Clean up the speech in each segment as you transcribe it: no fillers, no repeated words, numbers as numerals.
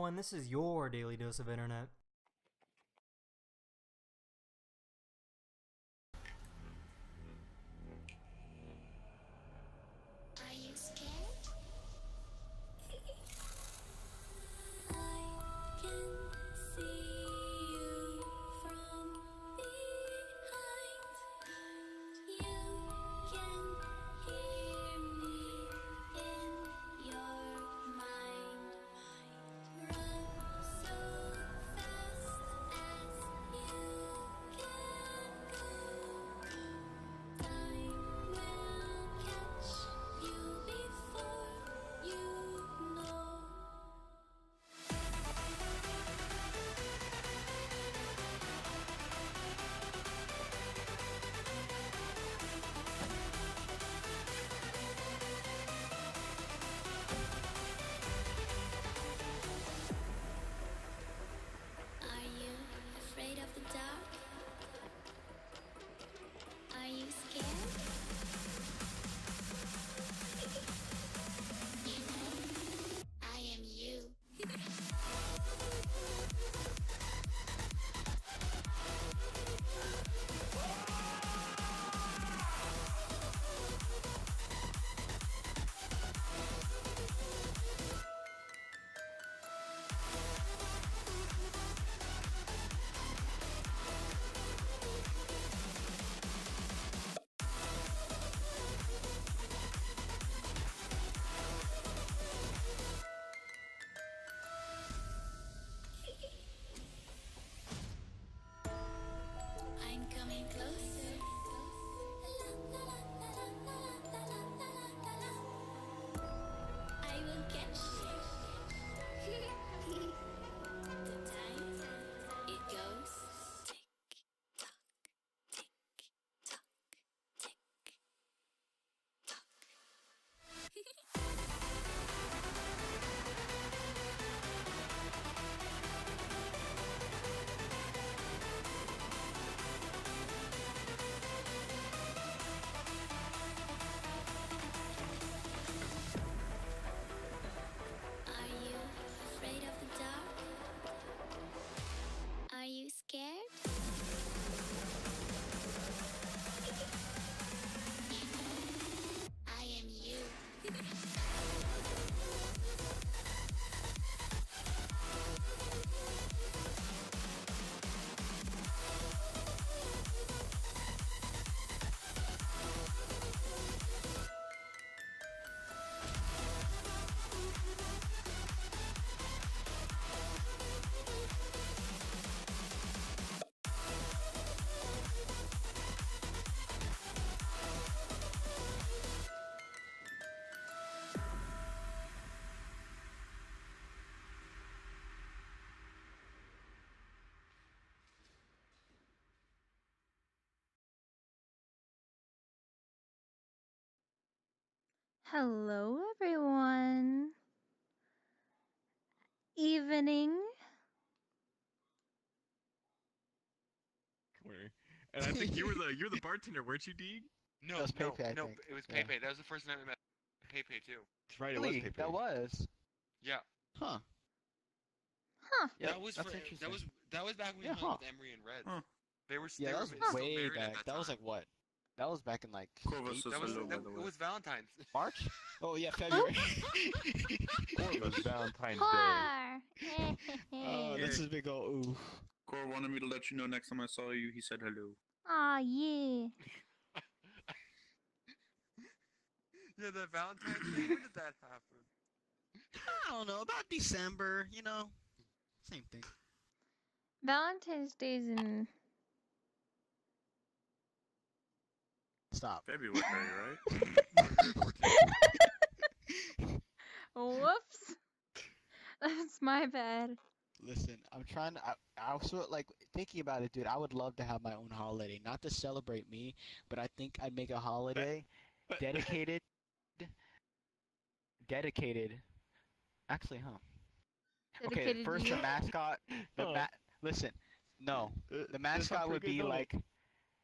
everyone, this is your Daily Dose of Internet. Are you scared? I can see you from behind. You can hear me in your mind. Run so fast as you can go. Time will catch you before you know. Are you afraid of the dark? Are you scared? I am you. I'm coming closer. I will catch you. The time it goes tick tock, tick tock, tick tock. Are you afraid of the dark? Are you scared? I am you. Hello, everyone. Evening. Where? And I think you're the bartender, weren't you, Deeg? No, That was no, Pepe, I no, think. it was Yeah. Pepe. That was the first night we met Pepe too. That's right, Really? it was Pepe. That was? Yeah. Huh. Huh. Yeah, that was that's for, interesting. that was back when we Yeah, hung huh. with Emery and Red. Huh. They were Yeah, they that were was still way married back. at that That was time. like what? That was back in like Corvus That was hello, by the it way. was Valentine's. March? Oh yeah, February. Corvus. Valentine's Har. Oh, this is big ol' ooh. Cor wanted me to let you know next time I saw you, he said hello. Aw, yeah. Yeah, the Valentine's Day. When did that happen? I don't know, about December, you know. Same thing. Valentine's Day's in. Stop. February, right? Whoops. That's my bad. Listen, I'm trying to. I was sort of like thinking about it, dude. I would love to have my own holiday, not to celebrate me, but I think I'd make a holiday dedicated. Dedicated. Actually, huh? Okay, Dedicated first to the you? mascot. Listen, no, the mascot would be like.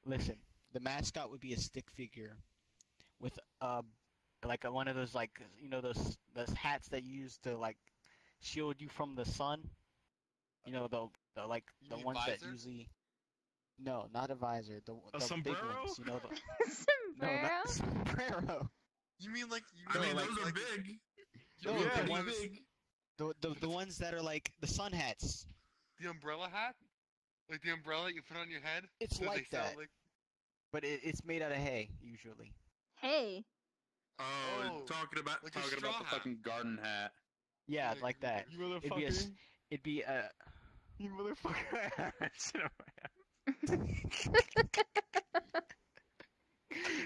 Listen, the mascot would be a stick figure, with like one of those like those hats that you use to like shield you from the sun. You know the like You the mean ones that visor? usually. No, not a visor. The big sombrero? ones. You know the. No, Sombrero? not sombrero. You mean like you I mean mean, like- those are like, big. you No, mean the like ones- those- The ones that are like the sun hats. the umbrella hat? Like the umbrella you put on your head? It's That like they sell, that, like- but it's made out of hay usually. Hey. Oh, Oh, talking about like a talking straw about the hat. fucking garden hat. Yeah, Like- like that. You It'd be a, motherfucker. it'd be a. You motherfucker.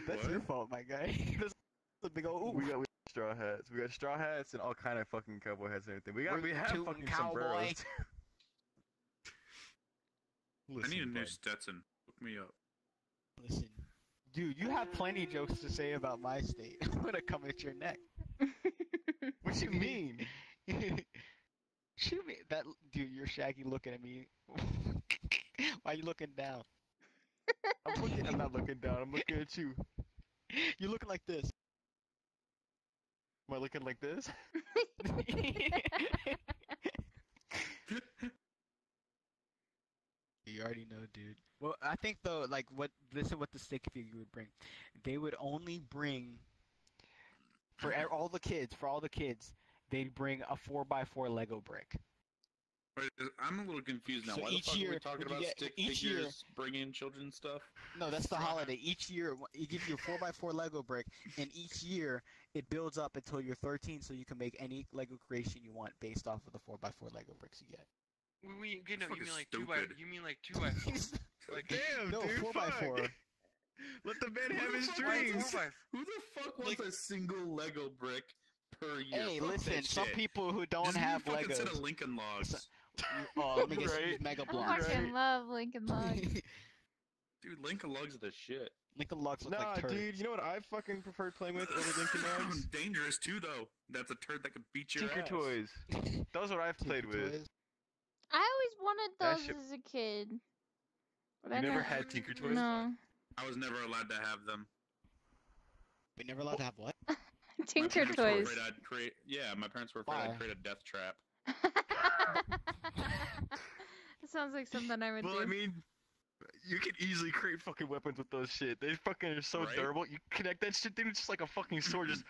That's What? your fault, my guy. That's a big old. we got straw hats. We got straw hats and all kind of fucking cowboy hats and everything. We have Tootin' fucking cowboy. sombreros. I need a Listen, new bud. Stetson. Hook me up. Listen, dude, you have plenty of jokes to say about my state. I'm gonna come at your neck. What you mean? Shoot me, that dude. You're Shaggy looking at me. Why you looking down? I'm not looking down. I'm looking at you. You looking like this. Am I looking like this? You already know, dude. Well, I think though, like, listen, what the stick figure would bring. They would only bring for all the kids. They'd bring a 4x4 Lego brick. Wait, I'm a little confused now. So Why each the fuck are year, we talking when you about get- stick each year- figures bringing children stuff? No, that's the holiday. Each year, it gives you a 4x4 Lego brick, and each year it builds up until you're 13, so you can make any Lego creation you want based off of the 4x4 Lego bricks you get. Okay, no, you Fucking mean like stupid. you mean like 2x4. Like Damn, No, dude. 4x4. fuck. Let the man Who have the his fuck dreams. wants Who the fuck wants a single Lego brick per year? Hey, Fuck listen, that some shit. people who don't Just have give me a fucking set Legos. of Lincoln Logs. Oh, let me guess, Right. use Mega I Blocks. fucking love Lincoln Logs. Dude, Lincoln Logs are the shit. Lincoln Logs look Nah, like turds. dude, you know what I fucking preferred playing with over Lincoln Logs? Dangerous too, though. That's a turd that could beat your Tinker ass. Toys. Those are what I've played Tinker with. Toys. I always wanted That those shit- as a kid. But You I never never had Tinker Toys? No. I was never allowed to have them. We never allowed to have what? Tinker my parents were Toys. afraid I'd create. Yeah, my parents were afraid Why? I'd create a death trap. It sounds like something I would Well, do. I mean, you can easily create fucking weapons with those shit. They fucking are so Right? durable. You connect that shit, dude, it's just like a fucking sword. Just.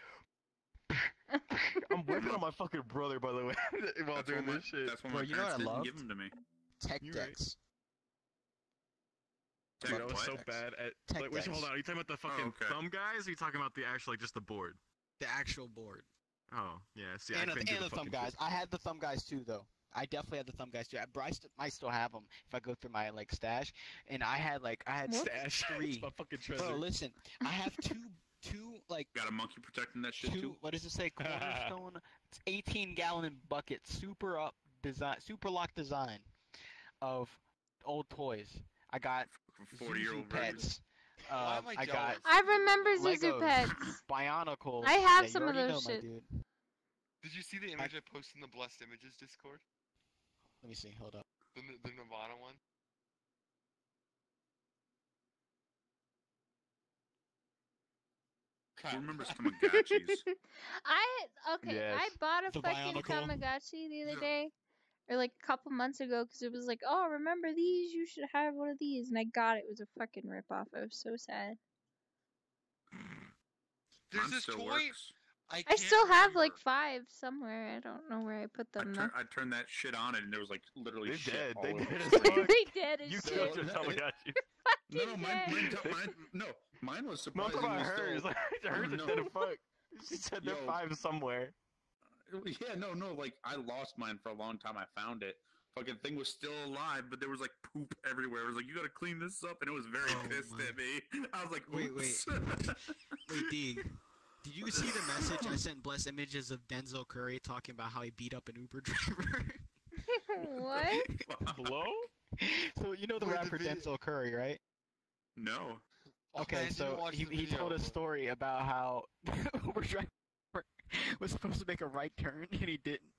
I'm whipping on my fucking brother, by the way, while That's doing why this shit. That's why Bro, my you know what parents I didn't give loved? them to me. Tech You're right. decks. Tech Dude, I was what? so decks. bad at. Tech Like, wait, decks. hold on. Are you talking about the fucking okay. thumb guys? Or are you talking about the actual, like, just the board? The actual board. Oh, yeah. See, and I couldn't the, do and the the thumb fucking guys. I had the thumb guys too, though. I definitely had the thumb guys too. Bryce might still have them if I go through my like stash. And I had What? stash. three. It's my fucking treasure. Bro, listen, I have two like Got a monkey protecting that shit two. too. What does it say? Cornerstone. It's 18-gallon bucket, super lock design of old toys. I got 40-year-old Zuzu pets. Why am I I got jealous? I remember Zuzu Legos, Pets. Bionicles. I have Yeah, you some of already those know, my shit. dude. Did you see the image I posted in the Blessed Images Discord? Let me see. Hold up. The Nirvana one? Who remembers Tamagotchis? Okay, Yes. I bought a The fucking Bionicle. Tamagotchi the other Yeah. day, or like a couple months ago, because it was like, oh, remember these? You should have one of these, and I got it. It was a fucking ripoff. I was so sad. There's Mine this still toy. works. I can't still have remember. like 5 somewhere. I don't know where I put them though. I turned that shit on and there was like literally They shit dead. all They over dead the as place. fuck. They dead as You shit. killed your No, Tamagotchi. No, Fucking mine, dead. no, mine was No, I'm talking surprisingly about hers. still. Like, hers No. is dead as fuck. She said they're Yo. 5 somewhere. Yeah, no, like I lost mine for a long time. I found it. Fucking thing was still alive, but there was like poop everywhere. It was like, you gotta clean this up, and it was very Oh, pissed my. at me. I was like, Wait, oops. Wait, Deeg. Did you see the message I sent Bless images of Denzel Curry talking about how he beat up an Uber driver? What? Hello? So you know the Wait, the rapper video- Denzel Curry, right? No. Oh, Okay, man, I didn't so watch he the he told a video. story about how Uber driver was supposed to make a right turn and he didn't.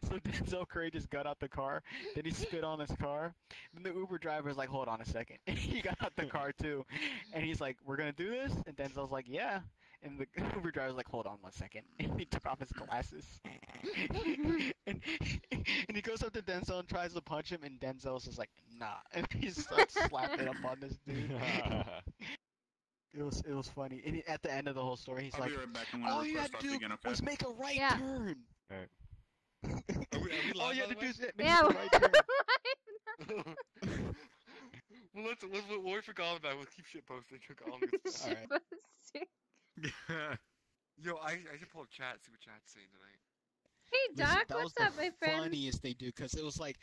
So Denzel Curry just got out the car, then he spit on his car. Then the Uber driver was like, "Hold on a second." He got out the car too, and he's like, "We're gonna do this?" And Denzel's like, "Yeah." And the Uber driver's like, hold on 1 second. And he took off his glasses. and he goes up to Denzel and tries to punch him, and Denzel's just like, nah. And he starts slapping up on this dude. It was funny. And at the end of the whole story, he's I'll like, be right back. I'm gonna all you request had to off do again, okay? was make a right Yeah. turn. Alright. Are we All live, you by had to the do way? is make Yeah. a right turn. Well, let's what we forgot about. We'll keep shit posting. All good stuff. Alright. Shitposting. Yo, I should pull up chat, see what chat's saying tonight. Hey Listen, Doc, that was what's the up, my friend? funniest they do, because it was like,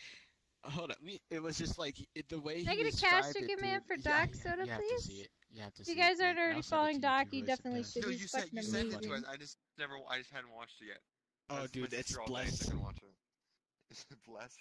hold on, it was just like the way Can I he get a cash described ticket, it, man, dude. for Yeah, Doc Soda, you have to please? see it. You have to If see you guys it, aren't dude. already I'll send it following to Doc, too, you it's the definitely best. should. No, He's you sent fucking it to amazing. us. I just hadn't watched it yet. Oh, My dude, it's sister all day, so I blessed. couldn't watch it. Is it blessed?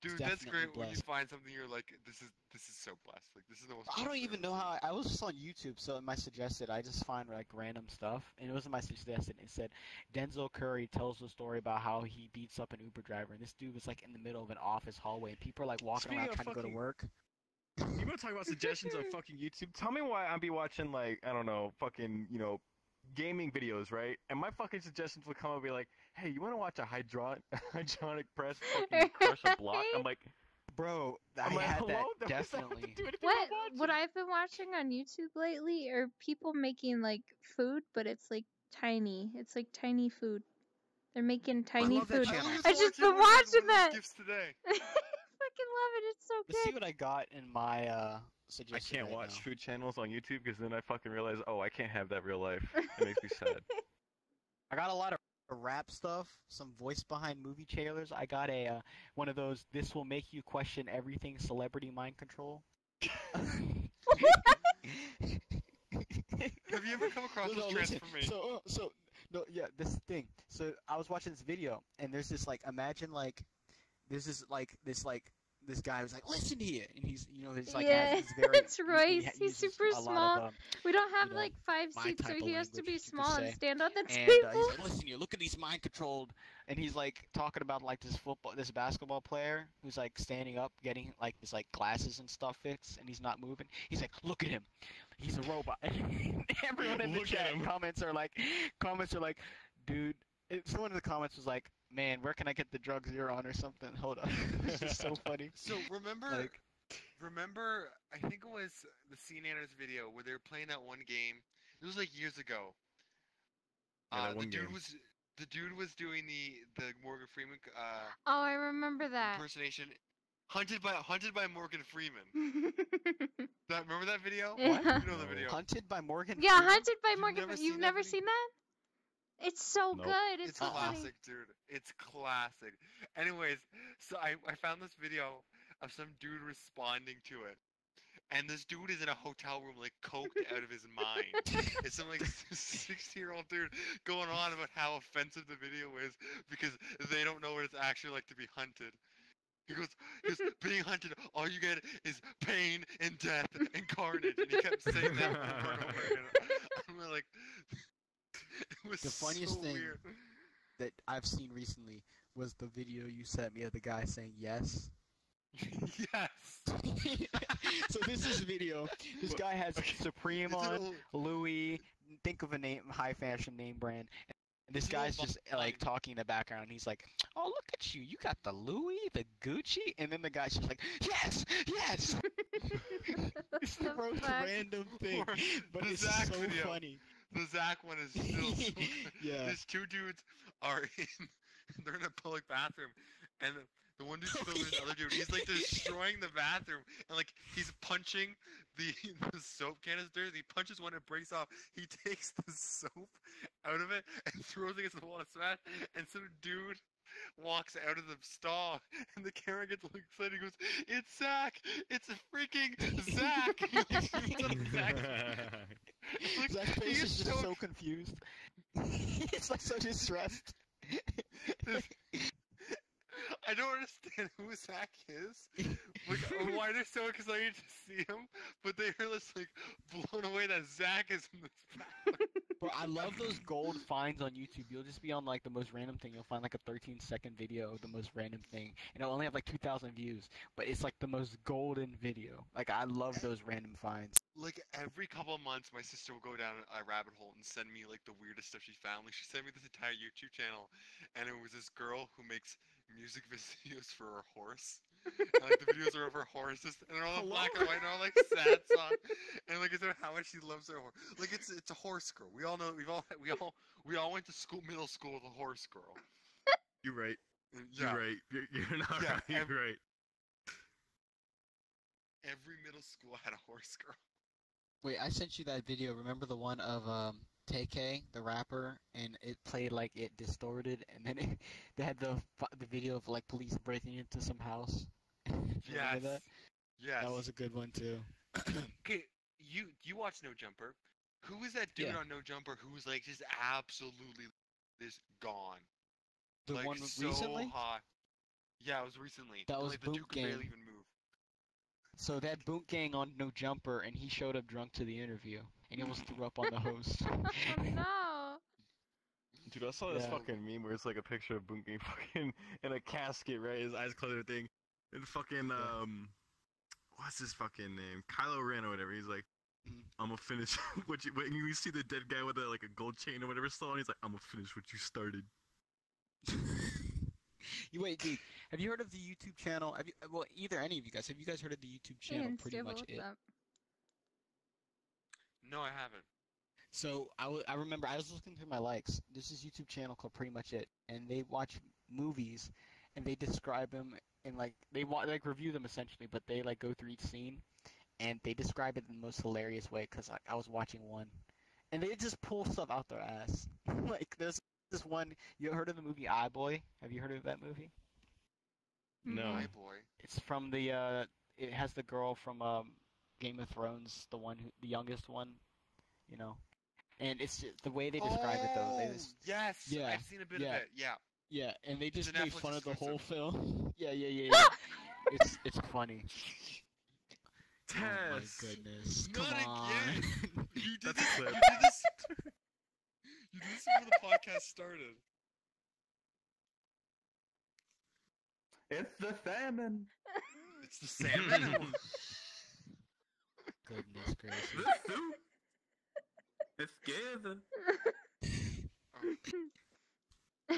Dude, that's definitely great when you blessed. find something you're like, this is so blessed. Like this is the most. I don't blessed even I've know ever how. I was just on YouTube, so in my suggested, I just find like random stuff, and it wasn't my suggested. It said Denzel Curry tells a story about how he beats up an Uber driver, and this dude was like in the middle of an office hallway, and people are like walking Speaking around of trying to go to fucking- work. You want to talk about suggestions on fucking YouTube? Tell me why I'd be watching, like, I don't know, fucking, gaming videos, right? And my fucking suggestions would come up and be like, hey, you want to watch a hydronic press fucking crush a block? I'm like, Bro, I I'm like, had hello? that That doesn't have to definitely. do anything What with what watching. I've been watching on YouTube lately are people making like food, but it's like tiny. It's like tiny food. They're making tiny love that food. channel. I just been watching that. Gifts today. I fucking love it. It's so Let's see good. what I got in my I suggestion. can't right watch now. food channels on YouTube because then I fucking realize, oh, I can't have that real life. It makes me sad. I got a lot of rap stuff, some voice behind movie trailers. I got a one of those. This will make you question everything. Celebrity mind control. Have you ever come across No, this listen, transformation? so no, yeah, this is the thing. So I was watching this video, and there's this like, imagine like, this guy was like, listen here, and he's he's like, Yeah, has this very, it's Royce. he He's uses super a lot small. of, We don't have know, like 5 my seats, so type of he has to language, be you could small and say. stand on the and table. he's like, listen here, look at these mind controlled, and he's like talking about like this basketball player who's like standing up, getting like his like glasses and stuff fixed, and he's not moving. He's like, look at him, he's a robot. And everyone in the Look at chat him. comments are like, dude. Someone in the comments was like, man, where can I get the drugs you're on or something? Hold on, this is so funny. So remember, I think it was the CNNers video where they were playing that one game. It was like years ago. Yeah, that the one dude game. was doing the Morgan Freeman Oh, I remember that. impersonation. Hunted by Morgan Freeman. Remember that video? Yeah. You know the video. Hunted by Morgan. Yeah, Freeman? Hunted by You've Morgan. never You've seen that never video? seen that? It's so Nope. good. It's It's so funny. classic, dude. It's classic. Anyways, so I found this video of some dude responding to it. And this dude is in a hotel room, like, coked out of his mind. It's some, like, 60-year-old dude going on about how offensive the video is because they don't know what it's actually like to be hunted. He goes, being hunted, all you get is pain and death and carnage. And he kept saying that over and over again. I'm like, it was The funniest so thing weird. that I've seen recently was the video you sent me of the guy saying yes. Yes. So this is a video. This guy has Supreme It's an on, old- Louis. Think of a high fashion name brand. And this It's an old guy's just like vine. talking in the background. He's like, "Oh, look at you! You got the Louis, the Gucci," and then the guy's just like, "Yes, yes." It's the the most fuck? random thing, Or but the it's Zach so video. funny. The Zach one is still so Yeah. These two dudes are they're in a public bathroom and the one dude's filming this other dude. He's like destroying the bathroom and like he's punching the soap canisters. He punches one, it breaks off. He takes the soap out of it and throws it against the wall to smash. And some dude walks out of the stall and the camera gets like excited. He goes, "It's Zach! It's a freaking Zach!" Like, Zach's face he is just so confused. It's like so distressed. I don't understand who Zach is, like, or why they're so excited to see him, but they are just like blown away that Zach is in this bathroom. Bro, I love those gold finds on YouTube. You'll just be on like the most random thing. You'll find like a 13-second video of the most random thing, and it'll only have like 2,000 views. But it's like the most golden video. Like I love those random finds. like every couple of months, my sister will go down a rabbit hole and send me like the weirdest stuff she found. Like she sent me this entire YouTube channel, and it was this girl who makes music videos for her horse. And, like the videos are of her horses, and they're all in black and white, and all like sad songs. And like it's about how much she loves her horse. Like it's a horse girl. We all know. We all went to school, middle school with a horse girl. You're right. Yeah. You're right. You're not Yeah, right. You're right. Every middle school had a horse girl. Wait, I sent you that video. Remember the one of TK, the rapper, and it played like it distorted, and then they had the video of like police breaking into some house. Remember Yes. that? Yes. That was a good one too. Okay, you watch No Jumper. Who is that dude Yeah. on No Jumper who's like just absolutely this gone? The like one so recently? hot. Yeah, it was recently. That And, was like the Boot dude could barely Gang. even move. So that boot gang on No Jumper, and he showed up drunk to the interview, and he almost threw up on the host. Oh no. Dude, I saw this Yeah. fucking meme where it's like a picture of Boonking fucking in a casket, right? His eyes closed, and everything. And fucking what's his fucking name? Kylo Ren or whatever. He's like, Mhm. I'm gonna finish what you. When you see the dead guy with like a gold chain or whatever still on, he's like, I'm gonna finish what you started. You wait, dude. Have you heard of the YouTube channel? Have you? Well, either any of you guys. Have you guys heard of the YouTube channel? And Pretty much what's it. up? No, I haven't. So I remember I was looking through my likes. This is YouTube channel called Pretty Much It, and they watch movies, and they describe them and like they like review them essentially, but they like go through each scene, and they describe it in the most hilarious way. Cause I was watching one, and they just pull stuff out their ass. Like there's this one. You heard of the movie I Boy? Have you heard of that movie? No. Mhm. My boy. It's from the it has the girl from Game of Thrones, the youngest one, you know. And it's just, the way they describe it though. They just, Yes. Yeah, I've seen a bit of yeah. it. Yeah. yeah, and they just a made Netflix fun of the whole exclusive. film. Yeah. It's funny. Oh my Tess. goodness! Not Come on. again. You did That's this. a clip. You did this. You did this before the podcast started. It's the salmon. It's the salmon. Goodness gracious. The soup. It's together.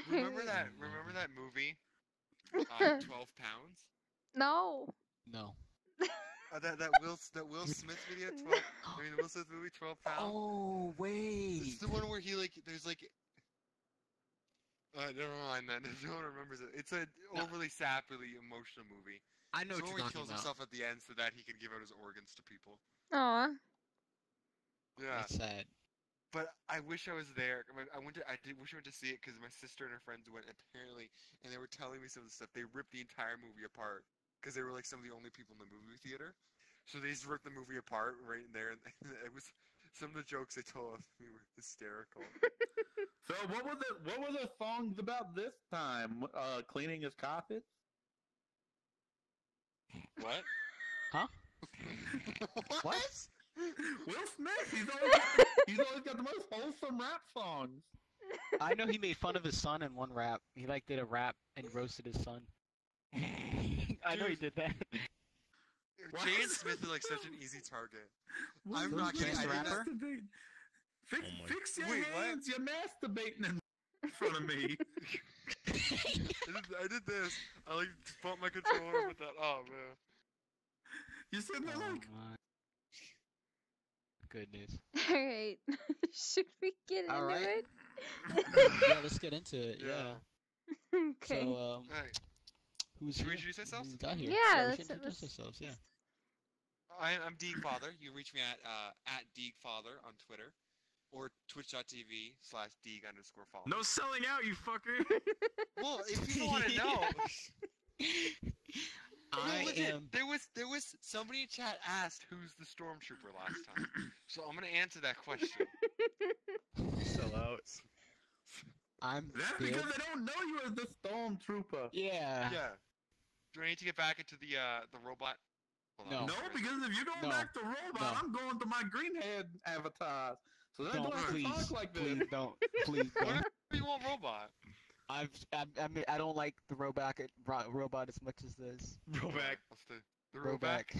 Remember that movie? 12 Pounds. No. No. That Will Smith video. The Will Smith movie 12 Pounds. Oh wait. It's the one where he like there's like. Never mind then. No one remembers it. It's an overly sappily emotional movie. I know So what where you're he kills talking about. himself at the end so that he can give out his organs to people. Aw. Yeah. That's sad. But I wish I was there. I did wish I went to see it because my sister and her friends went apparently, and they were telling me some of the stuff. They ripped the entire movie apart because they were like some of the only people in the movie theater. So they just ripped the movie apart right in there, and it was some of the jokes they told me were hysterical. So what was it? What were the songs about this time? Cleaning his carpet. What? Huh? What? Will Smith. He's always got the most wholesome rap songs. I know he made fun of his son in one rap. He like did a rap and roasted his son. I know he did that. Jaden Smith is like such an easy target. What I'm was not that? kidding. I did that. Masturbate. Fix, Oh my- fix your Wait, what? hands. You're masturbating in front of me. I did this. I like bumped my controller with that. Oh man. You're sitting there like, my goodness. Alright. Should we get into Alright. it? Yeah, let's get into it. Yeah. Yeah. Okay. So Alright. who's Should we here? introduce ourselves? Who we got here? Yeah, we let's- should introduce let's- ourselves. Yeah. I'm Deegfather. You can reach me at Deegfather on Twitter or twitch.tv/Deeg_follow. No selling out, you fucker. Well, if you want to know. I No, legit, am. there was somebody in chat asked who's the stormtrooper last time. So I'm gonna answer that question. Sell out. I'm. that's Sid. because they don't know you as the stormtrooper. Yeah. Yeah. Do I need to get back into the robot? Hold on. No. No, because if you go No. back to robot, No. I'm going to my greenhead avatars. So they Don't don't have to please. talk like this. Please don't. Please don't. Whatever you want, robot. I mean, I don't like the robot as much as this. Go back. What's the robot? Throwback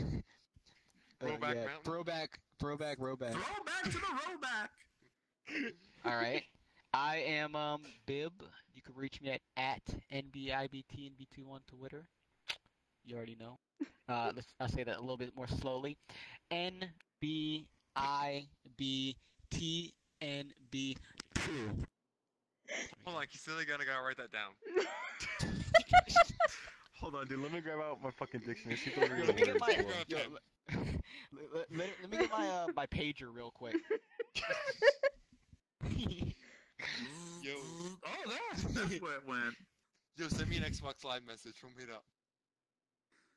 Throwback mountain? Throwback Throwback, rowback. Throwback to the rowback. All right. I am Bib. You can reach me at NBIBTNB21 on Twitter. You already know. I'll say that a little bit more slowly. NBIBTNB2. Hold on, you still gotta write that down. Hold on, dude. Let me grab out my fucking dictionary. See if I Let me get my can Yo, let me get my pager real quick. Yo, Oh, that's where it went. yo, send me an Xbox Live message from Hit Up.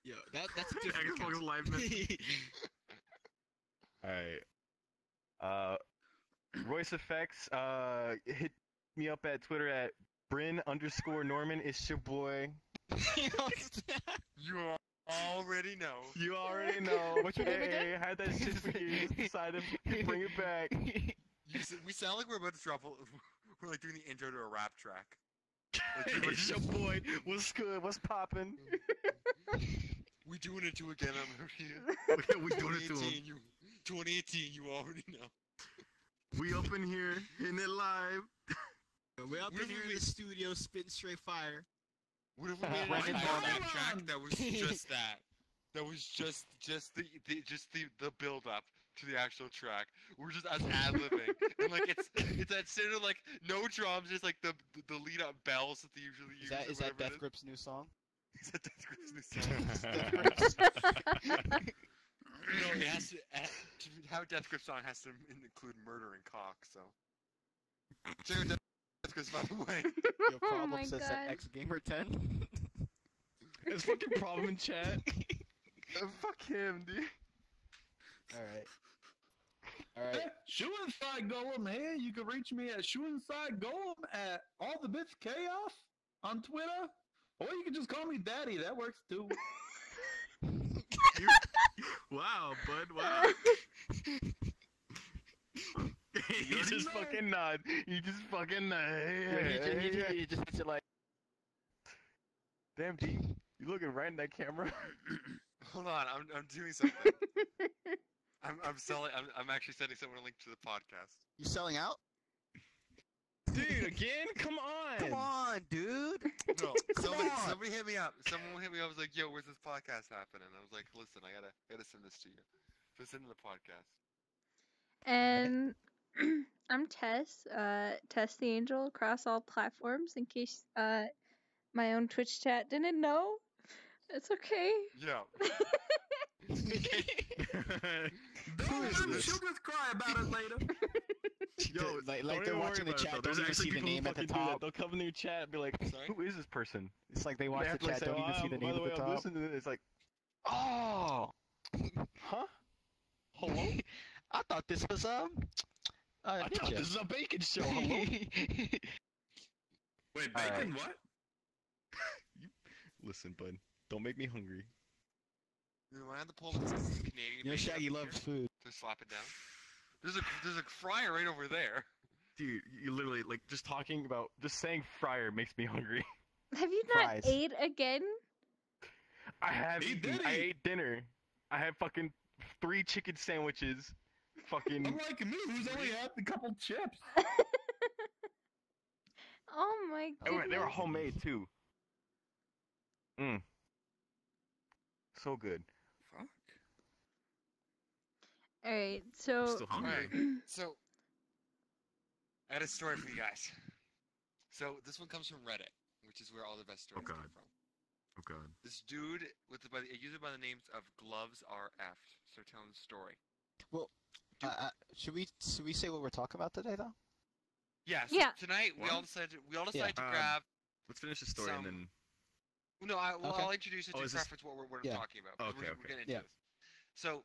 Yo, that's a different Xbox Live message. Alright. Royce Effects, hit me up at Twitter at Bryn_Norman. It's your boy. You already know. You already know. What's your name again? I had that shit for years. Decided to bring it back. We sound like we're about to drop. We're like doing the intro to a rap track. Like, It's your boy. What's good? What's poppin'? we doing it to again. I'm here. We doing it to him. 2018. You already know. We up in here, hitting it live. We're up What in if here we- in the studio, spitting straight fire. What if we made Brandon an Ball. rap track that was just that? That was just the build up to the actual track. We're just us ad-libbing. And like it's that sort of like no drums, just like the lead up bells that they usually use. Is that Death Grip's new song? Is that Death Grip's new song? No, it has to have a Death Grip song has to include murder and cock. So check out Death Grip's, by the way. Your Oh problem my says God. that XGamer10. It's fucking problem in chat. Fuck him, dude. Alright. Hey, Shoe Inside Golem here. You can reach me at Shoe Inside Golem at All the Bits Chaos on Twitter. Or you can just call me Daddy. That works too. Wow, bud. Wow. You just fucking nod. You just fucking nod. He just hits it like. Damn, D. You looking right in that camera? Hold on, I'm doing something. I'm actually sending someone a link to the podcast. You selling out? Dude, again? Come on. Come on, dude. No, on. somebody hit me up. Someone hit me up. I was like, "Yo, where's this podcast happening?" I was like, "Listen, I gotta send this to you. Just send to the podcast." And I'm Tess, Tess the Angel across all platforms. In case my own Twitch chat didn't know, it's okay. Yeah. Don't is worry, this? she'll just cry about it later. Yo, like don't they're even watching worry the about it, chat, though. don't There's even actually see the people who name at the fucking do that. top. They'll come in your chat and be like, Sorry? who is this person? It's like they watch They have the to chat, say, don't even see the by name the at way, the I'm top. listening to it. It's like, Oh! huh? Hello? I thought this was I thought ninja. this is a bacon show. Hello? Wait, All bacon right. what? Listen, bud. Don't make me hungry. You know, I had to pull this Canadian. You know, bacon Shaggy up loves here food. to slap it down. There's a fryer right over there. Dude, you literally, like, just saying fryer makes me hungry. Have you not Fries. ate again? I have He eaten. did I eat. ate dinner. I had fucking 3 chicken sandwiches. Fucking. Unlike me, who's only had a couple chips. Oh my They were goodness. homemade too. So good. Fuck. Alright, so Still All hungry. right. So, I had a story for you guys. So this one comes from Reddit, which is where all the best stories come God. from. Oh god. This dude a user by the names of Gloves RF. So tell him the story. Well, should we say what we're talking about today, though? Yeah. So Yeah. tonight we What? all decided to Um, grab. Let's finish the story Some- and then. No, Okay. I'll introduce it to Oh, is this- preference what we're Yeah. talking about. 'cause Okay, we're okay. getting into Yeah. this. So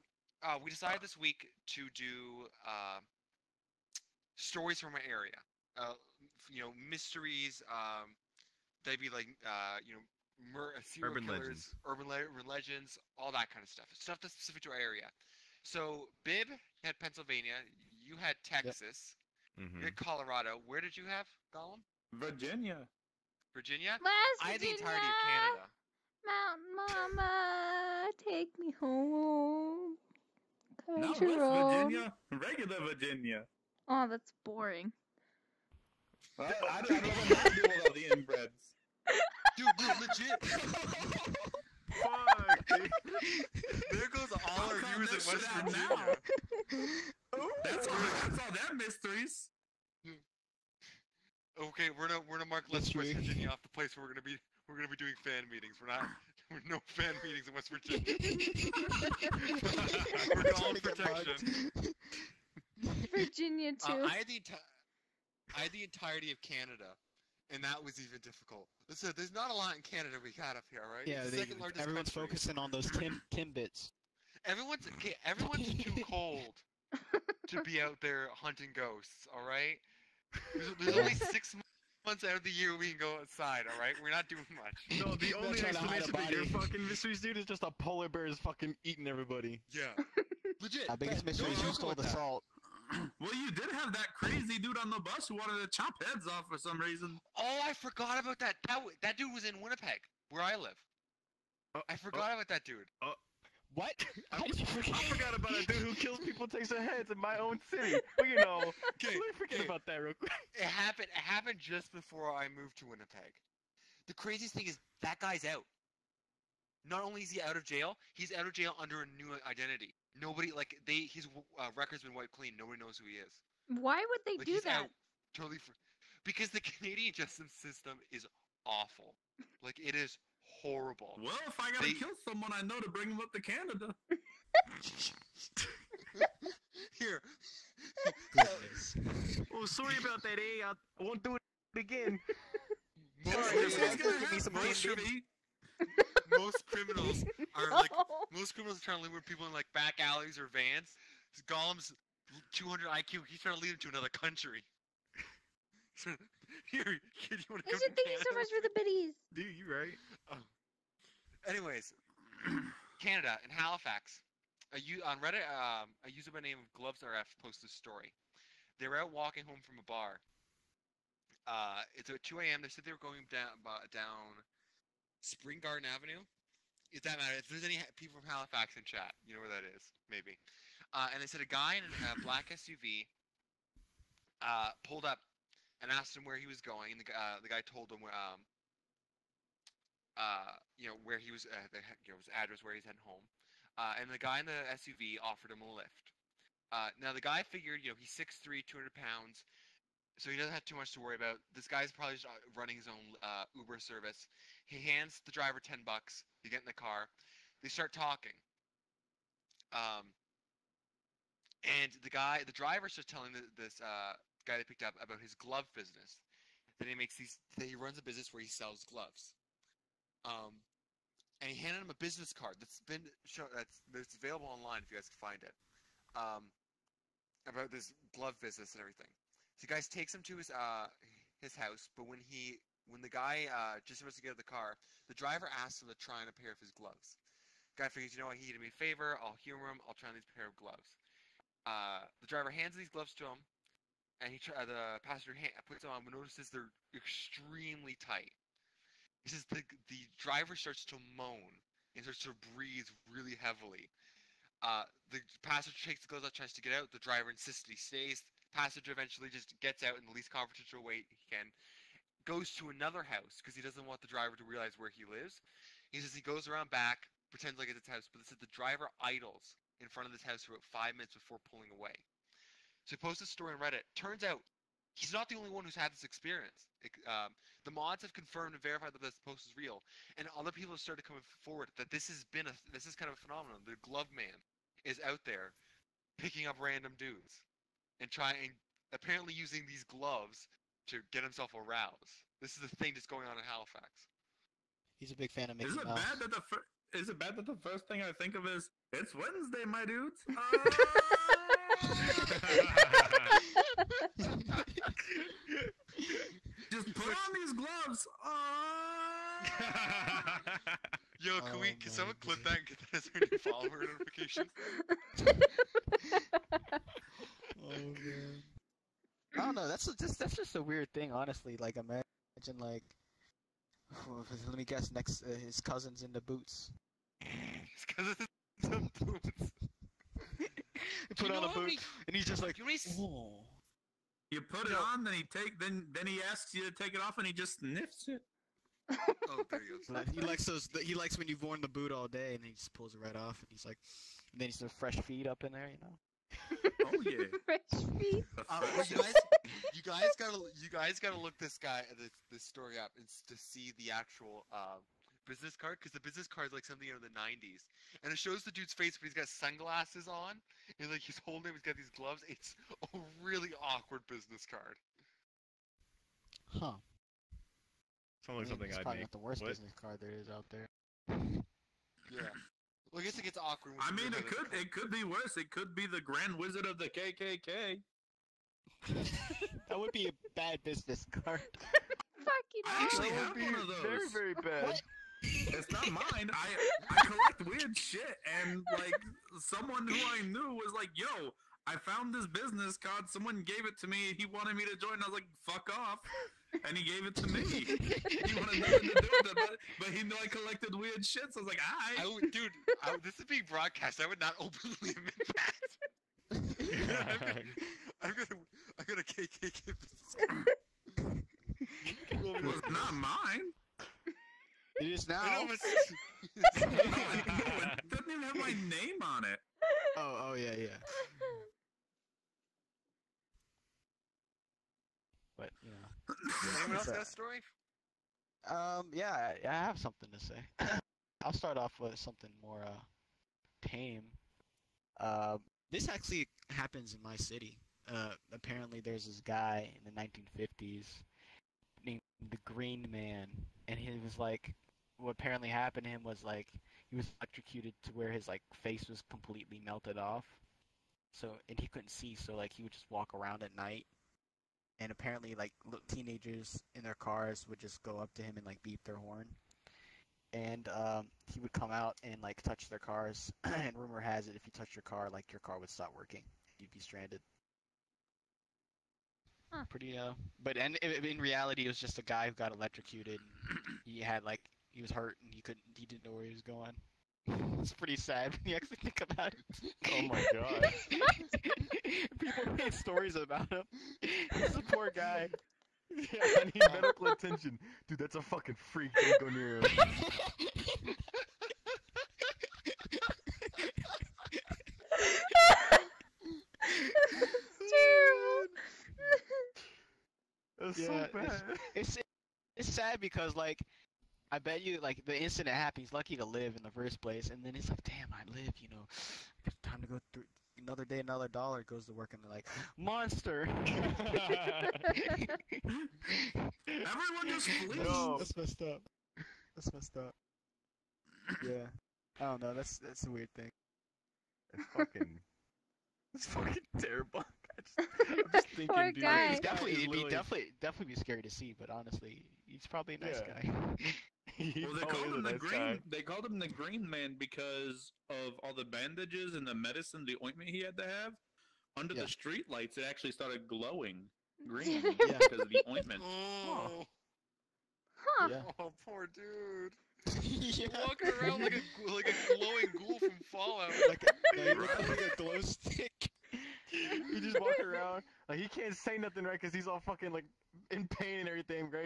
we decided this week to do stories from our area. Mysteries. They'd be like serial Urban killers, legends. urban legends, all that kind of stuff. Stuff that's specific to our area. So Bib had Pennsylvania. You had Texas. Mm-hmm. You had Colorado. Where did you have Gollum? Virginia. Virginia. West I had the entirety of Virginia, Canada. Mountain Mama, take me home. Not Country West road. Virginia, regular Virginia. Oh, that's boring. I don't know how to deal with all the inbreds. Dude, legit. Fuck, dude. There goes all I'll our cut viewers in that West shit out Virginia. That's all their mysteries. Okay, we're gonna mark West Mystery. Virginia off the place where we're gonna be doing fan meetings. We're not. No fan meetings in West Virginia. We're Trying all to get protection. Virginia too. I had the entirety of Canada, and that was even difficult. Listen, there's not a lot in Canada we got up here, right? Yeah, It's the second largest everyone's country. focusing on those Timbits. Everyone's too cold to be out there hunting ghosts. All right. There's only 6 months out of the year we can go outside. All right. We're not doing much. No, the only trying to hide a explanation for your body. fucking mysteries, dude, is just a polar bear is fucking eating everybody. Yeah. Legit. Our biggest mystery is Don't who joke stole with the that. salt. Well, you did have that crazy dude on the bus who wanted to chop heads off for some reason. Oh, I forgot about that. That dude was in Winnipeg, where I live. I forgot about that dude. What? How did you forget? I forgot about a dude who kills people, takes their heads in my own city. But you know, Okay, let me forget about that real quick. It happened just before I moved to Winnipeg. The craziest thing is that guy's out. Not only is he out of jail, he's out of jail under a new identity. Nobody his record's been wiped clean. Nobody knows who he is. Why would they Like, do he's that? out totally because the Canadian justice system is awful. Like, it is horrible. Well, if I gotta They- kill someone, I know to bring him up to Canada. Here. Oh, sorry about that, eh? I won't do it again. Most, Sorry, criminals- guys, It's gonna give me some happen, candy. Shibby. most criminals are like most criminals are trying to lure people in like back alleys or vans. Gollum's 200 IQ. He's trying to lead him to another country. Here, kid, you want to I come said to thank you so Canada? much for the biddies. Dude, you right. Anyways, Canada and Halifax. On Reddit, a user by the name of GlovesRF posted a story. They were out walking home from a bar. It's at 2 a.m. They said they were going down Spring Garden Avenue. It doesn't matter. If there's any people from Halifax in chat, you know where that is, maybe. And they said a guy in a black SUV pulled up and asked him where he was going. And the guy told him where he was, his address where he's heading home. And the guy in the SUV offered him a lift. Now the guy figured, he's 6'3", 200 pounds, so he doesn't have too much to worry about. This guy's probably just running his own Uber service. He hands the driver $10. They get in the car. They start talking. And the driver starts telling this guy they picked up about his glove business. That he runs a business where he sells gloves. And he handed him a business card that's available online if you guys can find it. About this glove business and everything. So the guy takes him to his house, but when the guy just about to get out of the car, the driver asks him to try on a pair of his gloves. The guy figures, you know what, he did me a favor, I'll humor him, I'll try on these pair of gloves. The driver hands these gloves to him, and the passenger puts them on, but notices they're extremely tight. He says the driver starts to moan and starts to breathe really heavily. The passenger takes the gloves out, tries to get out. The driver insists he stays. Passenger eventually just gets out in the least confrontational way he can. Goes to another house because he doesn't want the driver to realize where he lives. He says he goes around back, pretends like it's his house, but the driver idles in front of this house for about 5 minutes before pulling away. So he posts this story on Reddit. Turns out he's not the only one who's had this experience. The mods have confirmed and verified that this post is real, and other people have started coming forward that this is kind of a phenomenon. The glove man is out there picking up random dudes and apparently using these gloves to get himself aroused. This is the thing that's going on in Halifax. He's a big fan of Mickey Is it Mouse. bad that the first thing I think of is it's Wednesday, my dudes? Just put on these gloves. Yo, Oh can someone my clip that and get that as our new follower notification? Oh man. I don't know. That's just a weird thing, honestly. Like, imagine like, let me guess. Next, his cousin's into boots. It's because it's some boots. put You on know a how boot, many- and he's just like, you know how many- oh. You put it on, then he asks you to take it off, and he just sniffs it. Oh, there you go. He likes those. He likes when you've worn the boot all day, and then he just pulls it right off, and he's like, and then he's the fresh feet up in there, you know. Oh yeah. Fresh feet. Well, you guys gotta look this story up to see the actual business card, because the business card is like something out of the 90s, and it shows the dude's face, but he's got sunglasses on, and like he's holding it, he's got these gloves. It's a really awkward business card. Huh. Sounds like something It's I'd probably make. not the worst What? business card there is out there. Yeah. Well, I guess it gets awkward. I mean, it could be worse. It could be the Grand Wizard of the KKK. That would be a bad business card. Fucking I actually hell. have one of those. Very, very bad. What? It's not mine. I collect weird shit, and like someone who I knew was like, "Yo, I found this business card. Someone gave it to me. He wanted me to join." I was like, "Fuck off." And he gave it to me. He wanted nothing to do with it, but he knew I collected weird shit, so I was like, This is being broadcast. I would not openly admit that. I'm gonna KKK business card. well, it's not mine. It is I now. know, but No, it doesn't even have my name on it. Oh yeah. But you know. anyone else got a story? Yeah, I have something to say. I'll start off with something more tame. This actually happens in my city. Apparently there's this guy in the 1950s named the Green Man, and he was like, what apparently happened to him was like he was electrocuted to where his like face was completely melted off. So, and he couldn't see, so like he would just walk around at night. And apparently, like, teenagers in their cars would just go up to him and, like, beep their horn. And he would come out and, like, touch their cars. And rumor has it, if you touch your car, like, your car would stop working. You'd be stranded. Huh. Pretty, but in reality, it was just a guy who got electrocuted. He had, like, he was hurt and he didn't know where he was going. It's pretty sad when you actually think about it. Oh my god. People made stories about him. He's a poor guy. Yeah, I need medical attention. Dude, that's a fucking freak. Don't go near him. Terrible. That's Yeah, so bad. it's sad because like I bet you like the instant it happened, he's lucky to live in the first place, and then he's like, damn, I live, you know, it's time to go through another day, another dollar. Goes to work and they're like, monster. Everyone just flees. No. That's messed up. That's messed up. Yeah, I don't know. That's a weird thing. It's fucking terrible. I'm just thinking, Poor dude. guy. He's this guy definitely, is it'd be literally- definitely be scary to see, but honestly, he's probably a nice Yeah. guy. He Well, they probably called is him a the nice green. guy. They called him the Green Man because of all the bandages and the medicine, the ointment he had to have. Under Yeah. the street lights, it actually started glowing green Yeah. because of the ointment. Oh, Huh. Yeah. oh, poor dude. Yeah. Walking around like a glowing ghoul from Fallout. Like a glow stick. He just walking around like he can't say nothing right because he's all fucking like in pain and everything, right?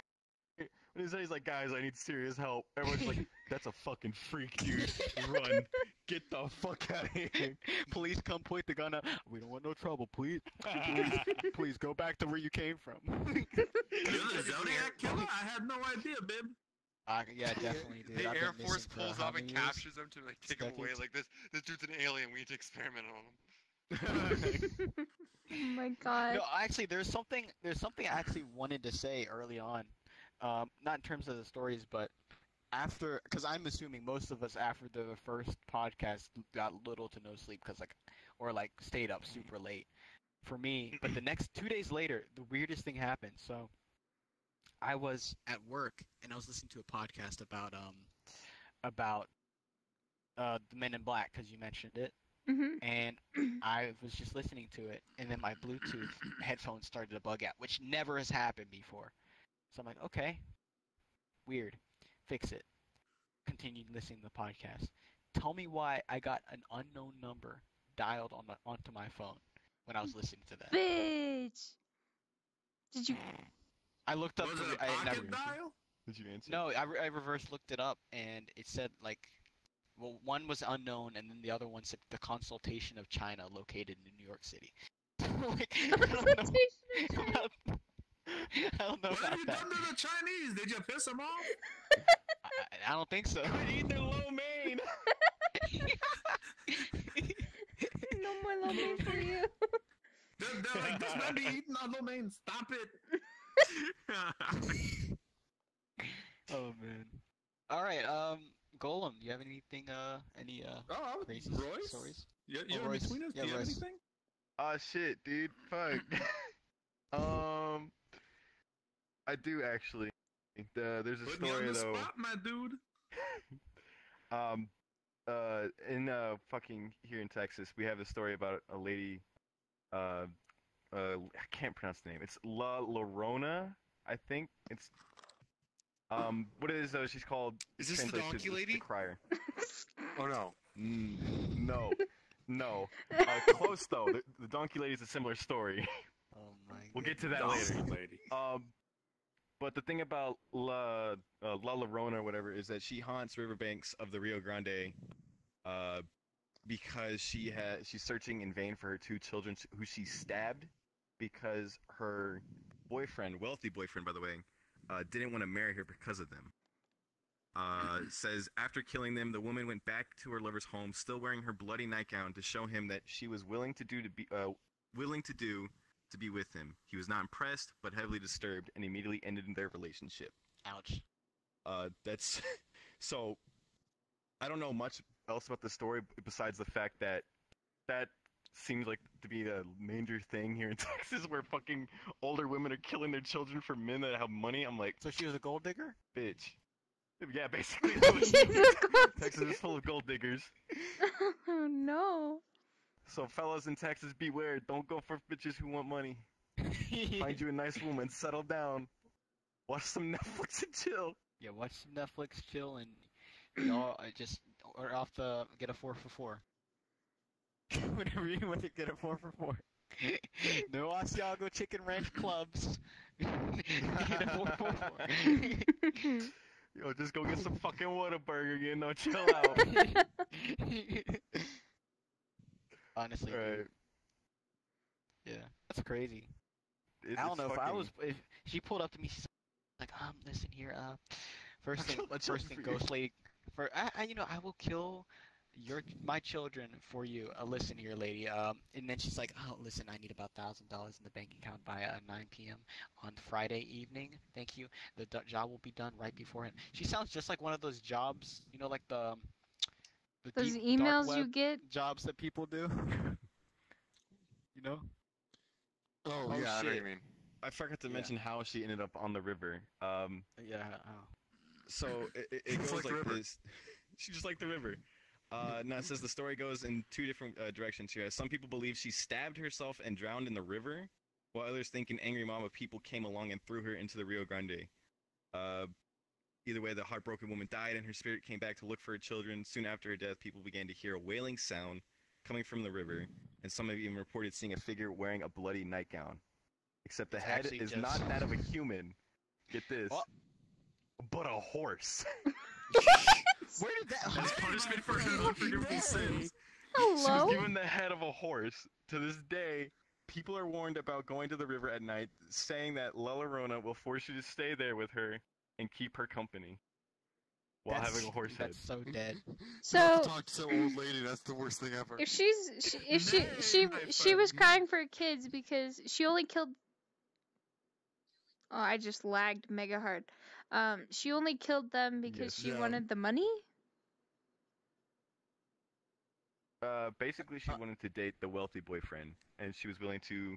When he says he's like, guys, I need serious help. Everyone's like, that's a fucking freak, dude. Run, get the fuck out of here. Police come point the gun out. We don't want no trouble, please. Please go back to where you came from. You're the Zodiac killer? I had no idea, babe. Yeah, definitely, dude. The I've Air been Force missing for pulls how up and many years? captures him to like take him away. Decades. Like this dude's an alien. We need to experiment on him. Oh my god. No, actually, there's something I actually wanted to say early on. Not in terms of the stories, but after, because I'm assuming most of us after the first podcast got little to no sleep because or stayed up super late. For me, but the next 2 days later, the weirdest thing happened. So I was at work and I was listening to a podcast about the Men in Black because you mentioned it. Mhm. And I was just listening to it, and then my Bluetooth headphones started to bug out, which never has happened before. So I'm like, okay, weird. Fix it. Continued listening to the podcast. Tell me why I got an unknown number dialed onto my phone when I was listening to that. Bitch. Did you? I looked up. Was it a I never. pocket dial? Did you answer? No, I reverse looked it up and it said like, well, one was unknown and then the other one said the consultation of China located in New York City. Like, I don't know What about have you that. done to the Chinese? Did you piss them off? I don't think so. Eat their lo mein. No more lo mein for you. They're like, this man be eating our lo mein. Stop it. Oh man. All right. Golem, do you have anything? Any crazy Royce? stories? You're Oh, in Royce. between us? Yeah, Do you have Royce. anything? Oh shit, dude. Fuck. I do actually. There's a Put me story on the though. spot, my dude. In fucking here in Texas, we have a story about a lady. I can't pronounce the name. It's La Llorona, I think. It's what it is though. She's called. Is this the translated donkey as lady? The crier. Oh no. No, no. Close though. The donkey lady is a similar story. Oh my. We'll get to that Donkey later. lady. But the thing about La Llorona or whatever is that she haunts riverbanks of the Rio Grande, because she's searching in vain for her two children who she stabbed because her boyfriend, wealthy boyfriend by the way, didn't want to marry her because of them. Says after killing them, the woman went back to her lover's home, still wearing her bloody nightgown to show him that she was willing to do to be with him. He was not impressed, but heavily disturbed, and immediately ended their relationship. Ouch. That's so. I don't know much else about the story besides the fact that that seems like to be a major thing here in Texas, where fucking older women are killing their children for men that have money. I'm like, So she was a gold digger? bitch. Yeah, basically. Texas is full of gold diggers. Oh no. So fellas in Texas, beware. Don't go for bitches who want money. Find you a nice woman, settle down, watch some Netflix and chill. Yeah, watch some Netflix, chill, and y'all just or off the get a 4 for 4. Whenever you want to get a 4 for 4. No Asiago Chicken Ranch clubs. Get a 4 for 4. Yo, just go get some fucking Whataburger, you know, chill out. Honestly, Right. dude. Yeah, that's crazy. It's I don't know fucking... if she pulled up to me, she's like, listen here, first thing, I'll kill my first thing, children for you." Ghost Lady, I will kill my children for you. Listen here, lady. And then she's like, oh, listen, I need about $1,000 in the bank account by 9 p.m. on Friday evening. Thank you. The job will be done right beforehand. She sounds just like one of those jobs, you know, like the Those deep, dark emails you web get. jobs that people do. You know? Oh, Oh, yeah, I know what shit. you mean. I forgot to Yeah. mention how she ended up on the river. Yeah. So it Just goes like the like river. this. She just like the river. Now it says the story goes in two different directions here. Some people believe she stabbed herself and drowned in the river, while others think an angry mob of people came along and threw her into the Rio Grande. Either way, the heartbroken woman died and her spirit came back to look for her children. Soon after her death, people began to hear a wailing sound coming from the river, and some have even reported seeing a figure wearing a bloody nightgown. Except the It's head actually is just- not that of a human. Get this. Oh. But a horse. Where did that? As punishment for her unforgivable sins. She was Hello. given the head of a horse. To this day, people are warned about going to the river at night, saying that La Llorona will force you to stay there with her and keep her company while having a horse head. That's so dead. So Talk to an old lady. That's the worst thing ever. if she was crying for her kids because she only killed. Oh, I just lagged mega hard. She only killed them because Yes. she Yeah. wanted the money. Basically, she wanted to date the wealthy boyfriend, and she was willing to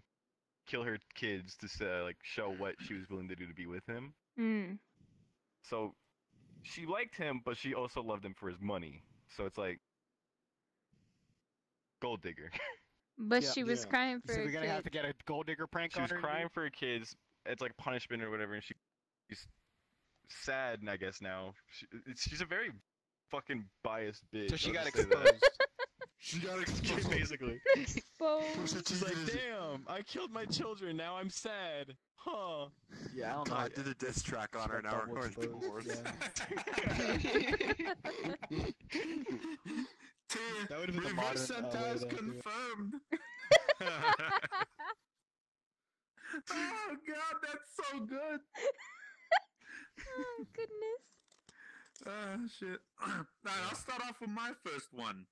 kill her kids to like show what she was willing to do to be with him. Hmm. So she liked him, but she also loved him for his money. So it's like gold digger. But Yeah. she was Yeah. crying for So her we're gonna have to kids. get a gold digger prank She on was her. crying for her kids. It's like punishment or whatever, and she's sad, I guess now. She's a very fucking biased bitch. So she I'll got just say that. exposed. She got Basically. Exposed. She's like, damn, I killed my children. Now I'm sad. Huh. Yeah, I don't know. I did a diss track on her. Got Now double we're exposed, divorced. That would've been the Reverse modern, way sentence to do it. confirmed. Oh god, that's so good. Oh goodness. Ah, shit. Alright, I'll start off with my first one.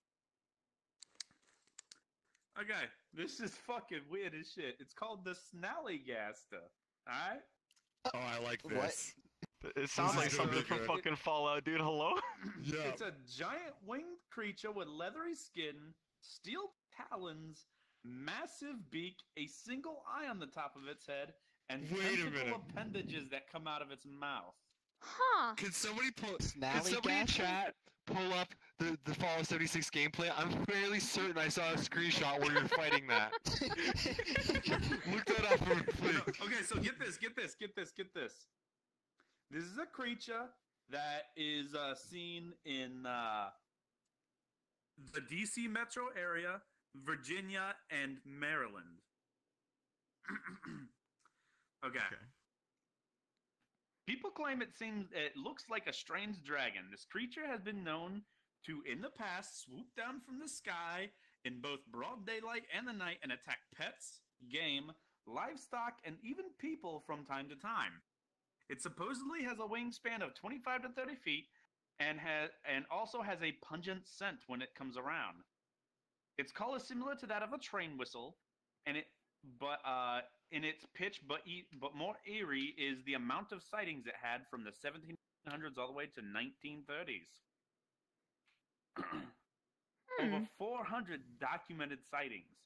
Okay, this is fucking weird as shit. It's called the Snallygaster. Alright? Oh, I like What? this. It sounds This like is something really from good. fucking Fallout, dude. Hello? Yeah. It's a giant winged creature with leathery skin, steel talons, massive beak, a single eye on the top of its head, and Wait a tentacle minute. appendages that come out of its mouth. Huh. Can somebody in Snallygaster? chat pull up the Fallout 76 gameplay? I'm fairly certain I saw a screenshot where you're fighting that. Look that up, please. Okay, so get this. This is a creature that is seen in the DC metro area, Virginia, and Maryland. Okay. People claim it looks like a strange dragon. This creature has been known to, in the past, swoop down from the sky in both broad daylight and the night and attack pets, game, livestock, and even people from time to time. It supposedly has a wingspan of 25 to 30 feet and also has a pungent scent when it comes around. Its call is similar to that of a train whistle, and in its pitch but more eerie is the amount of sightings it had from the 1700s all the way to 1930s. Over 400 documented sightings.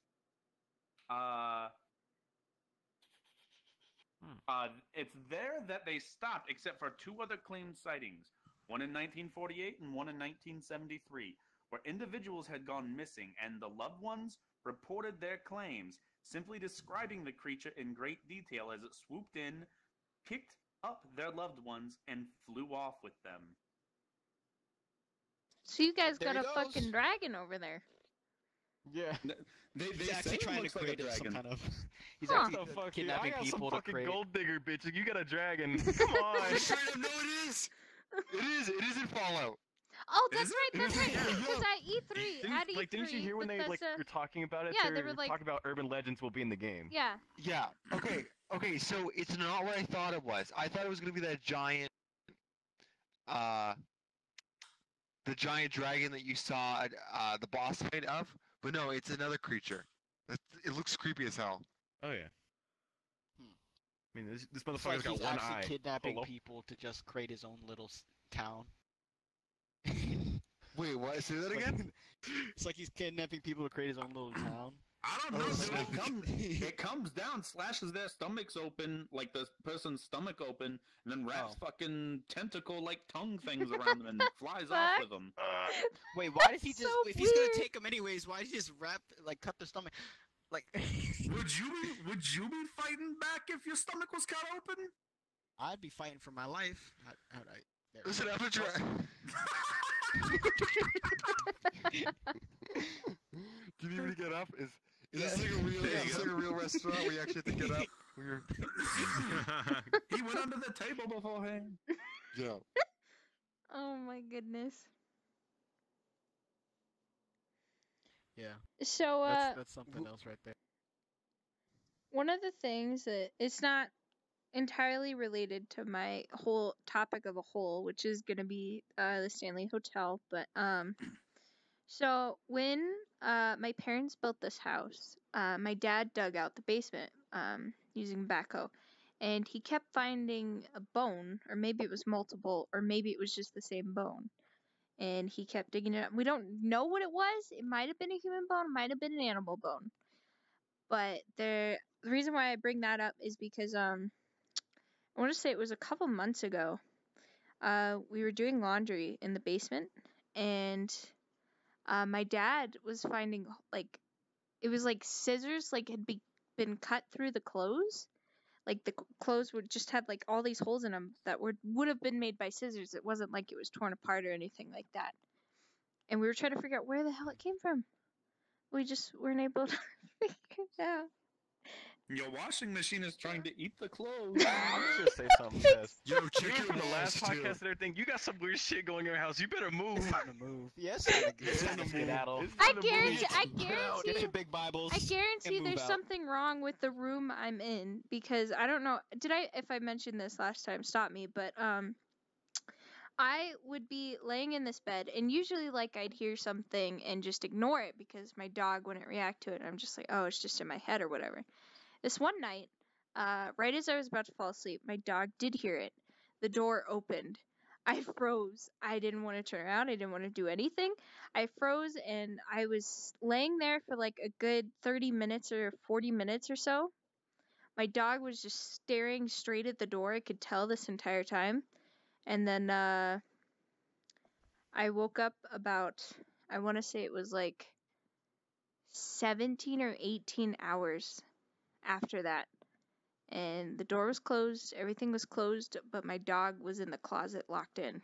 It's there that they stopped, except for two other claimed sightings, one in 1948 and one in 1973, where individuals had gone missing, and the loved ones reported their claims, simply describing the creature in great detail as it swooped in, picked up their loved ones, and flew off with them. So you guys There got he a goes. fucking dragon over there. Yeah. He's say actually it trying to looks like a create some dragon. kind of. He's Huh. actually What the fuck, dude? kidnapping I got people some to fucking create. gold digger, bitch. You got a dragon. Come on. Straight up, no, it is. It is in Fallout. Oh, that's Is right, it? that's Is it? right. Yeah. Because at E3, Didn't, at E3, didn't you hear when they Bethesda, were talking about it? Yeah, they they were were like- talking about urban legends will be in the game. yeah. Yeah. Okay. So it's not what I thought it was. I thought it was gonna be that giant, the giant dragon that you saw at the boss fight of. But no, it's another creature. It looks creepy as hell. Oh yeah. I mean, this It's motherfucker's like got he's one actually eye. kidnapping Hello? people to just create his own little town. Wait, what? Say that It's like- again? It's like he's kidnapping people to create his own little town. I don't know. Oh, dude. It comes down, slashes their stomachs open, like the person's stomach open, and then wraps fucking tentacle-like tongue things around them and flies off Fuck. with them. Wait, why does he That's just? so If he's gonna weird. take them anyways, why does he just cut their stomach? Like, Would you be fighting back if your stomach was cut open? I'd be fighting for my life. How'd I? There we Listen, go. I'm a dragon. Do you need me to get up? Is this like a real? There you Is this go. like a real restaurant where you actually have to get up? When you're... He went under the table beforehand. Yeah. Oh my goodness. Yeah, So, that's something else right there. one of the things that it's not entirely related to my whole topic of a whole, which is gonna be the Stanley Hotel, but so when my parents built this house, my dad dug out the basement using backhoe, and he kept finding a bone, or maybe it was multiple, or maybe it was just the same bone. And he kept digging it up. We don't know what it was. It might have been a human bone, it might have been an animal bone. But the reason why I bring that up is because I want to say it was a couple months ago. We were doing laundry in the basement, and my dad was finding it was like scissors had been cut through the clothes. Like the clothes would just have like all these holes in them that would have been made by scissors. It wasn't like it was torn apart or anything like that. And we were trying to figure out where the hell it came from. we just weren't able to figure it out. Your washing machine is trying to eat the clothes. I'm just gonna say something, Tess. Yo, You check know, your from the walls last too. podcast and everything, you got some weird shit going in your house. You better move. It's time to move. Yes, it's time to skedaddle. It's I time to move. guarantee, I Get guarantee, your big Bibles. I guarantee and there's move out. something wrong with the room I'm in because I don't know. If I mentioned this last time, stop me. But I would be laying in this bed and usually like I'd hear something and just ignore it because my dog wouldn't react to it. I'm just like, oh, it's just in my head or whatever. This one night, right as I was about to fall asleep, my dog did hear it. The door opened. I froze. I didn't want to turn around. I didn't want to do anything. I froze and I was laying there for like a good 30 minutes or 40 minutes or so. My dog was just staring straight at the door. I could tell this entire time. And then I woke up about, I want to say it was like 17 or 18 hours after that. And the door was closed, everything was closed, but my dog was in the closet locked in.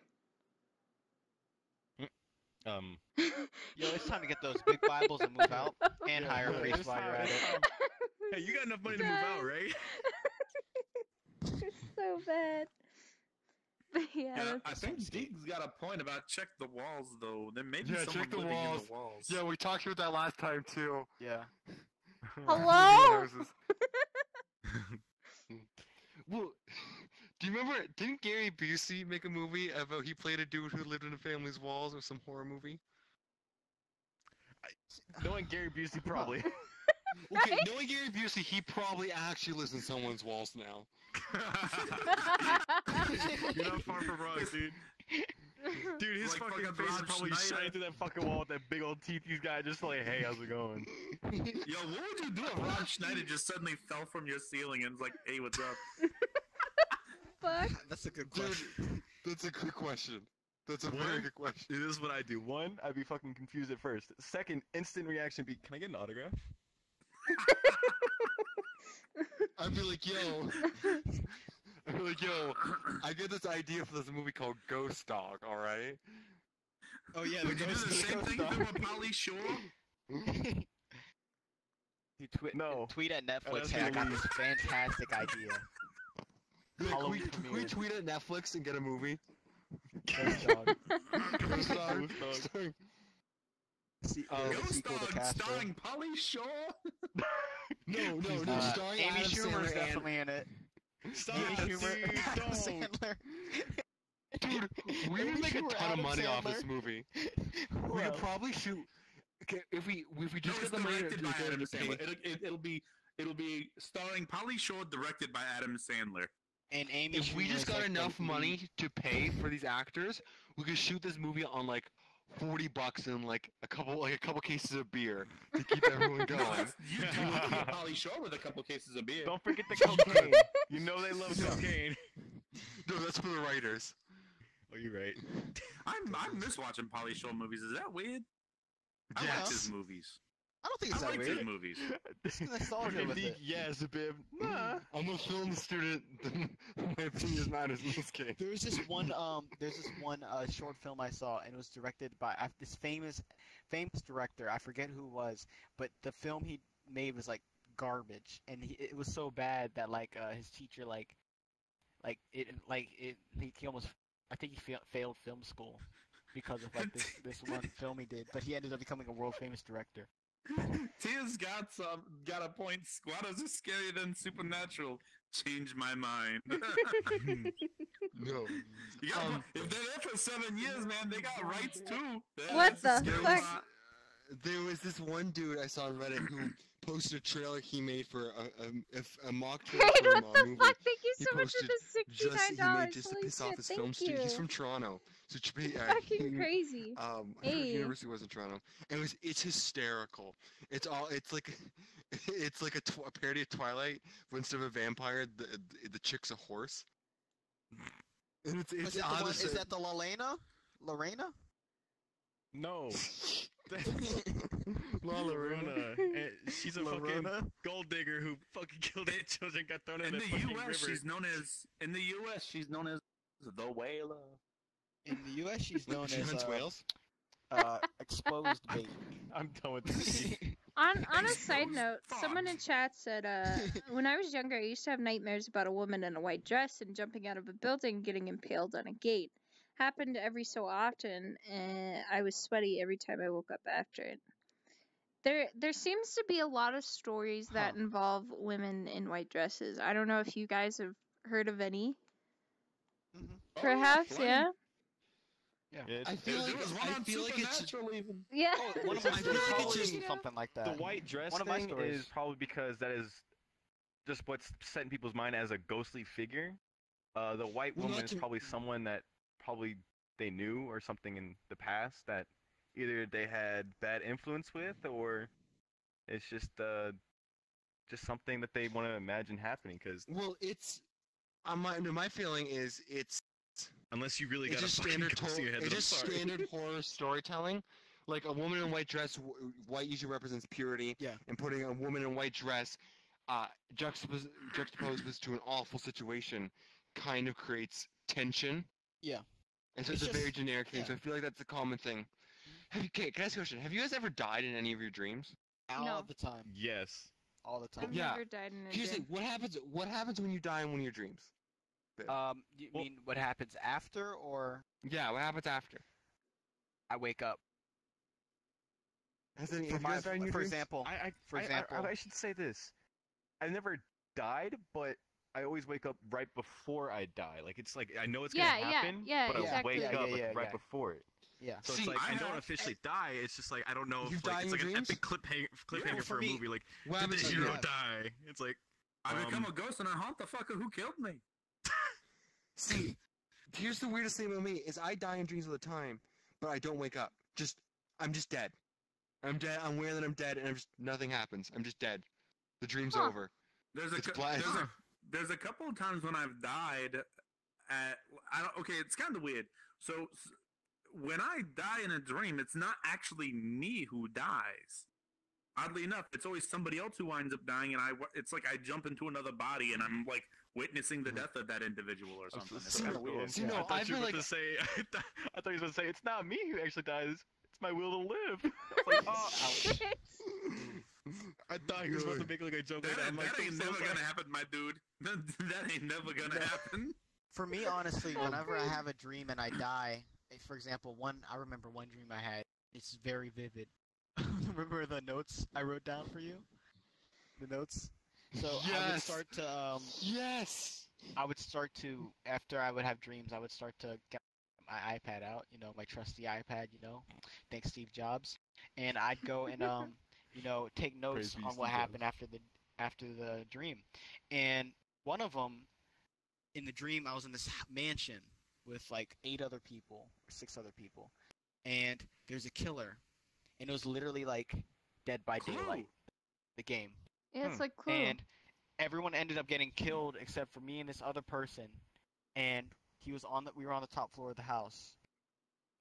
Yo, it's time to get those big Bibles and move out, and hire a priest while you're at it. Hey, you got enough money to move out, right? It's so bad. But yeah, Yeah, that's- I think Deke's got a point about check the walls, though. There may be Yeah, someone check the living in walls. the walls. Yeah, we talked about that last time too. Yeah. Hello? Well, do you remember? Didn't Gary Busey make a movie about he played a dude who lived in a family's walls or some horror movie? Knowing Gary Busey, probably. Okay, knowing Gary Busey, he probably actually lives in someone's walls now. You're not far from wrong, dude. Dude, his Like fucking fucking face is Rob probably Schneider. shining through that fucking wall with that big old teeth. He's got just like, hey, how's it going? Yo, what would you do if Rob Schneider just suddenly fell from your ceiling and was like, hey, what's up? Fuck. That's a good Dude, question. that's a good question. That's a What? very good question. This is what I do. One, I'd be fucking confused at first. Second, instant reaction be, can I get an autograph? I'd be like, I get this idea for this movie called Ghost Dog, alright? Oh yeah, Would you do the same thing you do with Polly Shore? You No. tweet at Netflix, that's hey, I got gonna this fantastic idea. Yeah, Halloween can we premiere. tweet at Netflix and get a movie? Ghost Dog. Ghost Dog. Ghost Dog. Ghost sequel to Dog Casper. starring Polly Shore? No, Amy starring Adam Schumer's Sandler and... definitely in it. Stop, Amy dude, Schumer, Adam don't. Sandler. Dude, we Amy would make a Schumer, ton of Adam money off this Sandler. movie. We Well, could probably shoot... Okay, if we No, just it's get the money to directed by go to Adam the pay... Sandler. It'll be starring Polly Shore, directed by Adam Sandler. and Amy If we Schumer just is, got like, the enough lead. money to pay for these actors, we could shoot this movie on like $40 and like a couple cases of beer to keep everyone going. You do look at Polly Shore with a couple cases of beer. Don't forget the cocaine. You know they love cocaine. No, that's for the writers. Oh, you're right. I miss watching Polly Shore movies. Is that weird? I like Yes. his movies. I don't think it's I that like weird. his movies. It's nostalgia with it. Yes, bib. Nah. I'm a film student. My opinion matters in this case. There's this one short film I saw, and it was directed by this famous director. I forget who it was, but the film he made was like garbage, and it was so bad that his teacher he almost, I think he failed film school because of this one film he did. But he ended up becoming a world famous director. Tia's got a point. Squatters are scarier than Supernatural. Change my mind. No. You got, if they're there for 7 years, man, they got rights too. What That's a the scary fuck? lot. There was this one dude I saw on Reddit who posted a trailer he made for a mock trailer Hey, for what a the movie. fuck? Thank you He so much for posted the Just he $69. made just to Holy piss off shit, his thank film student. He's you. from Toronto. So Fucking crazy. I forget Hey. what university was in Toronto. And it's hysterical. It's like a parody of Twilight, but instead of a vampire, the chick's a horse. And it's Is that the Lorena? No. La Lorena. She's a fucking Lorena? gold digger who fucking killed 8 children, got thrown in In the the fucking U.S., river. she's known as the whaler. In the U.S., she's known She as hunts whales. exposed bait. I'm done with this. On a side Exposed note, someone in thoughts. chat said, when I was younger, I used to have nightmares about a woman in a white dress and jumping out of a building and getting impaled on a gate. Happened every so often, and I was sweaty every time I woke up after it. There seems to be a lot of stories that involve women in white dresses. I don't know if you guys have heard of any. Mhm. Perhaps, plenty. yeah. Yeah, I feel There like was one I on feel like it's Supernatural even. Yeah. One of I my feel like stories it's is just- something like The that. white dress One of my thing stories. is probably because that is just what's set in people's mind as a ghostly figure. The white Well, woman not is to- probably someone that probably they knew or something in the past that either they had bad influence with or it's just something that they want to imagine happening. Because Well, it's my feeling is it's unless you really it's got a just fucking standard ghost in your head, it's then I'm just sorry. standard horror storytelling. Like a woman in a white dress, white usually represents purity. Yeah. And putting a woman in a white dress, juxtaposed this to an awful situation, kind of creates tension. Yeah. And so It's it's a very just- generic thing. yeah. So I feel like that's a common thing. Can I ask you a question? Have you guys ever died in any of your dreams? All No. the time. Yes. All the time. I've Yeah. never died in a Here's the dream. thing. What happens when you die in one of your dreams? You Well- mean what happens after, or Yeah, what happens after? I wake up? Have you For guys died in your for dreams? example, For example- I should say this. I never died, but I always wake up right before I die. Like it's like I know it's Yeah, gonna yeah, happen, yeah, but I exactly. wake Yeah, up yeah, like, yeah, right yeah. before it. yeah. So See, it's like I I don't have- officially die. It's just like I don't know You if die like, in it's like your an epic dreams? cliffhanger for for a me- movie. Like What did the happens when hero you die? die? It's like I become Um, a ghost and I haunt the fucker who killed me. See, here's the weirdest thing about me is I die in dreams all the time, but I don't wake up. I'm just dead. I'm dead. I'm aware that I'm dead, and nothing happens. I'm just dead. The dream's Huh. over. There's a It's cou- black. there's a couple of times when I've died at okay, it's kind of weird. So when I die in a dream, it's not actually me who dies. Oddly enough, it's always somebody else who winds up dying, and it's like I jump into another body and I'm like witnessing the death of that individual or something. It's kind of weird. See, no, I thought I've you were been about like- to say. I thought you were going to say it's not me who actually dies. It's my will to live. I was like, oh, I thought he was about to make like a joke like that. I'm like, That ain't I'm so never sorry. gonna happen, my dude. That ain't never gonna happen. For me, honestly, whenever I have a dream and I die, for example, I remember one dream I had. It's very vivid. Remember the notes I wrote down for you? The notes. So I would Yes. start to Yes. after I would have dreams, I would start to get my iPad out, my trusty iPad, thanks Steve Jobs, and I'd go and take notes Praise be on what Steve happened after the dream, and one of them, in the dream, I was in this mansion with like 8 other people or 6 other people, and there's a killer, and it was literally like Dead by Clue. Daylight, the game. Yeah, it's like Clue. And everyone ended up getting killed except for me and this other person. And we were on the top floor of the house.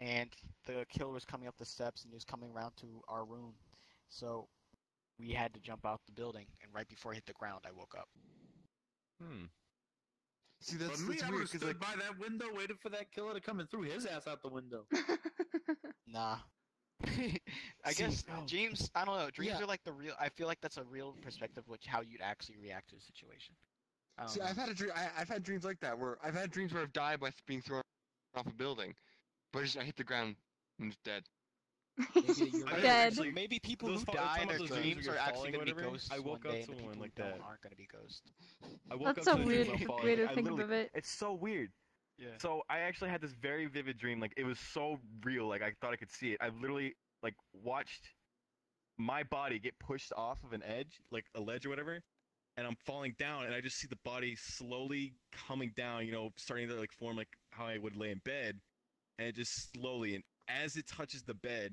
And the killer was coming up the steps and he was coming around to our room. So we had to jump out the building, and right before I hit the ground I woke up. See, But that's me, I would weird have because stood by that window, waited for that killer to come and threw his ass out the window. Nah. I See, guess oh. dreams, I don't know, dreams Yeah. are like I feel like that's a real perspective of how you'd actually react to a situation. I don't See, know. I've had a dream. I've had dreams like that where I've had dreams where I've died by being thrown off a building, but I hit the ground and just dead. Maybe you're I right. Dead. actually- Maybe people those who fa- die in some their of those dreams dreams where are you're actually falling going to be or whatever, ghosts I woke one up day, to and the one people like who don't that. aren't going to be ghosts. I woke That's up a to a weird dream of falling. way to I think literally- of it. It's so weird. Yeah. So I actually had this very vivid dream. Like it was so real. Like I thought I could see it. I literally like watched my body get pushed off of an edge, like a ledge or whatever, and I'm falling down, and I just see the body slowly coming down. Starting to like form like how I would lay in bed, and it just slowly. And as it touches the bed,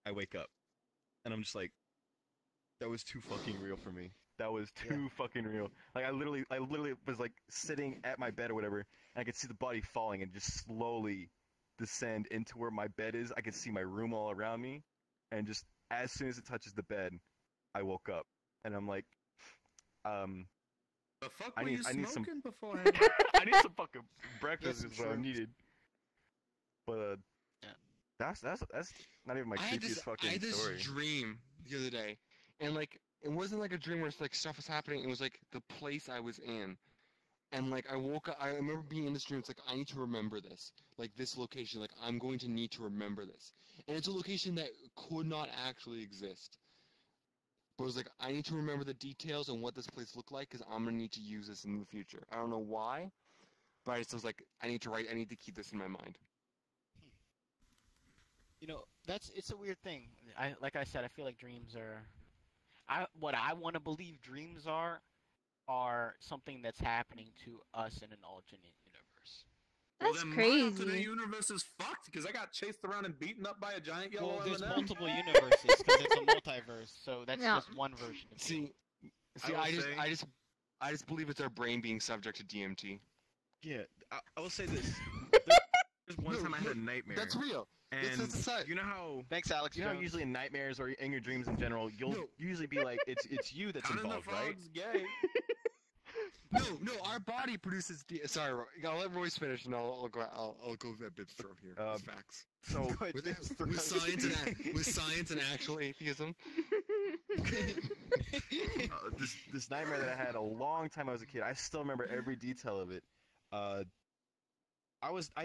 I wake up, and I'm just like, that was too fucking real for me. That was too fucking real. Like I literally was like sitting at my bed or whatever, and I could see the body falling and just slowly descend into where my bed is. I could see my room all around me, and just as soon as it touches the bed, I woke up, and I'm like, The fuck I were need- you I need some- smoking beforehand? I need some fucking breakfast Yes, is what I shrooms. needed. But That's not even my I had creepiest this, fucking I had this story. dream the other day, and like it wasn't like a dream where like stuff was happening. It was like the place I was in, and like I woke up. I remember being in this dream. It's like I need to remember this, like this location. Like I'm going to need to remember this, and it's a location that could not actually exist. But it was like I need to remember the details and what this place looked like because I'm gonna need to use this in the future. I don't know why, but I just was like I need to keep this in my mind. You know, it's a weird thing. Like I said, I feel like dreams are. What I want to believe dreams are something that's happening to us in an alternate universe. Well, That's then my crazy. alternate universe is fucked because I got chased around and beaten up by a giant yellow Well, there's M&M. multiple universes because it's a multiverse, so that's Yeah. just one version of it. See, will I just believe it's our brain being subject to DMT. Yeah, I will say this. There's one No, time I had a no, nightmare. That's real. And It's a side. you know how Thanks, Alex. you know how Jones. usually in nightmares or in your dreams in general, you'll No. usually be like it's you that's Counting the involved, right? frogs gay. No, our body produces. Sorry, I'll let Royce finish, and I'll go a bit through here. It's facts. So With science and actual atheism. this nightmare that I had a long time I was a kid. I still remember every detail of it. I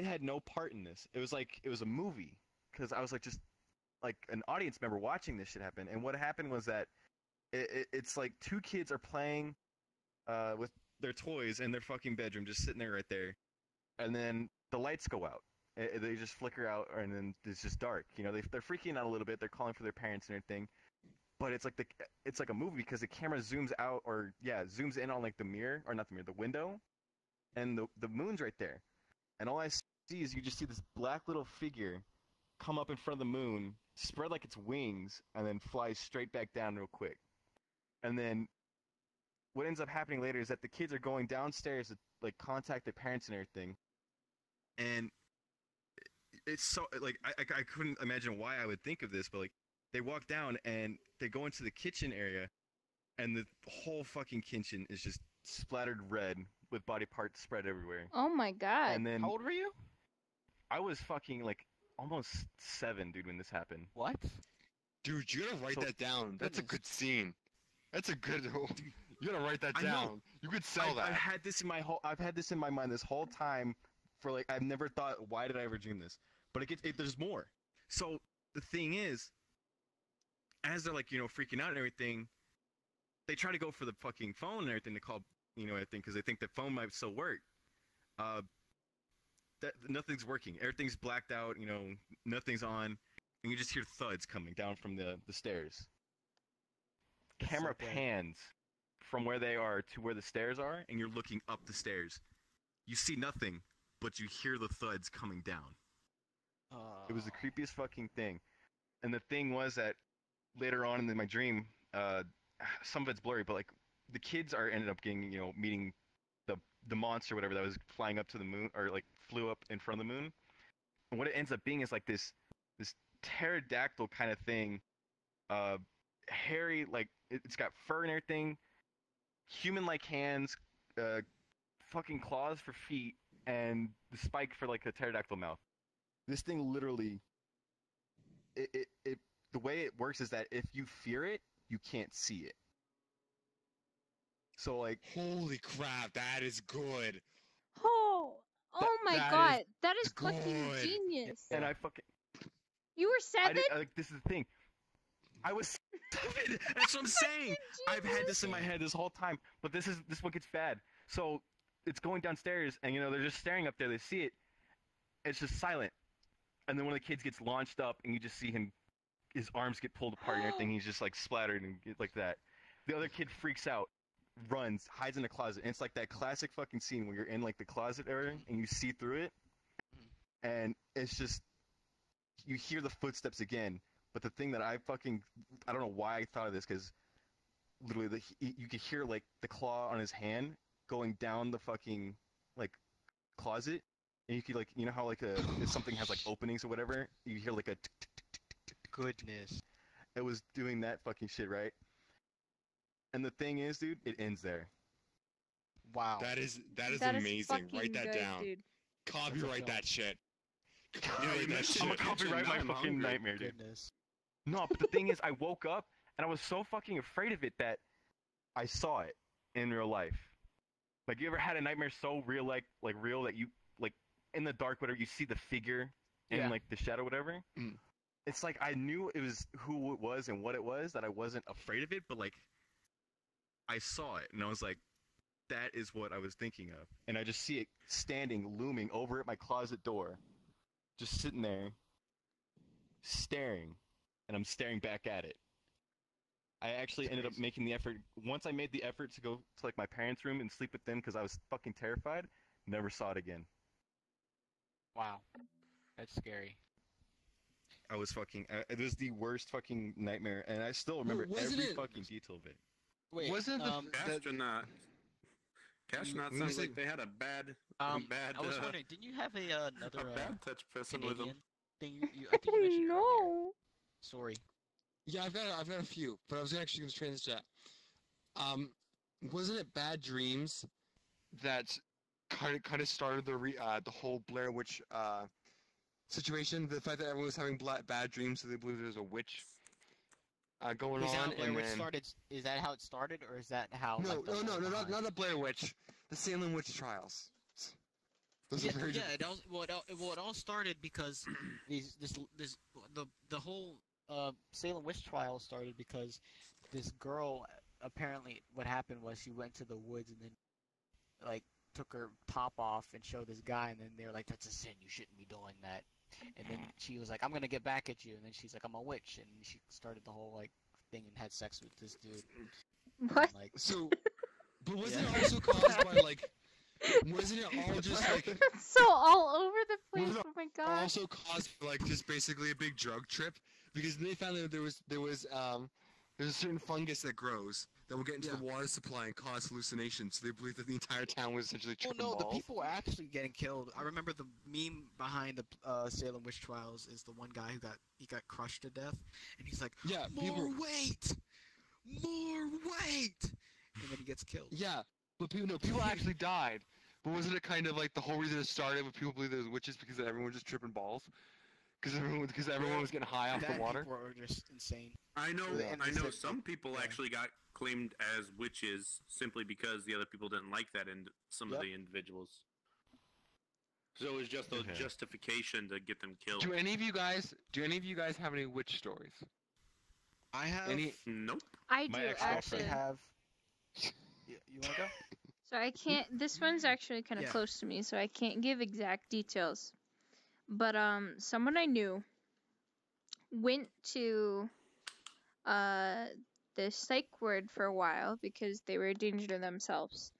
had no part in this. It was a movie because I was like just like an audience member watching this shit happen. And what happened was that it's like two kids are playing with their toys in their fucking bedroom, just sitting there right there, and then the lights go out. They just flicker out, and then it's just dark. You know, they're freaking out a little bit. They're calling for their parents and everything. But it's like a movie because the camera zooms out, zooms in on like the mirror, or not the mirror, the window, and the moon's right there. And all I see is you just see this black little figure come up in front of the moon, spread like its wings, and then fly straight back down real quick. And then what ends up happening later is that the kids are going downstairs to like contact their parents and everything. And it's so like I couldn't imagine why I would think of this, but like they walk down and they go into the kitchen area, and the whole fucking kitchen is just splattered red with body parts spread everywhere. Oh my god. And then How old were you? I was fucking like almost 7, dude, when this happened. What? Dude, you gotta write So- that down. That's a good scene. That's a good. You gotta write that I know. down. You could sell that. I've had this in my mind this whole time for like I've never thought why did I ever dream this? But there's more. So the thing is, as they're like freaking out and everything, they try to go for the fucking phone and everything to call everything because they think the phone might still work. That nothing's working. Everything's blacked out. Nothing's on, and you just hear thuds coming down from the stairs. Camera pans from where they are to where the stairs are, and you're looking up the stairs. You see nothing, but you hear the thuds coming down. It was the creepiest fucking thing. And the thing was that later on in my dream, some of it's blurry, but like the kids ended up getting, meeting the monster, whatever, that was flying up to the moon, or like flew up in front of the moon. And what it ends up being is like this pterodactyl kind of thing, hairy, like it's got fur and everything, human-like hands, fucking claws for feet, and the spike for like a pterodactyl mouth. This thing literally, the way it works is that if you fear it, you can't see it. So like, Holy crap, that is good. Oh my that god. That is good. fucking genius. and I fucking, You were 7? like this is the thing. I was 7. That's what I'm saying. I've had this in my head this whole time, but this one gets bad. So it's going downstairs, and they're just staring up there. They see it. It's just silent, and then one of the kids gets launched up, and you just see his arms get pulled apart and everything. He's just like splattered and like that. The other kid freaks out, runs, hides in the closet, and it's like that classic fucking scene where you're in like the closet area and you see through it, and it's just you hear the footsteps again. But the thing that I don't know why I thought of this, because literally you could hear like the claw on his hand going down the fucking like closet, and you could like how like if something has like openings or whatever, you hear like a tick, tick, tick, tick, tick, tick. Goodness. It was doing that fucking shit, right? And the thing is, dude, it ends there. Wow. That is That is amazing. fucking Write that good, down. dude. Copyright that shit. you mentioned I'm gonna attention, copyright my I'm fucking hungry. nightmare, dude. Goodness. No, but the thing is, I woke up and I was so fucking afraid of it that I saw it in real life. Like, you ever had a nightmare so real, like real that you like in the dark, whatever, you see the figure in Yeah. like the shadow, whatever. Mm. It's like I knew it was who it was and what it was, that I wasn't afraid of it, but like I saw it and I was like, that is what I was thinking of. And I just see it standing, looming over at my closet door, just sitting there, staring, and I'm staring back at it. I actually ended up making the effort. Once I made the effort to go to like my parents' room and sleep with them because I was fucking terrified, never saw it again. Wow. That's scary. I was fucking. It was the worst fucking nightmare, and I still remember wasn't every it- fucking detail of it. Wait, Wasn't the Castronaut. Castronaut When you sounds say- like they had a bad, I bad was wondering, didn't you have another a bad touch person with them. Canadian thing? I think you mentioned earlier. No. Sorry. Yeah, I've got a few, but I was actually going to transition that. Wasn't it Bad Dreams that kind of started the whole Blair Witch situation? The fact that everyone was having bad dreams, so they believed there was a witch going Is on, that where and it then started? Is that how it started, or is that how? no, like, the no, no, lore no, behind- not the Blair Witch, the Salem witch trials. Those Yeah, are very yeah. It all started because the whole Salem witch trial started because this girl, apparently what happened was she went to the woods and then like took her top off and showed this guy, and then they were like, that's a sin, you shouldn't be doing that. And then she was like, I'm gonna get back at you, and then she's like, I'm a witch, and she started the whole like thing and had sex with this dude. What? And, like, So, but wasn't Yeah. it also caused by like? Wasn't it all just like? So all over the place. Wasn't it Oh my god. Also caused by, like just basically a big drug trip, because they found that there's a certain fungus that grows that will get into the water supply and cause hallucinations. So they believe that the entire town was essentially well, tripping no, the balls. people were actually getting killed. I remember the meme behind the Salem witch trials is the one guy who got crushed to death, and he's like, Yeah, more people. weight, more weight, and then he gets killed. Yeah, but people actually died. But wasn't it kind of like the whole reason it started with people believe there was witches because everyone was just tripping balls? Because everyone was getting high off That the water. people are just insane. I know, Yeah. I And know they said- some people yeah. actually got claimed as witches simply because the other people didn't like that and some of Yep. the individuals. So it was just a Okay. justification to get them killed. Do any of you guys have any witch stories? I have. Any? Nope. I My do ex-girlfriend actually. have. You wanna go? So I can't. This one's actually kind of Yeah. close to me, so I can't give exact details. But someone I knew went to the psych ward for a while because they were a danger to themselves.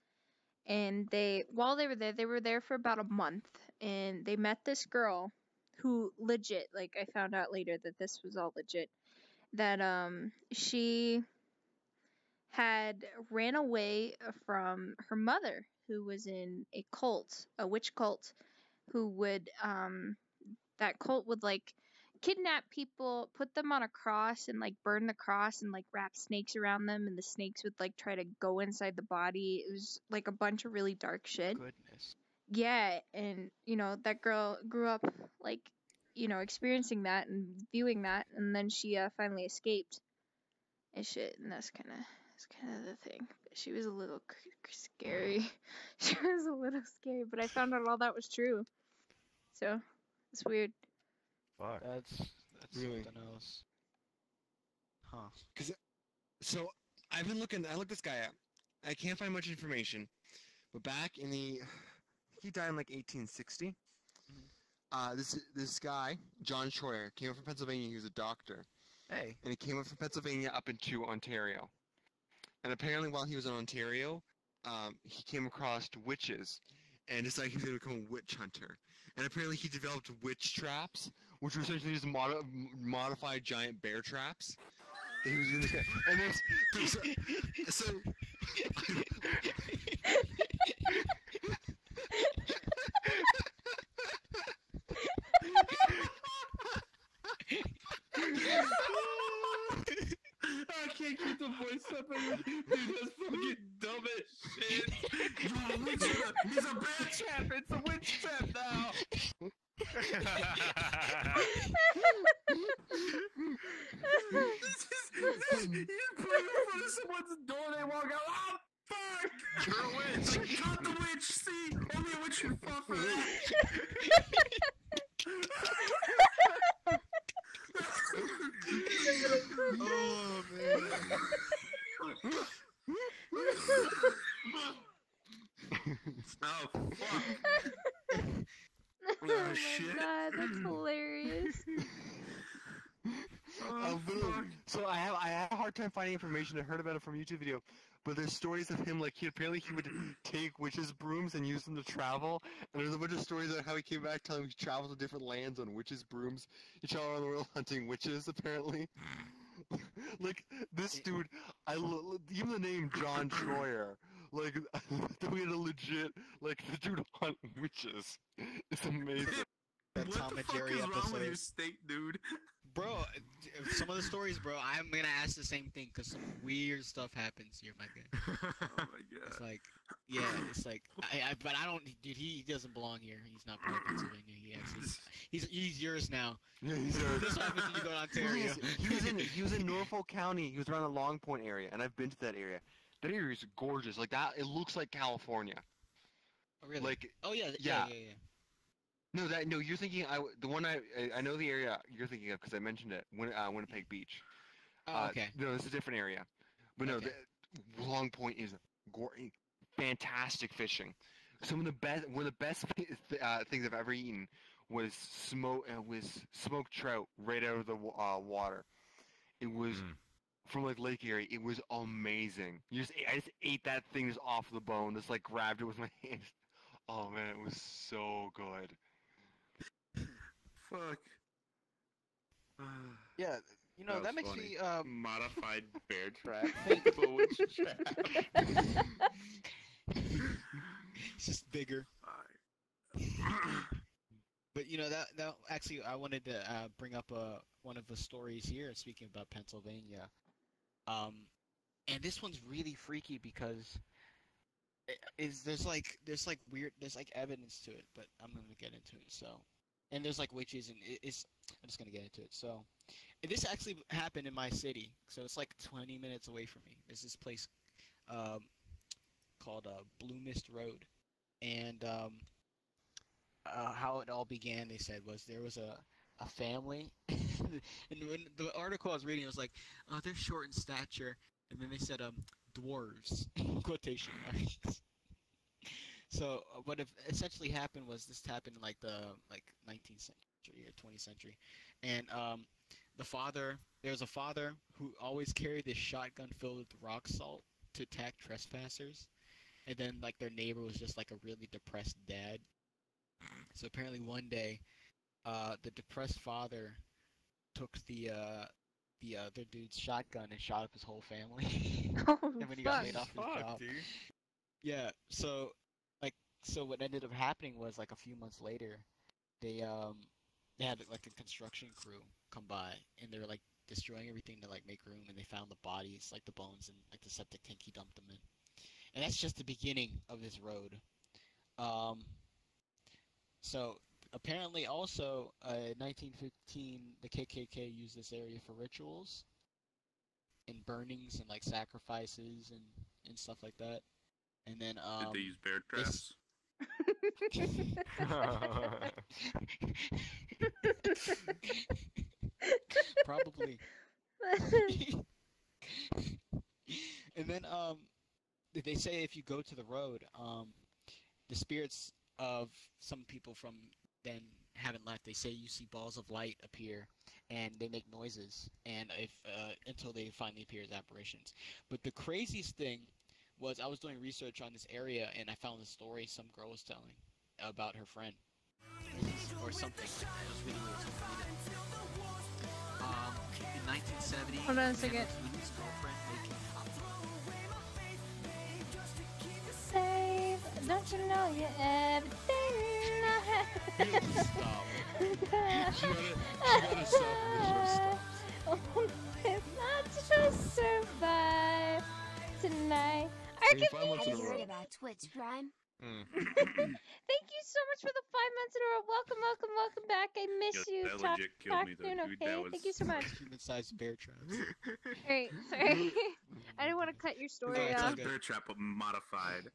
And while they were there for about a month, and they met this girl who legit, like I found out later that this was all legit, that she had ran away from her mother, who was in a cult, a witch cult, who would that cult would like kidnap people, put them on a cross and like burn the cross and like wrap snakes around them, and the snakes would like try to go inside the body. It was like a bunch of really dark shit. Goodness. Yeah, and that girl grew up like experiencing that and viewing that, and then she finally escaped and shit, and that's kind of the thing. But she was a little scary. She was a little scary, but I found out all that was true. So it's weird. Fuck. That's Really? something else. Huh. So I looked this guy up. I can't find much information, but back in he died in like 1860. This guy, John Troyer, came up from Pennsylvania. He was a doctor, Hey. and he came up from Pennsylvania up into Ontario. And apparently, while he was in Ontario, he came across witches, and decided he was going to become a witch hunter. And apparently, he developed witch traps, which were essentially just modified giant bear traps. That he was using. And then, so I can't keep the voice up. Dude, that's fucking dumb as shit. He's a bear trap. It's a witch trap now. You're a witch. Not the witch. See, only a witch would fall for that. Oh man. Oh fuck. Oh my shit. god, that's hilarious. Oh, fuck. So I had a hard time finding information. I heard about it from a YouTube video, but there's stories of him like he would take witches' brooms and use them to travel. And there's a bunch of stories about how he came back telling he traveled to different lands on witches' brooms. He traveled around the world hunting witches, apparently. Like this dude, even the name John Troyer. Like we had a legit the dude hunt witches. It's amazing. That What Tom the and fuck Jerry is wrong with your episode. state, dude? Bro, some of the stories, bro, I'm gonna ask the same thing because some weird stuff happens here, my guy. Oh my It's god. like, yeah, it's like, but I don't, dude, he doesn't belong here. He's not part of Pennsylvania. He actually, he's yours now. Yeah, he's This happens when you go to Ontario. He was in Norfolk County. He was around the Long Point area, and I've been to that area. That area is gorgeous. Like that, it looks like California. Oh, really? Like oh yeah, yeah. yeah. No, you're thinking the one I know the area you're thinking of because I mentioned it. Winnipeg Beach. Oh, okay. No, this is a different area. But no, Okay. the Long Point is fantastic fishing. One of the best things I've ever eaten was smoked trout right out of the water. It was from like Lake Erie. It was amazing. I just ate that thing just off the bone. Just like grabbed it with my hands. Oh man, it was so good. Fuck. Yeah, you know, that makes funny. me, Modified bear trap. Full witch trap. it's just bigger. But you know that actually I wanted to bring up one of the stories here. Speaking about Pennsylvania, and this one's really freaky because there's like evidence to it, but I'm gonna get into it. So, and there's like witches and I'm just gonna get into it. So, and this actually happened in my city. So it's like 20 minutes away from me. There's this place called Blue Mist Road, and how it all began, they said, was there was a family, and when the article I was reading, it was like, oh, they're short in stature, and then they said, dwarves, in quotation marks. So what essentially happened was this happened in like the 19th century or 20th century, and there was a father who always carried this shotgun filled with rock salt to attack trespassers, and then like their neighbor was just like a really depressed dad. So apparently one day, the depressed father took the other dude's shotgun and shot up his whole family. Oh, And when he got fuck. laid off his job. dude. Yeah, so what ended up happening was like a few months later, they had like a construction crew come by and they were like destroying everything to like make room, and they found the bodies, like the bones, and like the septic tank he dumped them in. And that's just the beginning of this road. So apparently also in 1915 the KKK used this area for rituals and burnings and like sacrifices and stuff like that. And then Did they use bear traps? probably. And then they say if you go to the road, the spirits of some people from then haven't left. They say you see balls of light appear and they make noises, and if until they finally appear as apparitions. But the craziest thing was I was doing research on this area and I found a story some girl was telling about her friend or something. It was really weird. In 1970, Hold on a second. His girlfriend making Save, don't you know you're everything I have? Stop. She gotta stop and Oh, if not just survive tonight. I can Five months in a row. about Twitch Prime? Thank you so much for the 5 months in a row. Welcome back. I miss you. That Talk, legit killed talk me, though, soon, dude. okay? That was... Thank you so much. Human-sized bear traps. Alright, sorry. I didn't want to cut your story it's off. all good. Bear trap modified.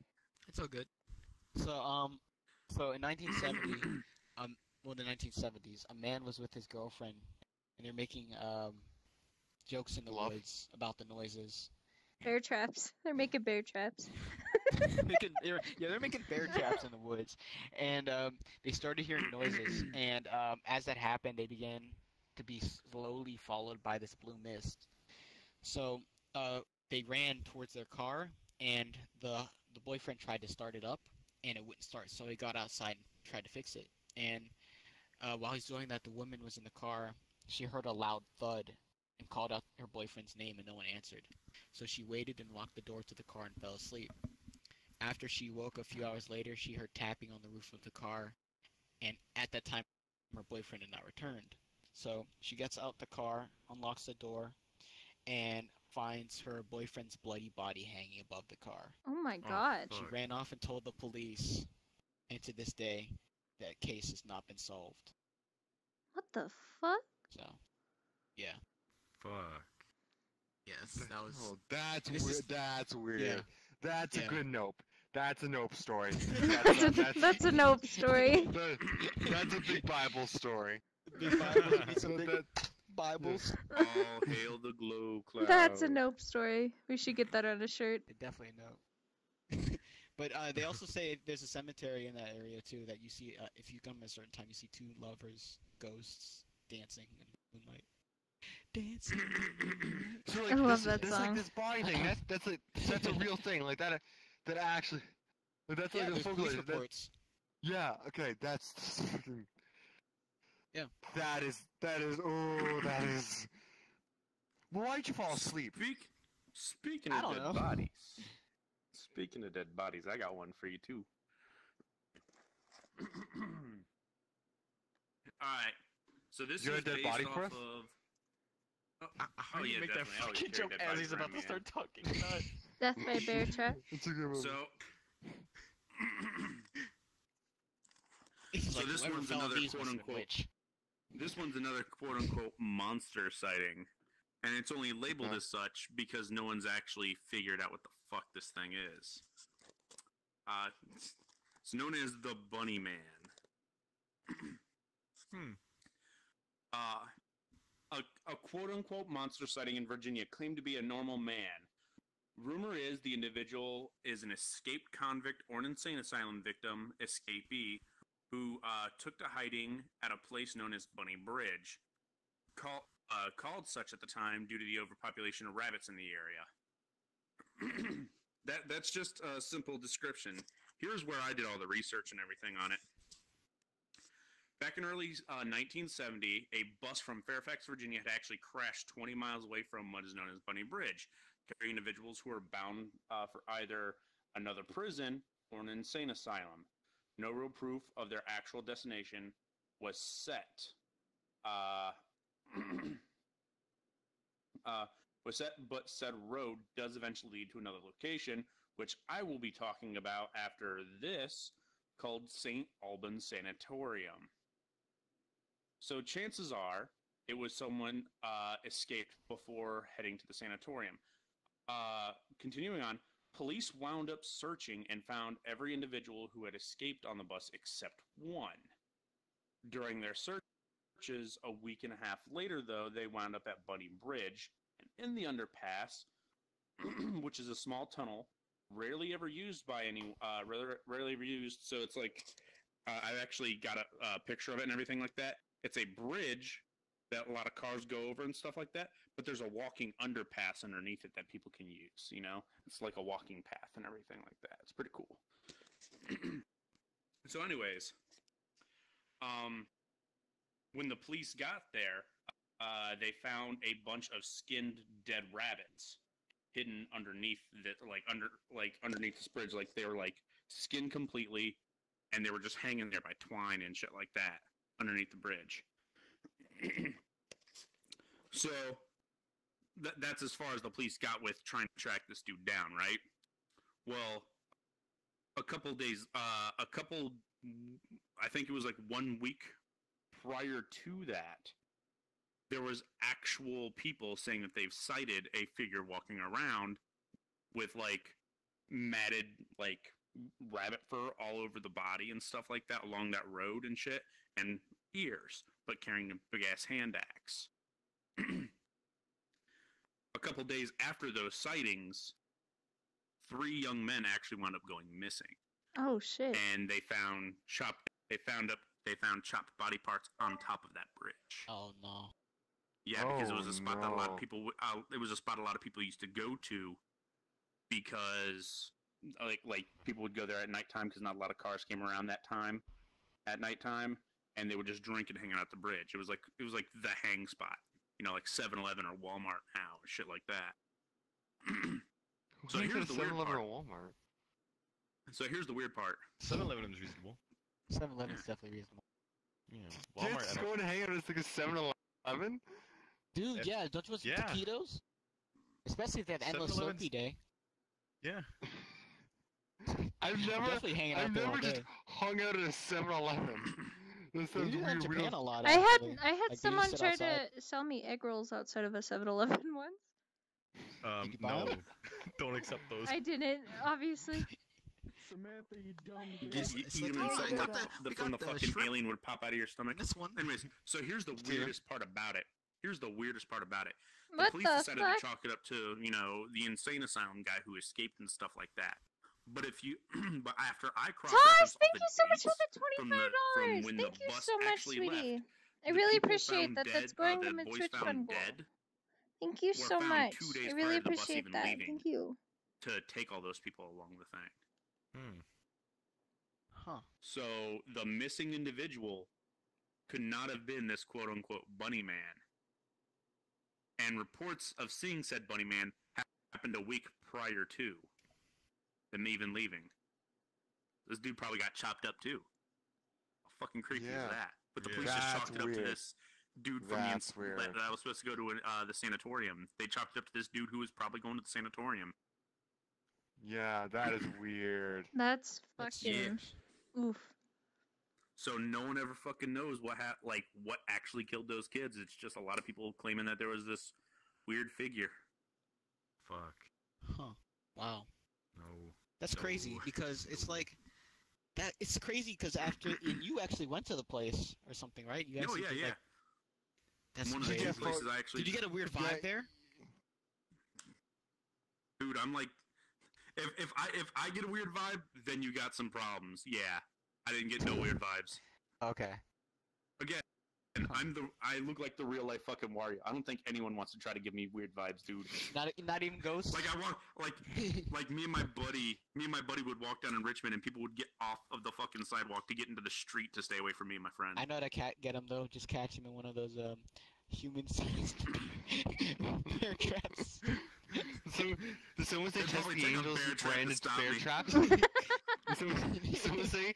It's all good. So in 1970, the 1970s, a man was with his girlfriend, and they're making jokes in the Love. woods about the noises. Bear traps. They're making bear traps. They're making bear traps in the woods, and they started hearing noises. And as that happened, they began to be slowly followed by this blue mist. So they ran towards their car, and the boyfriend tried to start it up, and it wouldn't start. So he got outside and tried to fix it. And while he's doing that, the woman was in the car. She heard a loud thud and called out her boyfriend's name, and no one answered. So she waited and locked the door to the car and fell asleep. After she woke a few hours later, she heard tapping on the roof of the car, and at that time, her boyfriend had not returned. So she gets out the car, unlocks the door, and finds her boyfriend's bloody body hanging above the car. Oh my god. She ran off and told the police, and to this day, that case has not been solved. What the fuck? So, yeah. Fuck. Yes, that was... Oh, that's This weird. is- That's weird. Yeah. That's a Yeah. good nope. That's a nope story. That's a nope story. That's a big Bible story. Big Bible, you need some So big that- Bibles. All hail the glow cloud. That's a nope story. We should get that on a shirt. Definitely no. But they also say there's a cemetery in that area too that you see if you come at a certain time, you see two lovers, ghosts, dancing in moonlight. Dancing. So, I love this, that this, song. Like this body thing. That's a real thing. Like that actually. That's Yeah, like a there's folklore. police reports. Yeah. Okay. That's fucking. Yeah. That is. Oh, that is. Well, why'd you fall asleep? Speaking I of don't dead know. bodies. Speaking of dead bodies, I got one for you too. Alright. So this You got is a dead based body off for us? of... How Oh, do you yeah, make that definitely. I always fucking carry joke dead as bodies he's about around to me, start talking? Nut. Death by bear trap. It's a good movie. So, It's So like, this whoever one's fell in another these must have been quote-unquote- witch. this one's another quote-unquote monster sighting. And it's only labeled as such because no one's actually figured out what the fuck this thing is. It's known as the Bunny Man. A quote-unquote monster sighting in Virginia claimed to be a normal man. Rumor is the individual is an escaped convict or an insane asylum victim, escapee, who took to hiding at a place known as Bunny Bridge, called such at the time due to the overpopulation of rabbits in the area. That's just a simple description. Here's where I did all the research and everything on it. Back in early 1970, a bus from Fairfax, Virginia had actually crashed 20 miles away from what is known as Bunny Bridge, carrying individuals who were bound for either another prison or an insane asylum. No real proof of their actual destination was set. But said road does eventually lead to another location, which I will be talking about after this, called St. Albans Sanatorium. So chances are it was someone escaped before heading to the sanatorium. Continuing on, police wound up searching and found every individual who had escaped on the bus except one. During their searches a week and a half later, though, they wound up at Bunny Bridge, and in the underpass, which is a small tunnel, rarely ever used by rarely ever used. So it's like, I've actually got a picture of it and everything like that. It's a bridge that a lot of cars go over and stuff like that, but there's a walking underpass underneath it that people can use, you know? It's like a walking path and everything like that. It's pretty cool. So anyways, when the police got there, they found a bunch of skinned dead rabbits hidden underneath underneath this bridge. Like, they were like skinned completely, and they were just hanging there by twine and shit like that underneath the bridge. So that's as far as the police got with trying to track this dude down, right? Well, a couple days, I think it was like 1 week prior to that, there was actual people saying that they've sighted a figure walking around with like matted like rabbit fur all over the body and stuff like that along that road and shit, and ears, but carrying a big ass hand axe. A couple days after those sightings, 3 young men actually wound up going missing, Oh shit. and they found chopped body parts on top of that bridge. Oh no. Yeah, because it was Oh, a spot that a lot no. of people. It was a spot a lot of people used to go to, because like people would go there at nighttime because not a lot of cars came around that time, at nighttime, and they would just drink and hang out at the bridge. It was like the hang spot, like 7-Eleven or Walmart now, shit like that. So Who here's the weird 7-Eleven part. or Walmart? So here's the weird part. 7-Eleven is reasonable. 7-Eleven is definitely reasonable. Yeah, Walmart. Kids I don't- going to hang out at like a 7-Eleven? Dude, If- yeah, don't you want some yeah. taquitos? Especially if they have endless 7-Eleven's Slurpee day. Yeah. I've never, Definitely hanging out I've there all never just day. hung out at a 7-Eleven. That We sounds do that in weird. We Japan don't- a lot. I had actually. I had Like, they just someone sit try outside. to sell me egg rolls outside of a 7-Eleven once. Did you buy No. 'em? Don't accept those. I didn't, obviously. Samantha, you dumb You bitch. eat It's them like, inside, we like got the we from the got fucking shrimp alien would pop out of your stomach. This one. Anyways, so here's the weirdest part about it. Here's the weirdest part about it. The What police the decided fuck? to chalk it up to, the insane asylum guy who escaped and stuff like that. But if you, but after I crossed Tosh, thank you so much for the from $25. when Thank the you bus so much, actually left, sweetie. I the really people appreciate found that. dead, That's going the to my boys Twitch found fund goal. dead Thank you were so found much. 2 days I really prior to the bus appreciate even that. leaving. Thank you. to take all those people along the thing. Hmm. Huh. So the missing individual could not have been this quote-unquote bunny man. And reports of seeing said bunny man happened a week prior to them even leaving. This dude probably got chopped up too. How fucking creepy Yeah. is that? But the Yeah. police just That's chalked it up to weird. this dude from That's the weird. that was supposed to go to the sanatorium. They chalked it up to this dude who was probably going to the sanatorium. Yeah, that is weird. That's That's fucking oof. So no one ever fucking knows what actually killed those kids. It's just a lot of people claiming that there was this weird figure. Fuck. Huh. Wow. No. That's crazy No. because it's No. like that. It's crazy because after and you actually went to the place or something, right? You Oh actually yeah, did, yeah. like, that's One of the crazy. few Yeah, places I actually. Did you get a weird vibe Yeah. there? Dude, I'm like, if I get a weird vibe, then you got some problems. Yeah, I didn't get no weird vibes. Okay. Again, I look like the real life fucking Wario. I don't think anyone wants to try to give me weird vibes, dude. Not even ghosts. Like I walk, like me and my buddy would walk down in Richmond, and people would get off of the fucking sidewalk to get into the street to stay away from me and my friend. I know how to get him though. Just catch him in one of those human-sized bear traps. So, did someone say It'd test probably the take a angels bear and trap to brand into stop bear me. traps? someone say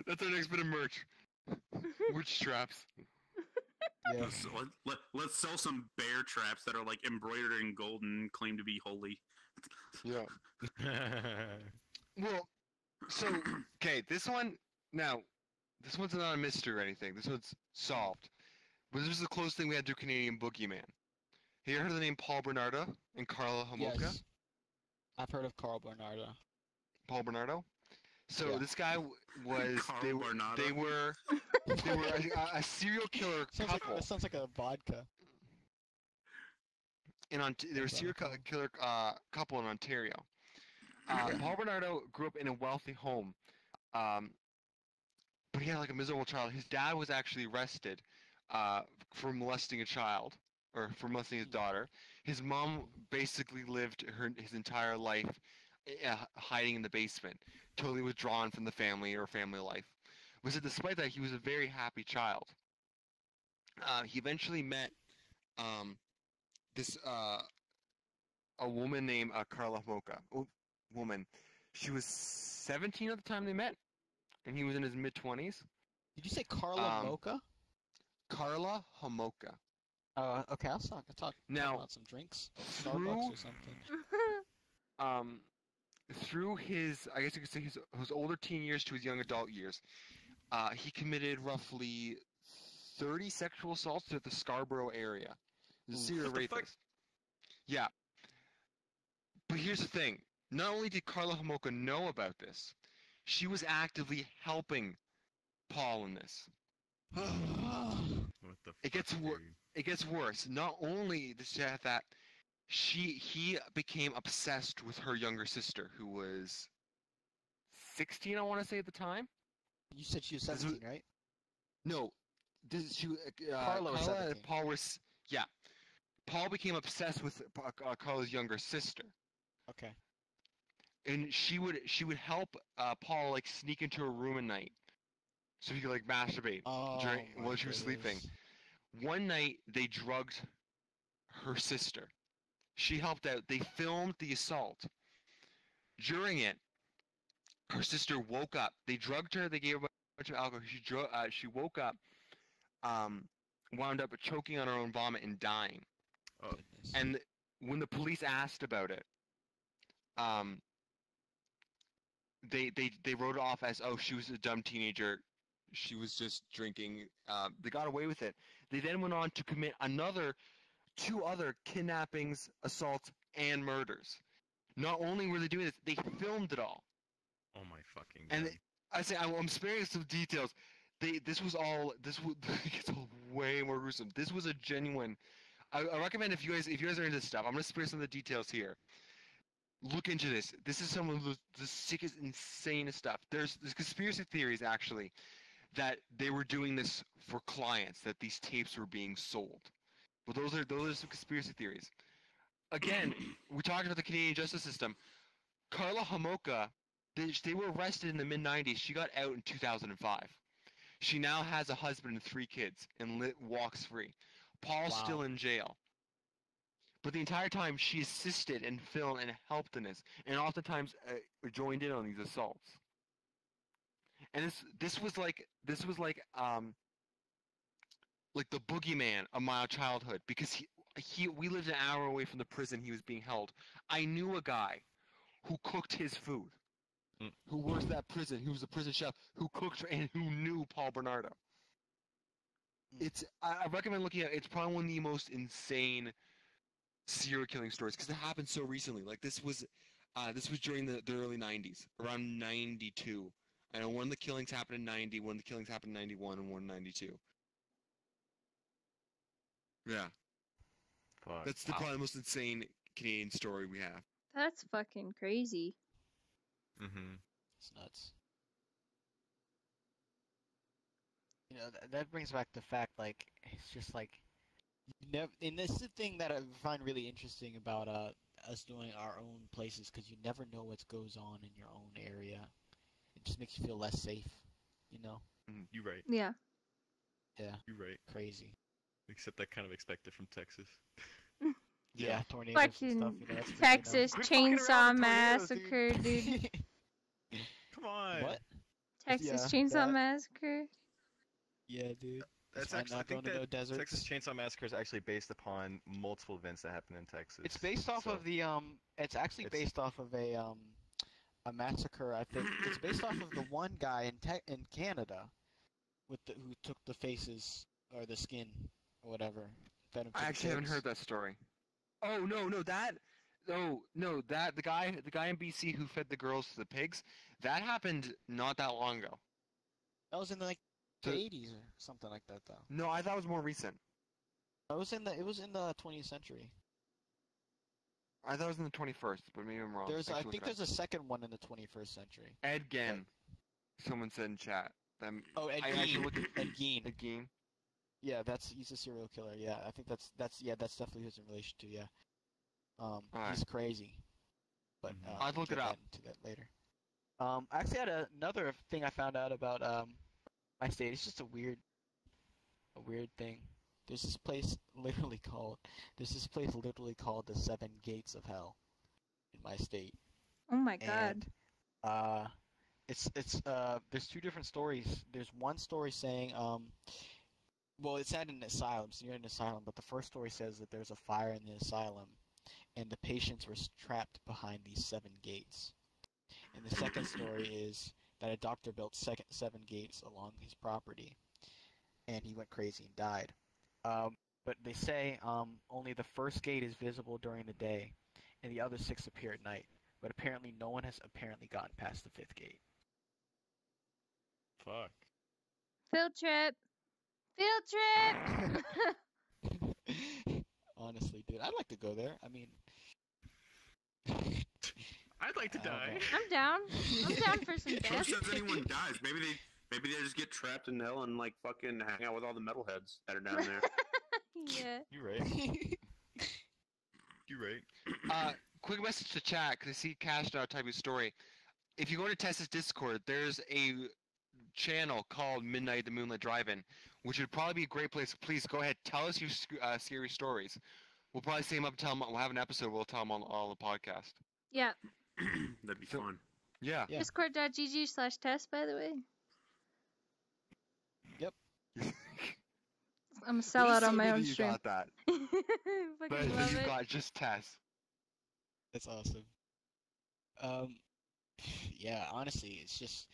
that's our next bit of merch. Witch traps. Yeah. Let's sell some bear traps that are like embroidered in gold and claim to be holy. Yeah. Well, so okay, this one's not a mystery or anything. This one's solved. But this is the closest thing we had to a Canadian boogeyman. Have you heard of the name Paul Bernardo and Carla Homolka? Yes. I've heard of Carl Bernardo. Paul Bernardo. So Yeah. this guy was Carl Bernardo. they were a serial killer couple. That sounds like a vodka. They were a serial killer couple in Ontario. Paul Bernardo grew up in a wealthy home, but he had like a miserable child. His dad was actually arrested for molesting a child, or for molesting his daughter. His mom basically lived his entire life hiding in the basement, totally withdrawn from the family or family life. But so despite that, he was a very happy child. He eventually met this a woman named Carla Homolka. Woman. She was 17 at the time they met, and he was in his mid-20s. Did you say Carla Um, Mocha? Carla Homolka. Okay, I'll talk Now, about some drinks, through- Starbucks or something. through his, I guess you could say his older teen years to his young adult years, he committed roughly 30 sexual assaults at the Scarborough area. He's a serial What the fuck? rapist. Yeah. But here's the thing. Not only did Carla Homolka know about this, she was actively helping Paul in this. What the fuck? It gets worse. Not only does she have that, he became obsessed with her younger sister, who was 16, I want to say at the time. You said she was This was- 17, right? No, Carla was 17. and Paul was, yeah. Paul became obsessed with Carla's younger sister, Okay. and she would help Paul like sneak into her room at night, so he could like masturbate Oh, while she was sleeping. One night they drugged her sister. She helped out. They filmed the assault. During it, her sister woke up. They drugged her. They gave her a bunch of alcohol. She woke up, wound up choking on her own vomit and dying. Oh. Goodness. And when the police asked about it, they wrote it off as, oh, she was a dumb teenager. She was just drinking. They got away with it. They then went on to commit two other kidnappings, assaults, and murders. Not only were they doing this, they filmed it all. Oh my fucking god. And I'm sparing some details. This was it's all way more gruesome. This was a genuine. I recommend if you guys are into this stuff, I'm gonna spare some of the details here. Look into this. This is some of the sickest, insanest stuff. There's conspiracy theories actually that they were doing this for clients, that these tapes were being sold. But those are some conspiracy theories. Again, we talked about the Canadian justice system. Carla Homolka, they were arrested in the mid-90s. She got out in 2005. She now has a husband and 3 kids and walks free. Paul's Wow. still in jail. But the entire time, she assisted and filmed and helped in this, and oftentimes joined in on these assaults. And this was like the boogeyman of my childhood, because we lived an hour away from the prison he was being held. I knew a guy who cooked his food, who worked at that prison, who was a prison chef, who cooked and who knew Paul Bernardo. I recommend looking at it. It's probably one of the most insane serial killing stories because it happened so recently. Like this was during the early 90s, around 92. I know one of the killings happened in 90, one of the killings happened in 91, and one in 92. Yeah. Fuck. That's probably the most insane Canadian story we have. That's fucking crazy. Mm-hmm. It's nuts. You know, that brings back the fact, like, it's just like, you never, and this is the thing that I find really interesting about us doing our own places, because you never know what goes on in your own area. It just makes you feel less safe, you know? You're right. Yeah. Yeah, You're right. crazy. Except I kind of expect it from Texas. Yeah, tornadoes and Fucking stuff, you know, that's freaking Texas Quit fucking around Chainsaw with tornadoes, Massacre, dude. Come on. What? Texas Yeah, Chainsaw that- Massacre. Yeah, dude. That's why actually, I not think going to no that deserts. Texas Chainsaw Massacre is actually based upon multiple events that happened in Texas. It's based off So, of the It's actually it's- based off of a massacre. I think it's based off of the one guy in Canada, who took the faces or the skin or whatever. fed him to I the actually haven't pigs. heard that story. Oh no, the guy in BC who fed the girls to the pigs, that happened not that long ago. That was in the So- 80s or something like that, though. No, I thought it was more recent. It was in the 20th century. I thought it was in the 21st, but maybe I'm wrong. I Actually, think look it there's a second one in the 21st century. up. Ed Gein. Someone said in chat. Oh, Ed I actually Gein. looked at Ed Gein. Ed Gein. Yeah, he's a serial killer. Yeah, I think that's definitely who's in relation to. Yeah. Alright. He's crazy. But I'll look it up. Into that later. I actually had another thing I found out about my state. It's just a weird thing. There's this place literally called the Seven Gates of Hell in my state. Oh my god. And there's two different stories. There's one story saying well, it's at an asylum, so you're in an asylum, but the first story says that there's a fire in the asylum and the patients were trapped behind these 7 gates. And the second story is that a doctor built 7 gates along his property, and he went crazy and died. But they say only the first gate is visible during the day, and the other 6 appear at night. But apparently no one has gotten past the 5th gate. Fuck. Field trip. Field trip. Honestly, dude, I'd like to go there. I mean, I'd like to I don't die. know. I'm down. I'm down for some Who death. says anyone dies? Maybe they just get trapped in hell and like fucking hang out with all the metalheads that are down there. Yeah. You're right. You're right. Quick message to chat, because I see Cash now type of story. If you go to Tessa's Discord, there's a channel called Midnight the Moonlight Drive-In, which would probably be a great place. Please go ahead, tell us your scary stories. We'll probably say them up, tell them. We'll have an episode. We'll tell them on the podcast. Yeah. That'd be So- fun. Yeah. Yeah. Discord.gg/test, by the way. Yep. I'm a sellout on my own You stream. got that. Fucking But love you it. got just Tess. That's awesome. Yeah, honestly, it's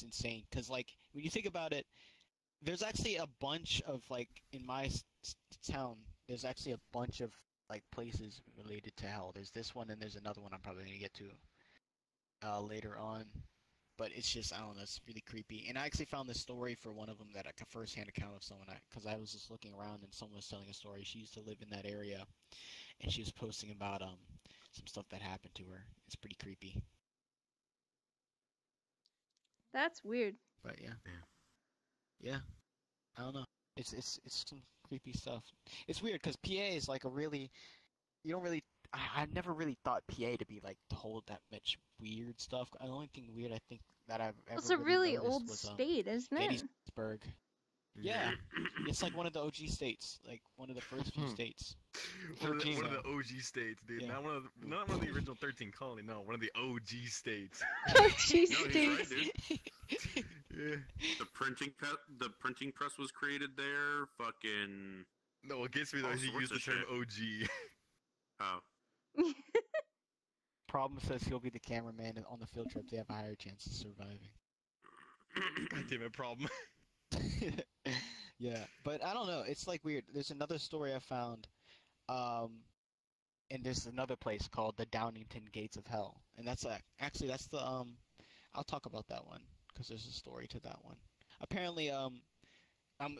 insane. Cause like when you think about it, there's actually a bunch of like in my town. There's actually a bunch of like places related to hell. There's this one and there's another one I'm probably gonna get to later on. But it's just, I don't know, it's really creepy. And I actually found this story for one of them, that like a first-hand account of someone, because I was just looking around and someone was telling a story. She used to live in that area, and she was posting about some stuff that happened to her. It's pretty creepy. That's weird. But yeah, I don't know. It's some creepy stuff. It's weird because PA is like a really, you don't really. I never really thought PA to be like to hold that much weird stuff. The only thing weird I think that I've ever It's a really noticed old was, state, isn't it? Gettysburg. Yeah, it's like one of the OG states, like one of the first few states. One of 13. the OG states, dude. Yeah. Not one of the original 13 colony. No, one of the OG states. She No, he's right, stinks. dude. Yeah. The printing press was created there. Fucking. No, what gets me though All is you sorts use the of term shit. OG. Oh. Problem says he'll be the cameraman and on the field trip. They have a higher chance of surviving. God damn it, problem. Yeah, but I don't know. It's like weird. There's another story I found, and there's another place called the Downingtown Gates of Hell, and that's actually that's the I'll talk about that one because there's a story to that one. Apparently,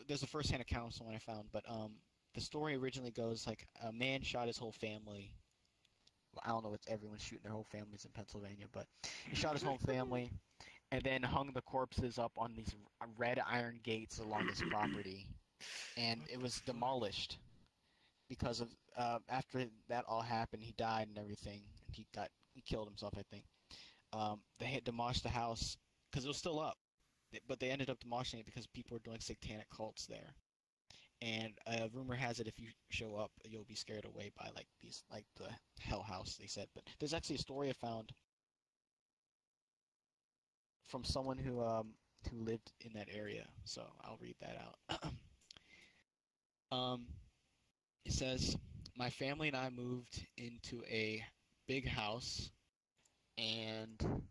there's a first-hand account of someone I found, but the story originally goes like a man shot his whole family. Well, I don't know if it's everyone shooting their whole families in Pennsylvania, but he shot his whole family and then hung the corpses up on these red iron gates along his property, and it was demolished because of after that all happened, he died and everything, and he killed himself, I think. They had demolished the house because it was still up, but they ended up demolishing it because people were doing satanic cults there. And rumor has it if you show up, you'll be scared away by like the hell house, they said. But there's actually a story I found from someone who lived in that area, so I'll read that out. It says, my family and I moved into a big house, and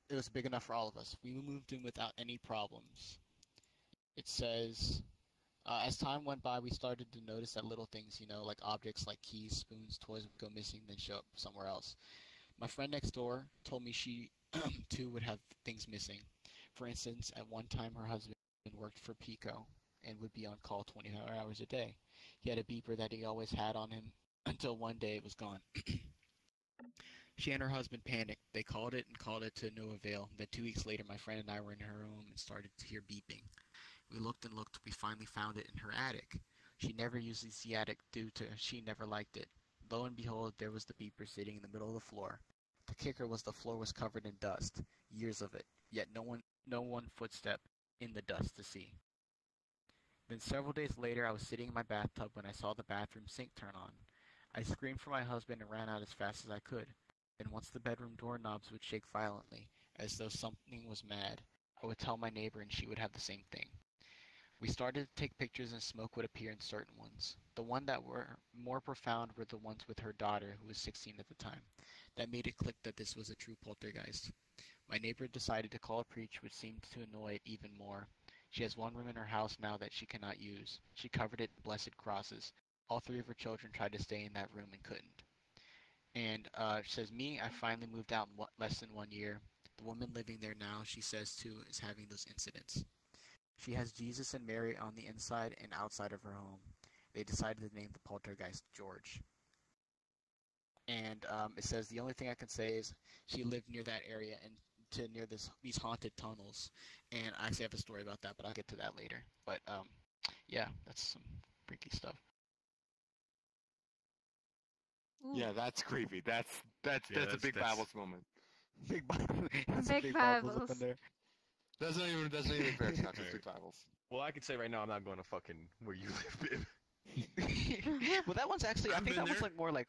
it was big enough for all of us. We moved in without any problems. It says, as time went by, we started to notice that little things, like objects like keys, spoons, toys would go missing, then show up somewhere else. My friend next door told me she, too, would have things missing. For instance, at one time her husband worked for Pico and would be on call 24 hours a day. He had a beeper that he always had on him until one day it was gone. She and her husband panicked. They called it to no avail. Then 2 weeks later, my friend and I were in her room and started to hear beeping. We looked and looked. We finally found it in her attic. She never used the attic due to she never liked it. Lo and behold, there was the beeper sitting in the middle of the floor. The kicker was the floor was covered in dust, years of it, yet no one footstep in the dust to see. Then several days later, I was sitting in my bathtub when I saw the bathroom sink turn on. I screamed for my husband and ran out as fast as I could. Then once the bedroom doorknobs would shake violently, as though something was mad, I would tell my neighbor and she would have the same thing. We started to take pictures and smoke would appear in certain ones. The one that were more profound were the ones with her daughter, who was 16 at the time. That made it click that this was a true poltergeist. My neighbor decided to call a preach, which seemed to annoy it even more. She has one room in her house now that she cannot use. She covered it in blessed crosses. All 3 of her children tried to stay in that room and couldn't. And she says, me, I finally moved out in less than 1 year. The woman living there now, she says too, is having those incidents. She has Jesus and Mary on the inside and outside of her home. They decided to name the poltergeist George. And it says the only thing I can say is she lived near that area and near these haunted tunnels. And I actually have a story about that, but I'll get to that later. But yeah, that's some freaky stuff. Ooh. Yeah, that's creepy. That's a big that's- Bibles moment. Big Bible. Big Bibles. up in there. That's not even fair, Scott. Just big Bibles. Well, I can say right now I'm not going to fucking where you live, Well, that one's actually. I I've think been that one's there. like more like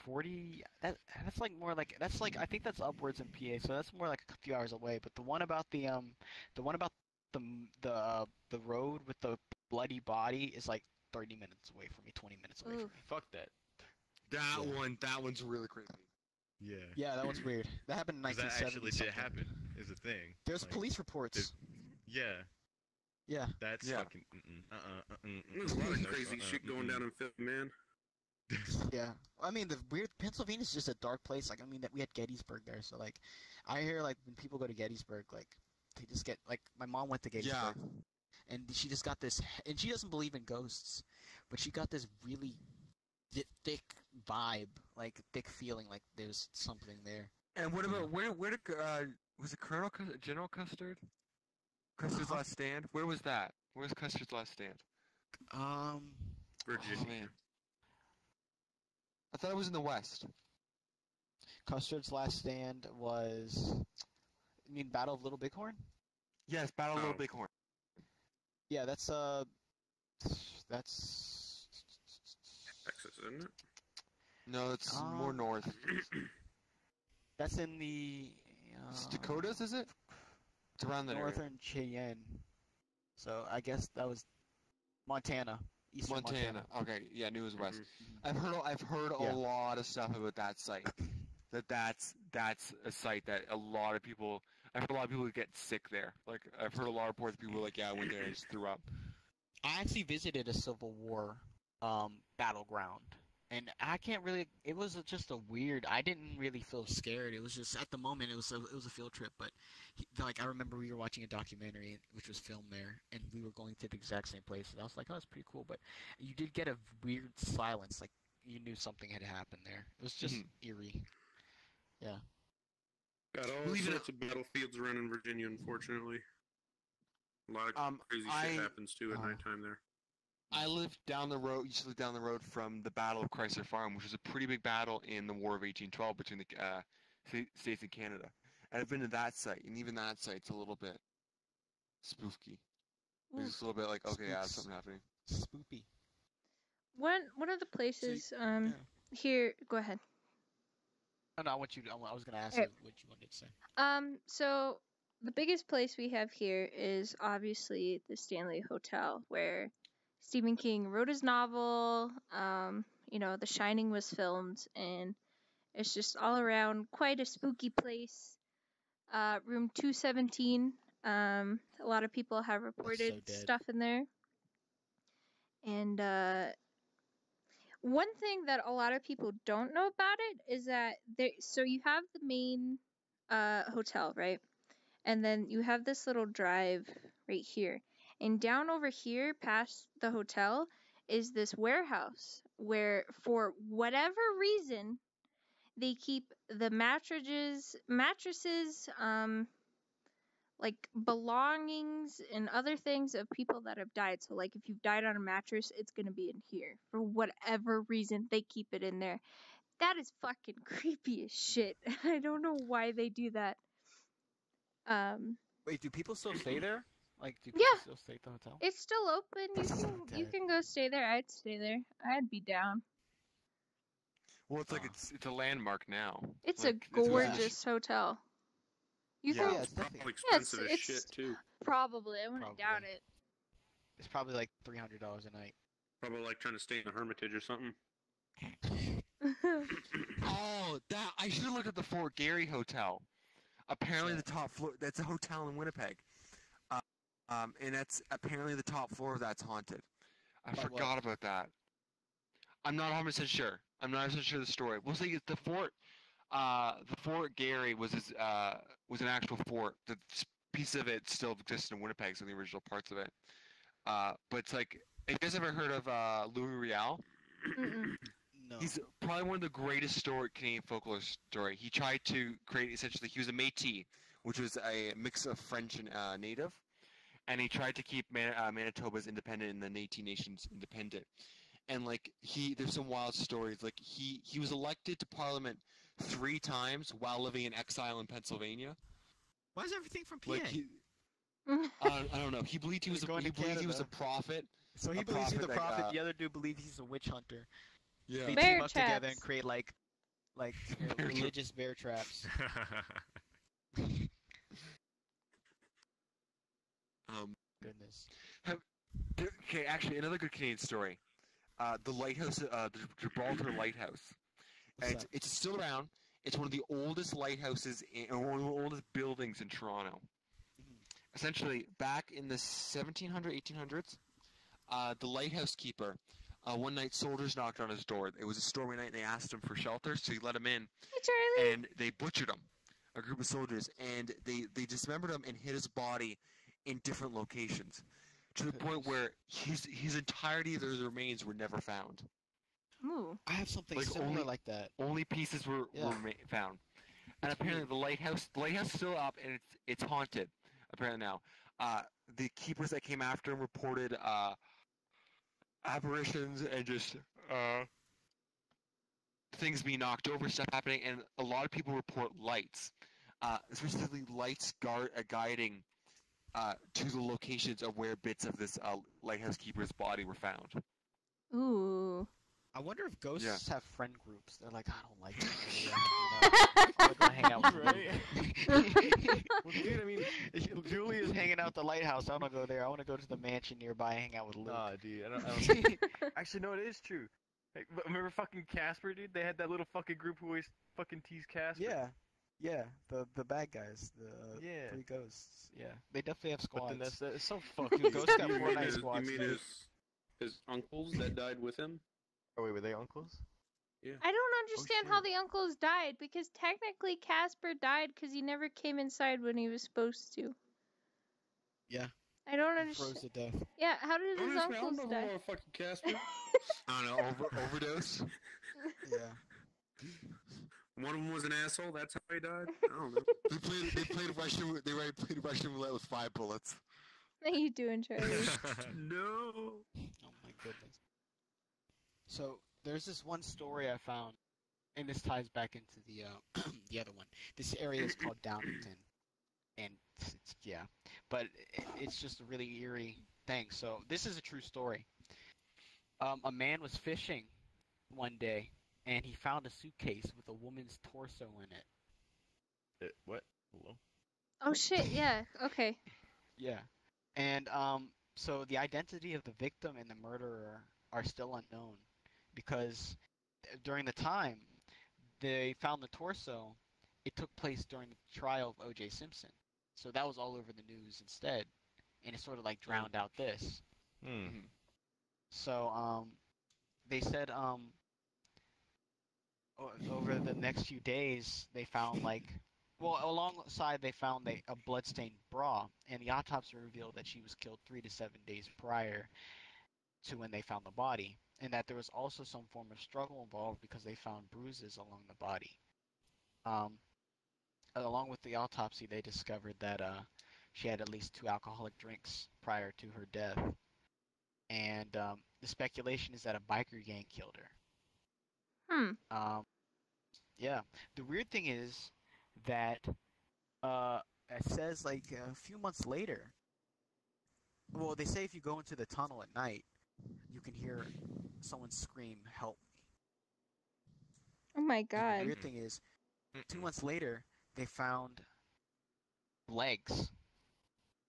40. That's like more like that's like I think that's upwards in PA, so that's more like a few hours away. But the one about the the road with the bloody body is like 30 minutes away from me, 20 minutes away from Oof. me. Fuck that. That one's really creepy. Yeah. Yeah, that one's weird. That happened in 'Cause that 1970. actually did happen. Is a thing. There's Like, police reports. Yeah. Yeah. That's Yeah. fucking. There's a lot of No, crazy shit going down in Fifth, man. Yeah, I mean the weird Pennsylvania's just a dark place. Like I mean that we had Gettysburg there, so like I hear like when people go to Gettysburg, like they just get like my mom went to Gettysburg, and she just got this, and she doesn't believe in ghosts, but she got this really thick vibe, like thick feeling, like there's something there. And what about where did was it General Custard? Custard's last stand? Where was that? Where's Custard's last stand? Virginia. Oh man. I thought it was in the West. Custard's last stand was, I mean, Battle of Little Bighorn. Yes, Battle of Little Oh. Bighorn. Yeah, that's Texas, isn't it? No, it's more north. that's in the It's Dakotas, is it? It's around there. northern Cheyenne. So I guess that was Montana. Eastern Montana. Okay, yeah, I knew it was west. Mhm. I've heard Yeah. a lot of stuff about that site. That's a site that a lot of people. I've heard a lot of people get sick there. Like I've heard a lot of reports of people like, yeah, I went there and just threw up. I actually visited a Civil War battleground, and I can't really. It was just a weird. I didn't really feel scared. It was just at the moment it was a field trip, but like I remember we were watching a documentary which was filmed there, and we were going to the exact same place. And I was like, oh, that's pretty cool. But you did get a weird silence, like you knew something had happened there. It was just eerie. Yeah. Got all Believe it sorts of battlefields around in Virginia, unfortunately. A lot of crazy I- shit happens too at nighttime there. I lived down the road. Used to live down the road from the Battle of Chrysler Farm, which was a pretty big battle in the War of 1812 between the states and Canada. And I've been to that site, and even that site's a little bit spooky. It's just a little bit like, okay, yeah, Spooks. something happening. Spoopy. One of the places yeah. here. Go ahead. Oh, no, I was gonna ask Alright. you what you wanted to say. So the biggest place we have here is obviously the Stanley Hotel, where Stephen King wrote his novel. The Shining was filmed, and it's just all around quite a spooky place. Room 217. A lot of people have reported dead. stuff in there. And one thing that a lot of people don't know about it is that so you have the main hotel, right? And then you have this little drive right here. And down over here past the hotel is this warehouse where for whatever reason they keep the mattresses, like belongings and other things of people that have died. So like if you've died on a mattress, it's going to be in here. For whatever reason, they keep it in there. That is fucking creepy as shit. I don't know why they do that. Wait, do people still stay there? Like, do people Yeah. still stay at the hotel? It's still open. You Dead. can go stay there. I'd stay there. I'd be down. Well, it's like it's a landmark now. It's Like, a gorgeous hotel. You Yeah. can Yeah, it's definitely. Probably expensive as it's- shit too. probably. I wouldn't doubt Probably. it. It's probably like $300 a night. Probably like trying to stay in a hermitage or something. Oh, that I should have looked at the Fort Garry Hotel. Apparently, the top floor. That's a hotel in Winnipeg. And that's apparently the top floor of that's haunted. I By forgot about that. I'm not 100% sure. I'm not 100% sure of the story. We'll see. The fort. The Fort Garry was an actual fort. The piece of it still exists in Winnipeg, so the original parts of it. But it's like, have you guys ever heard of Louis Riel? Mm-mm. No. He's probably one of the greatest Canadian folklore story. He tried to create, essentially, he was a Métis, which was a mix of French and Native, and he tried to keep Manitoba's independent and the Métis Nations independent. And like there's some wild stories. Like he was elected to Parliament 3 times while living in exile in Pennsylvania. Why is everything from PA? Like I don't know. He believed he was a prophet. So he a believes he's prophet the that, prophet. The other dude believes he's a witch hunter. Yeah. They Bear team up together traps. and create like Bear tra- Religious bear traps. Goodness. Okay, actually, another good Canadian story. The lighthouse, the Gibraltar Lighthouse. What's And that? it's still around. It's one of the oldest lighthouses and one of the oldest buildings in Toronto. Essentially, back in the 1700s, 1800s, the lighthouse keeper, one night soldiers knocked on his door. It was a stormy night, and they asked him for shelter, so he let him in, Hey, Charlie. and they butchered him, a group of soldiers, and they dismembered him and hid his body in different locations, to the point where his entirety of his remains were never found. Ooh. I have something Like, similar only- like that. Only pieces were found. And apparently the lighthouse is still up, and it's haunted, apparently now. The keepers that came after him reported apparitions and just things being knocked over, stuff happening, and a lot of people report lights, specifically lights guiding to the locations of where bits of this lighthouse keeper's body were found. Ooh. I wonder if ghosts Yeah. have friend groups. They're like, I don't like you. I'm gonna hang out with Luke. Well, dude, I mean, Julia's hanging out at the lighthouse. I want to go there. I want to go to the mansion nearby and hang out with Luke. nah, dude. I don't actually, no, it is true. Like, remember fucking Casper, dude? They had that little fucking group who always fucking teased Casper. Yeah, the bad guys, the Yeah. 3 ghosts. Yeah, they definitely have But squads. then that's so fucking. Ghosts got You mean Fortnite his- squads. You mean his uncles that died with him? Oh wait, were they uncles? I don't understand how shit. the uncles died because technically Casper died because he never came inside when he was supposed to. Yeah. I don't He understand. froze to death. Yeah, how did his Honestly, I uncles don't know die? who fucking Casper. I don't know, overdose? Yeah. One of them was an asshole. That's how he died. I don't know. They played Russian roulette with 5 bullets. How you doing, Charlie? No. Oh my goodness. So there's this one story I found, and this ties back into the the other one. This area is called Downington, and yeah, but it's just a really eerie thing. So this is a true story. A man was fishing one day, and he found a suitcase with a woman's torso in it. What? Hello? Oh shit, yeah. Okay. Yeah, and so the identity of the victim and the murderer are still unknown, because during the time they found the torso, it took place during the trial of O.J. Simpson. So that was all over the news instead, and it sort of like drowned out this. Hmm. So they said over the next few days they found alongside they found a bloodstained bra, and the autopsy revealed that she was killed 3 to 7 days prior to when they found the body, and that there was also some form of struggle involved because they found bruises along the body. Along with the autopsy, they discovered that she had at least 2 alcoholic drinks prior to her death, and the speculation is that a biker gang killed her. Yeah. The weird thing is that it says like a few months later. Well, they say if you go into the tunnel at night, you can hear someone scream, "Help me!" Oh my And the god. weird thing is, 2 months later, they found legs,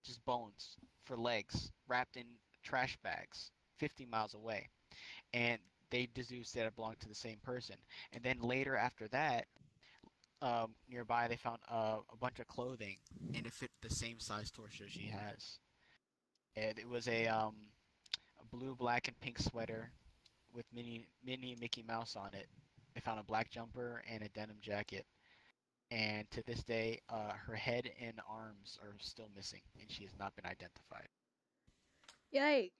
just bones for legs, wrapped in trash bags 50 miles away, and they deduced that it belonged to the same person. And then later after that, nearby they found a bunch of clothing, and it fit the same size torso she has. And it was a blue, black, and pink sweater with Minnie Mickey Mouse on it. They found a black jumper and a denim jacket. And to this day, her head and arms are still missing, and she has not been identified. Yikes.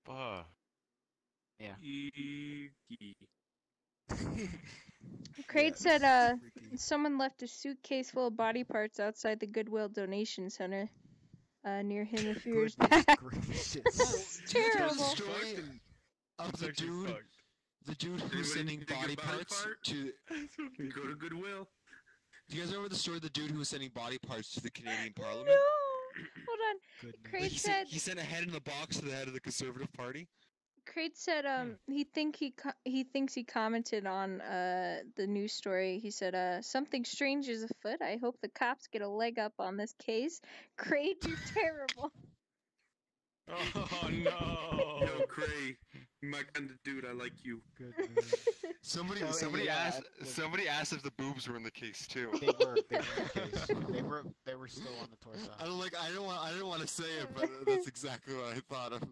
Fuck. Yeah. Eeky. Crate Yeah, said, freaky. someone left a suitcase full of body parts outside the Goodwill donation center, near him a few years Goodness back. gracious. It's terrible. Story of It's the actually dude, fucked. the dude Anybody who's sending need a body body parts part? to. Go to Goodwill. Do you guys remember the story of the dude who was sending body parts to the Canadian No! Parliament? Hold on. Goodness. Like, Crate he, said, sent, he sent a head in the box to the head of the Conservative Party. Crate said, he thinks he commented on the news story. He said, something strange is afoot. I hope the cops get a leg up on this case. Crate, you're terrible. Oh no! Yo, Cray, my kind of dude. I like you. Goodness. Somebody So, yeah, the- somebody asked if the boobs were in the case too. They were in the case. They were still on the torso. I didn't want to say it, but that's exactly what I thought of.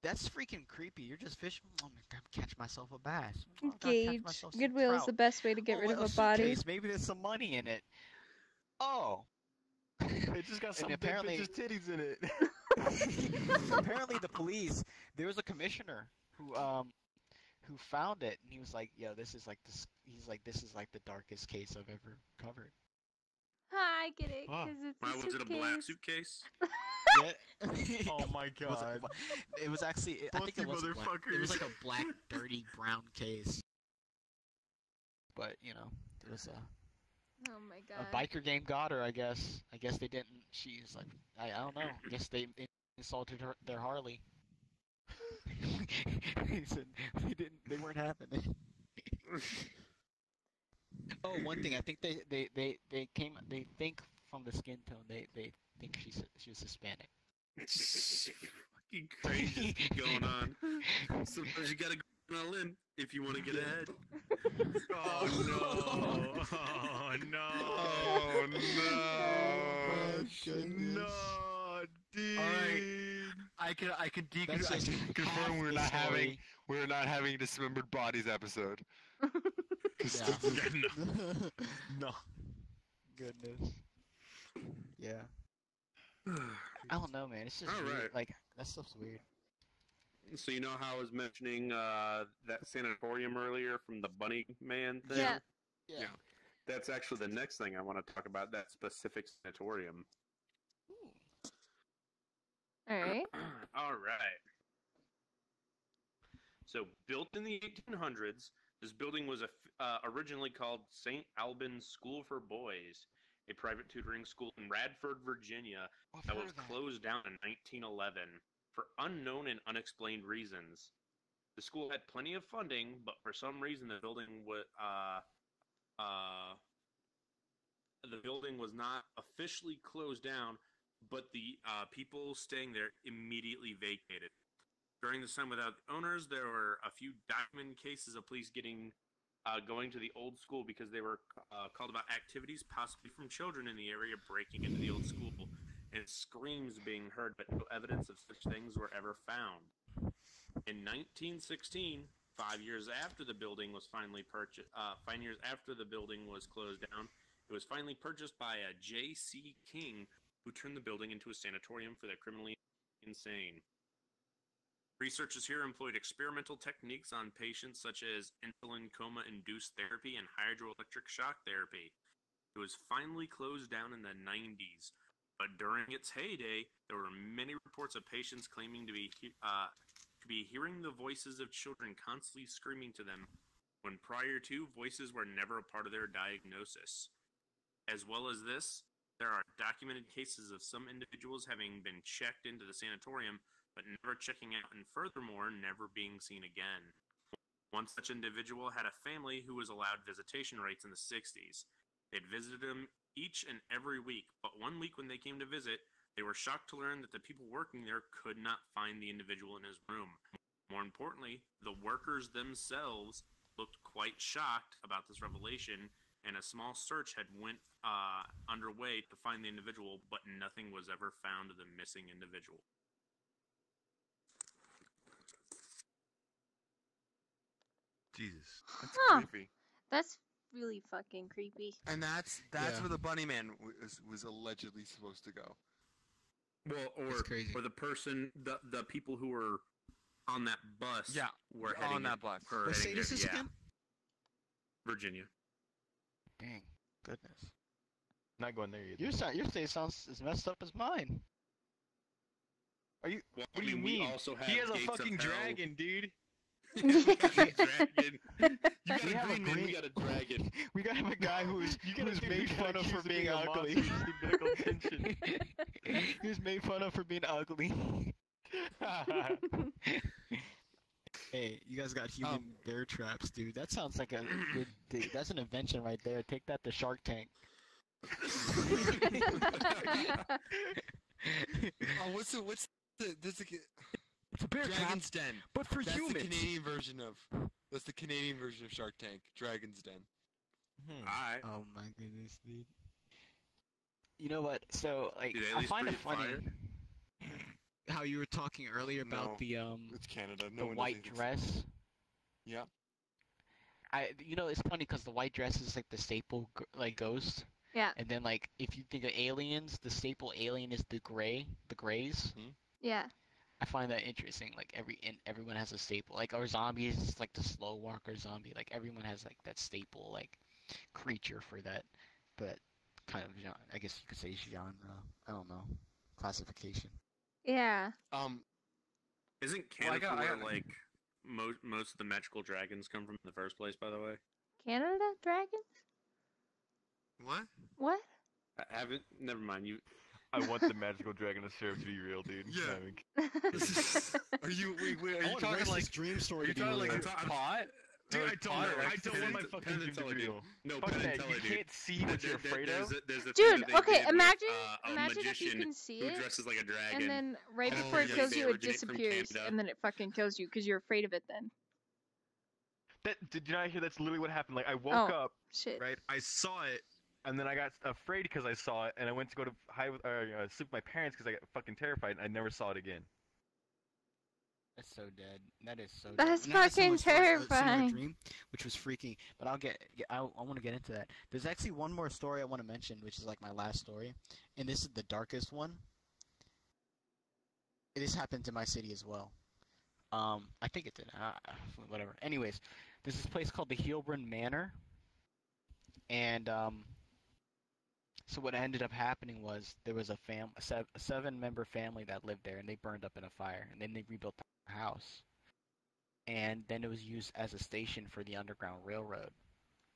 That's freaking creepy. You're just fishing. Oh my god, catch myself a bass. Oh, God, catch Gage. myself some Goodwill is trout. the best way to get Oh, rid of a a body. suitcase. Maybe there's some money in it. Oh. It just got some big apparently- bitch's titties in it. Apparently the police, there was a commissioner who found it, and he was like, "Yo, this is like this." He's like, "This is like the darkest case I've ever covered." I get it, Huh. because it's Why a was it a black suitcase. suitcase? Oh my It wasn't god. bla- It was actually, I Both think it you was black. It was motherfuckers. like a black, dirty brown case. But it was Oh my a god. biker gang got her. I guess. I guess they didn't. She's like, I don't know. I guess they insulted their Harley. He said they weren't having it. Oh, one thing. I think they think from the skin tone they think she was Hispanic. Fucking crazy going on. Sometimes you gotta go all in if you want to get ahead. Oh no! Oh no! Oh no! No, dude. All right. I can That's just confirm half we're the not story. having dismembered bodies episode. 'Cause Yeah. Yeah, no. Goodness. Yeah. I don't know, man. It's just All weird. right. Like that stuff's weird. So you know how I was mentioning that sanatorium earlier from the Bunny Man thing? Yeah. Yeah. That's actually the next thing I want to talk about, that specific sanatorium. Alright. All right. So, built in the 1800s, this building was originally called St. Albans School for Boys, a private tutoring school in Radford, Virginia, that was closed down in 1911 for unknown and unexplained reasons. The school had plenty of funding, but for some reason the building was not officially closed down, but the people staying there immediately vacated. During this time without owners, there were a few documented cases of police going to the old school because they were called about activities possibly from children in the area breaking into the old school, and screams being heard, but no evidence of such things were ever found. In 1916, 5 years after the building was finally purchased, 5 years after the building was closed down, it was finally purchased by a J.C. King, who turned the building into a sanatorium for the criminally insane. Researchers here employed experimental techniques on patients such as insulin coma-induced therapy and hydroelectric shock therapy. It was finally closed down in the 90s, but during its heyday, there were many reports of patients claiming to be hearing the voices of children constantly screaming to them, when prior to, voices were never a part of their diagnosis. As well as this, there are documented cases of some individuals having been checked into the sanatorium, but never checking out, and furthermore, never being seen again. One such individual had a family who was allowed visitation rights in the 60s. They'd visited him each and every week, but one week when they came to visit, They were shocked to learn that the people working there could not find the individual in his room. More importantly, the workers themselves looked quite shocked about this revelation, and a small search had went underway to find the individual, but nothing was ever found of the missing individual. Jesus, that's Huh. creepy. That's really fucking creepy. And that's Yeah. where the bunny man was allegedly supposed to go. Well, It's crazy. or the person, the people who were on that bus, Yeah, were on heading that bus. Her What heading state is there, this yeah. again? Virginia. Dang, goodness. Not going there either. Your state sounds as messed up as mine. Are you? Well, What I do you mean, we mean? also have He has a Gates of fucking Hell. dragon, dude. Dragon. You got We a have a green man, we green- got a dragon. We got him a guy who's made fun of for being ugly. Medical attention. He was made fun of for being ugly. Hey, you guys got human bear traps, dude. That sounds like a good. Dude, that's an invention right there. Take that to Shark Tank. Oh, what's the there's a It's a bear trap, Dragon's Den. but for That's humans. the Canadian version of. That's the Canadian version of Shark Tank. Dragon's Den. Alright. Oh my goodness, dude. You know what? So, like, Do they at I least find it breathe funny fire? how you were talking earlier about No. the It's Canada. No the one white does anything. dress. Yeah. It's funny because the white dress is like the staple, like ghost. Yeah. And then, like, if you think of aliens, the staple alien is the grays. Yeah. I find that interesting. Like, everyone has a staple. Like, our zombies is like the slow walker zombie. Like, everyone has like that staple like creature for that. But kind of genre, I guess you could say genre. I don't know, classification. Yeah. Isn't Well, I Canada got- where, like, most of the magical dragons come from in the first place, by the way? Canada dragons? What? What? I haven't. Never mind. You. I want the magical dragon to serve to be real, dude. Yeah. I mean, Are you wait? Are you talking like dream story? Are you talking like pot? Dude, I don't Pot know. or I don't want my Penn- fucking dream to Penn be dude. real. No, Fuck Penn that. and Teller, You dude. can't see what you're afraid of. There's a thing Dude, that they okay, did with, imagine a imagine if you magician can see who it, dresses like a dragon. and then right Oh, before it yeah, kills they you, it originate from disappears, Canada. and then it fucking kills you because you're afraid of it. Then Did you not hear? That's literally what happened. Like, I woke Oh. up, shit. right? I saw it, and then I got afraid because I saw it, and I went to go to sleep with my parents because I got fucking terrified, and I never saw it again. That's so dead. That is so. That's dead. And I had a fucking similar terrifying. dream, which was freaking. But I want to get into that. There's actually one more story I want to mention, which is like my last story, and this is the darkest one. This happened in my city as well. I think it did. Whatever. Anyways, there's this place called the Heilbronn Manor, and so what ended up happening was there was a seven-member family that lived there, and they burned up in a fire, and then they rebuilt the house, and then it was used as a station for the Underground Railroad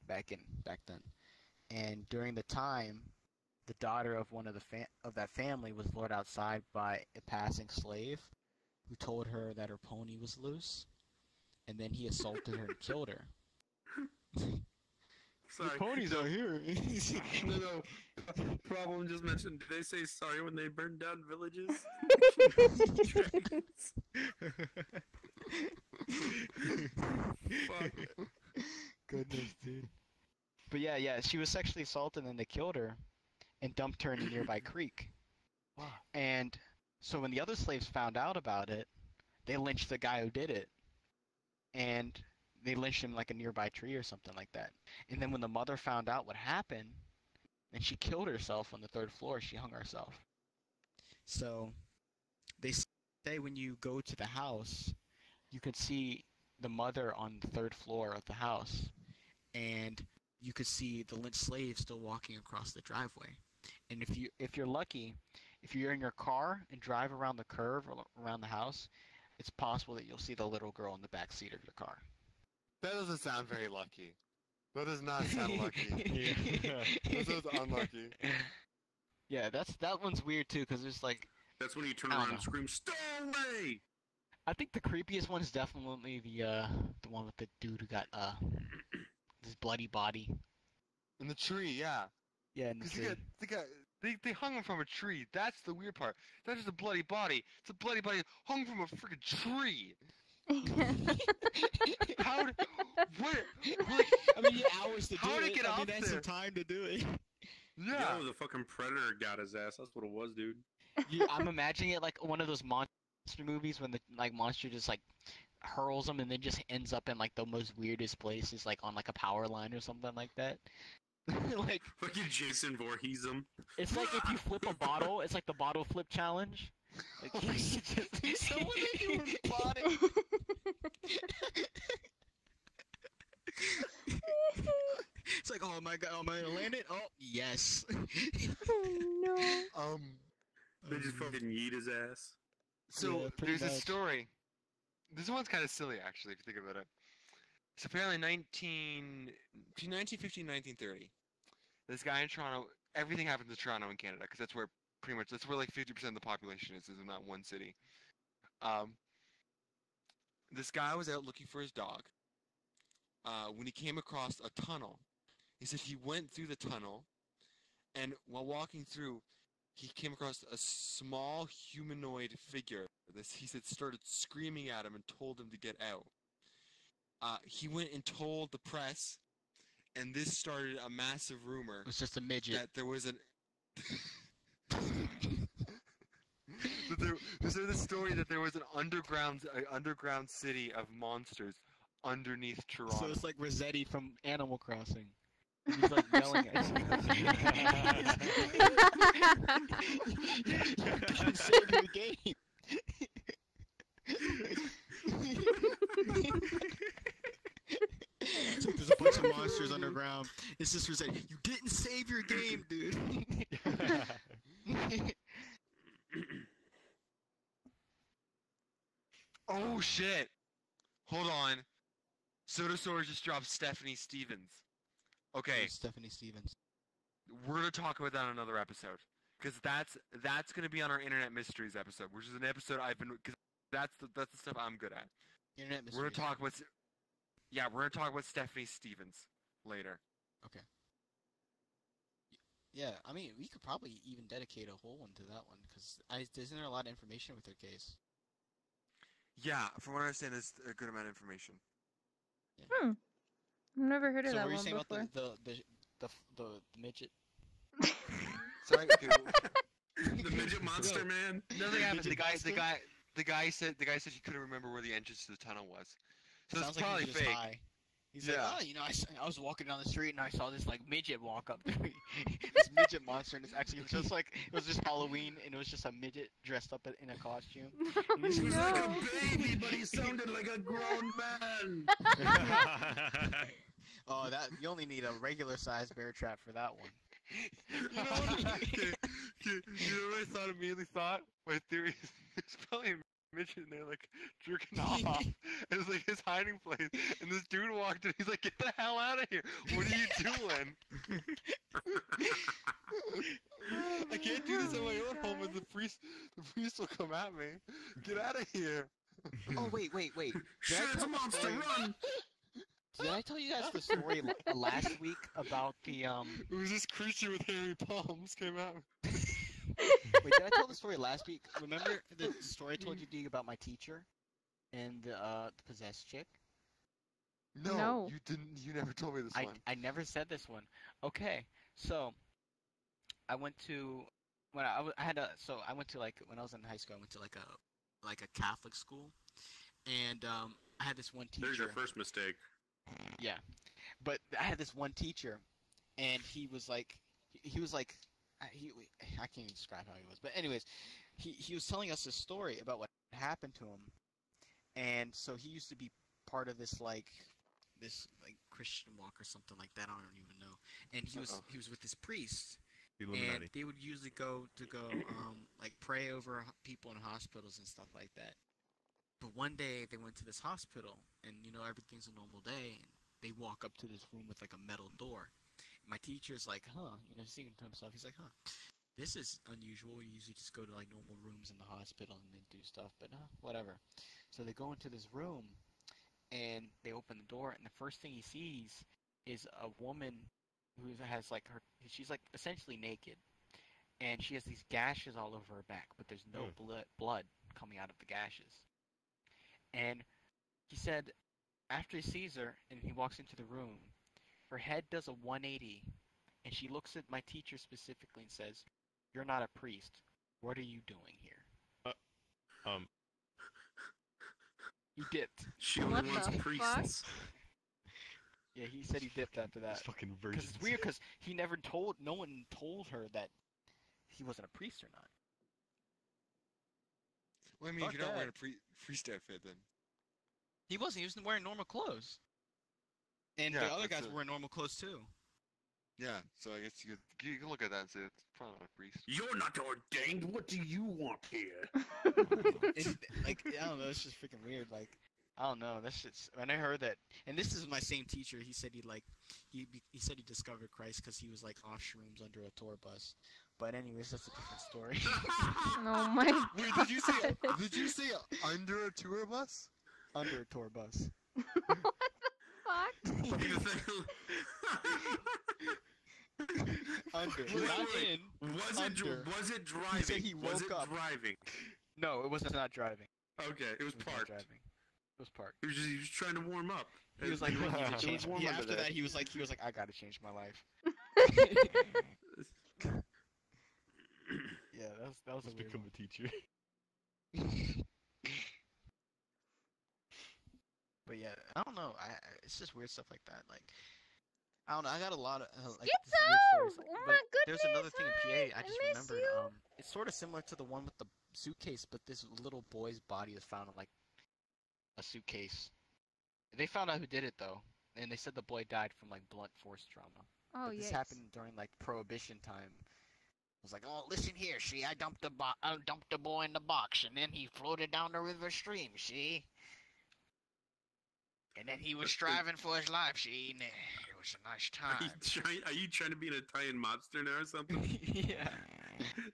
back then. And during the time, the daughter of one of that family was lured outside by a passing slave, who told her that her pony was loose, and then he assaulted her and killed her. Sorry. Pony's out here. No. Problem just mentioned. Did they say sorry when they burned down villages? Fuck. Goodness, dude. But yeah, she was sexually assaulted, and then they killed her and dumped her in a nearby creek. Wow. And so when the other slaves found out about it, they lynched the guy who did it. And they lynched him like a nearby tree or something like that. And then when the mother found out what happened, and she killed herself on the third floor, she hung herself. So they say when you go to the house, you could see the mother on the third floor of the house, and you could see the lynched slave still walking across the driveway. And if you're lucky, if you're in your car and drive around the curve or around the house, it's possible that you'll see the little girl in the back seat of your car. That doesn't sound very lucky. That does not sound lucky. That sounds unlucky. Yeah, that one's weird too, because there's like, That's when you turn I don't around know. and scream, "Stowaway!" I think the creepiest one is definitely the one with the dude who got this bloody body. In the tree, yeah. Yeah, in the Because tree. they got They hung him from a tree. That's the weird part. That's just a bloody body. It's a bloody body hung from a freaking tree. How did, what, like, I mean, hours to how do did it. it get I mean, up that's there? some time to do it. Yeah. Yo, the fucking predator got his ass. That's what it was, dude. I'm imagining it like one of those monster movies when the like monster just like hurls him and then just ends up in like the most weirdest places, like on like a power line or something like that. Like Fucking Jason Voorhees him. it's like if you flip a bottle, it's like the bottle flip challenge. Like, Someone hit you with a body. It's like, oh my god, am I gonna land it? Oh yes. No. They just fucking yeet his ass. So Yeah, pretty there's a much. story. This one's kind of silly, actually, if you think about it. So apparently, 1950, 1930, this guy in Toronto. Everything happens in Toronto in Canada because that's where like 50% of the population is in that one city. This guy was out looking for his dog. When he came across a tunnel, he said he went through the tunnel, and while walking through, he came across a small humanoid figure. He said started screaming at him and told him to get out. He went and told the press, and this started a massive rumor It was just a midget. that there was an. There's the story that there was an underground city of monsters underneath Toronto. So it's like Rossetti from Animal Crossing. And he's like yelling at you. You can save your game. It's like there's a bunch of monsters underground. It's just Rossetti. You didn't save your game, dude. Oh shit! Hold on. Sodasaurus just dropped Stephanie Stevens. Okay, Stephanie Stevens. we're gonna talk about that on another episode, because that's gonna be on our Internet Mysteries episode, which is an episode because that's the stuff I'm good at. Internet We're mysteries. gonna talk about we're gonna talk about Stephanie Stevens later. Okay. Yeah, I mean, we could probably even dedicate a whole one to that one, because isn't there a lot of information with her case? Yeah, from what I understand, there's a good amount of information. I've never heard of So that what were you one saying before. about the midget? Sorry, The midget monster man. nothing happened. Midget monster? The guy said he couldn't remember where the entrance to the tunnel was. So Sounds it's like probably he's just fake. high. He's Yeah. like, oh, you know, I was walking down the street and I saw this like midget walk up to me. This midget monster, and it's actually just like it was just Halloween, and it was just a midget dressed up in a costume. And he's He was just like a baby, but he sounded like a grown man. oh, that you only need a regular sized bear trap for that one. You know what I immediately thought? My theory is there's probably a midget in there like jerking off. It was like his hiding place. And this dude walked in, he's like, get the hell out of here. What are you doing? I can't do this on my own home and the priest will come at me. Get out of here. Oh wait. Shit, it's a monster, run! Did I tell you guys the story last week about the It was this creature with hairy palms came out. Wait, did I tell the story last week? Remember the story I told you, Dee, about my teacher and the possessed chick? No. You didn't. You never told me this one. I never said this one. Okay, so I went to when I went to like when I was in high school. I went to like a Catholic school, and I had this one teacher. There's your first mistake. Yeah, but I had this one teacher, and he was like I can't even describe how he was, but anyways, he was telling us this story about what happened to him, and so he used to be part of this Christian walk or something like that. I don't even know, and he was with this priest, and they would usually go like pray over people in hospitals and stuff like that. But one day they went to this hospital, and everything's a normal day, and they walk up to this room with like a metal door. My teacher's like, thinking to himself, he's like, this is unusual. We usually just go to like normal rooms in the hospital and they do stuff, but whatever. So they go into this room, and they open the door, and the first thing he sees is a woman who has like she's like essentially naked, and she has these gashes all over her back, but there's no blood coming out of the gashes. And he said after he sees her and he walks into the room, her head does a 180, and she looks at my teacher specifically and says, "You're not a priest. What are you doing here?" He dipped. She What only wants the priests. Yeah, he said he dipped after that. It's fucking Because virgins. it's weird, because no one told her that he wasn't a priest or not. Well, I mean, Fuck if you're not that. wearing a priest outfit, then He wasn't. He was wearing normal clothes. And Yeah, the other that's guys it. were wearing normal clothes too. yeah. So I guess you can look at that and say it's probably not a priest. You're not ordained. What do you want here? And, like, I don't know, it's just freaking weird. Like, I don't know. That's just when I heard that. And this is my same teacher. He said he said he discovered Christ because he was like off shrooms under a tour bus. But anyways, that's a different story. Oh my Wait, god. did you say under a tour bus? Under a tour bus. Fuck. Under. Wait, Not wait. in. Was it driving? He said he was it woke up. driving? No, it was not driving. Okay, it was It was not parked. driving. It was parked. He was just trying to warm up. He was like, You I know, need to change. warm Yeah, under after there. that, he was like, I gotta change my life. Yeah, that was a Let's weird become one. a teacher. But yeah, I don't know. It's just weird stuff like that. Like, I don't know. I got a lot of like Schizo! this weird stories. Oh But my there's goodness, another thing in hi, PA. I I just miss remembered. you. It's sort of similar to the one with the suitcase, but this little boy's body was found in like a suitcase. They found out who did it though, and they said the boy died from like blunt force trauma. Oh But this yes. happened during like Prohibition time. I was like, oh, listen here, see, I dumped the boy in the box, and then he floated down the river stream, see? And then he was striving for his life, see? And it was a nice time. Are you trying to be an Italian mobster now or something? Yeah.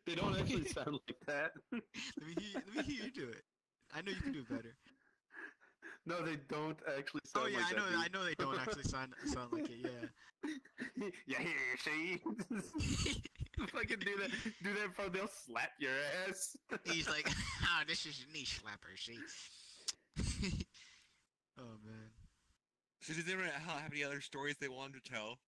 They don't actually sound like that. Let me hear you do it. I know you can do it better. No, they don't actually sound Oh yeah, like that. I know they don't actually sound like it. Yeah. Yeah, here, see? Fucking do that, bro. They'll slap your ass. He's like, oh, this is a knee slapper, see? Oh man. So did they ever have any other stories they wanted to tell?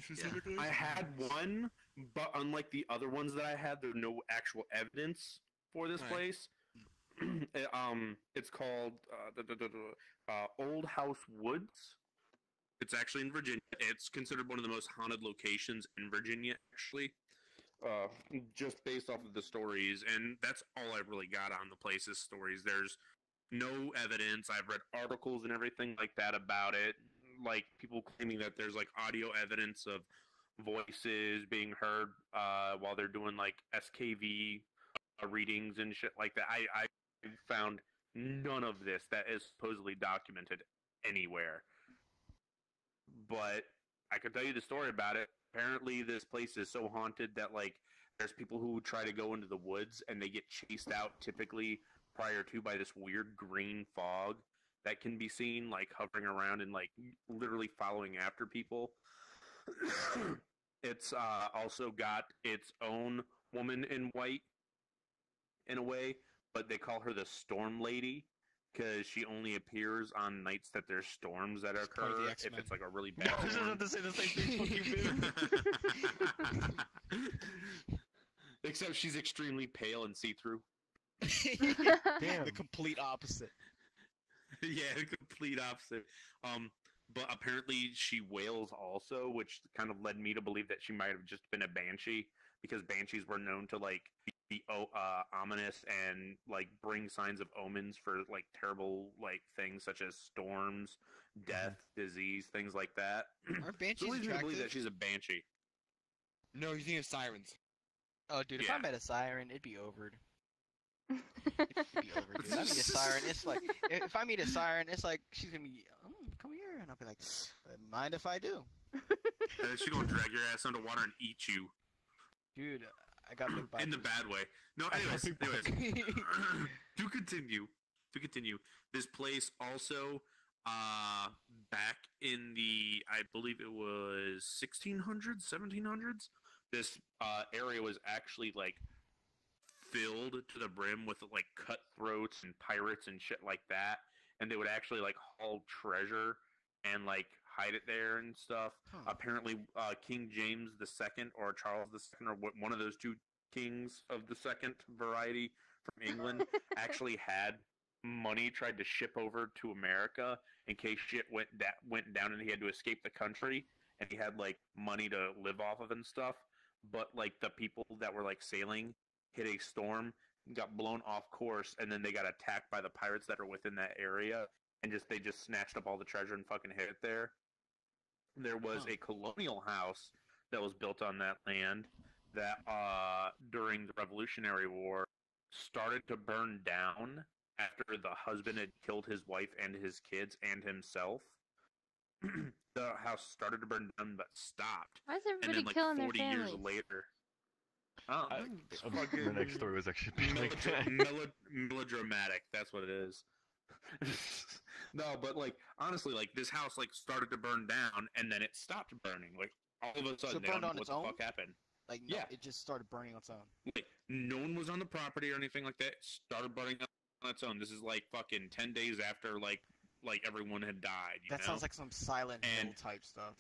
Specifically? I had one, but unlike the other ones that I had, there's no actual evidence for this Right. place. It's called Old House Woods. It's actually in Virginia. It's considered one of the most haunted locations in Virginia, actually. Just based off of the stories, and that's all I've really got on the place is stories. There's no evidence. I've read articles and everything like that about it, like people claiming that there's like audio evidence of voices being heard while they're doing like SKV readings and shit like that. I found none of this that is supposedly documented anywhere. But I could tell you the story about it. Apparently, this place is so haunted that like there's people who try to go into the woods and they get chased out typically prior to by this weird green fog that can be seen like hovering around and like literally following after people. It's also got its own woman in white in a way, but they call her the Storm Lady because she only appears on nights that there's storms that She's part of occur. the If X-Men. it's like a really bad I was just storm. about to say the same thing. Fucking Except she's extremely pale and see-through. Damn. The complete opposite. Yeah, the complete opposite. But apparently she wails also, which kind of led me to believe that she might have just been a banshee, because banshees were known to like be ominous and like bring signs of omens for like terrible like things such as storms, death, disease, things like that. Are So banshees it leads me to believe that attractive? she's a banshee. No, you think of sirens. Oh, dude, if Yeah. I met a siren, it'd be over. It'd be over, dude. I meet a siren. It's like if I meet a siren, it's like she's gonna be, come here, and I'll be like, mind if I do, She's gonna drag your ass underwater and eat you dude? I got big in the bites. bad way. No, anyways. To continue. This place also, back in the, I believe it was 1600s, 1700s, this area was actually like filled to the brim with like cutthroats and pirates and shit like that, and they would actually like haul treasure and like hide it there and stuff. Apparently, King James II or Charles II or one of those two kings of the second variety from England actually had money tried to ship over to America in case shit went down and he had to escape the country, and he had like money to live off of and stuff. But like the people that were like sailing hit a storm, got blown off course, and then they got attacked by the pirates that are within that area, and they just snatched up all the treasure and fucking hid it there. There was a colonial house that was built on that land that during the Revolutionary War started to burn down after the husband had killed his wife and his kids and himself. The house started to burn down but stopped. Why is And everybody then like killing 40 their years families? later. The next story was actually like that. Melodramatic. That's what it is. No, but like honestly, like this house like started to burn down and then it stopped burning. Like all of a So sudden, it they don't burned know on what its the own? fuck happened. Like, no, Yeah. it just started burning on its own. Like no one was on the property or anything like that. It started burning on its own. This is like fucking 10 days after like everyone had died. You That know? sounds like some Silent And- Hill type stuff.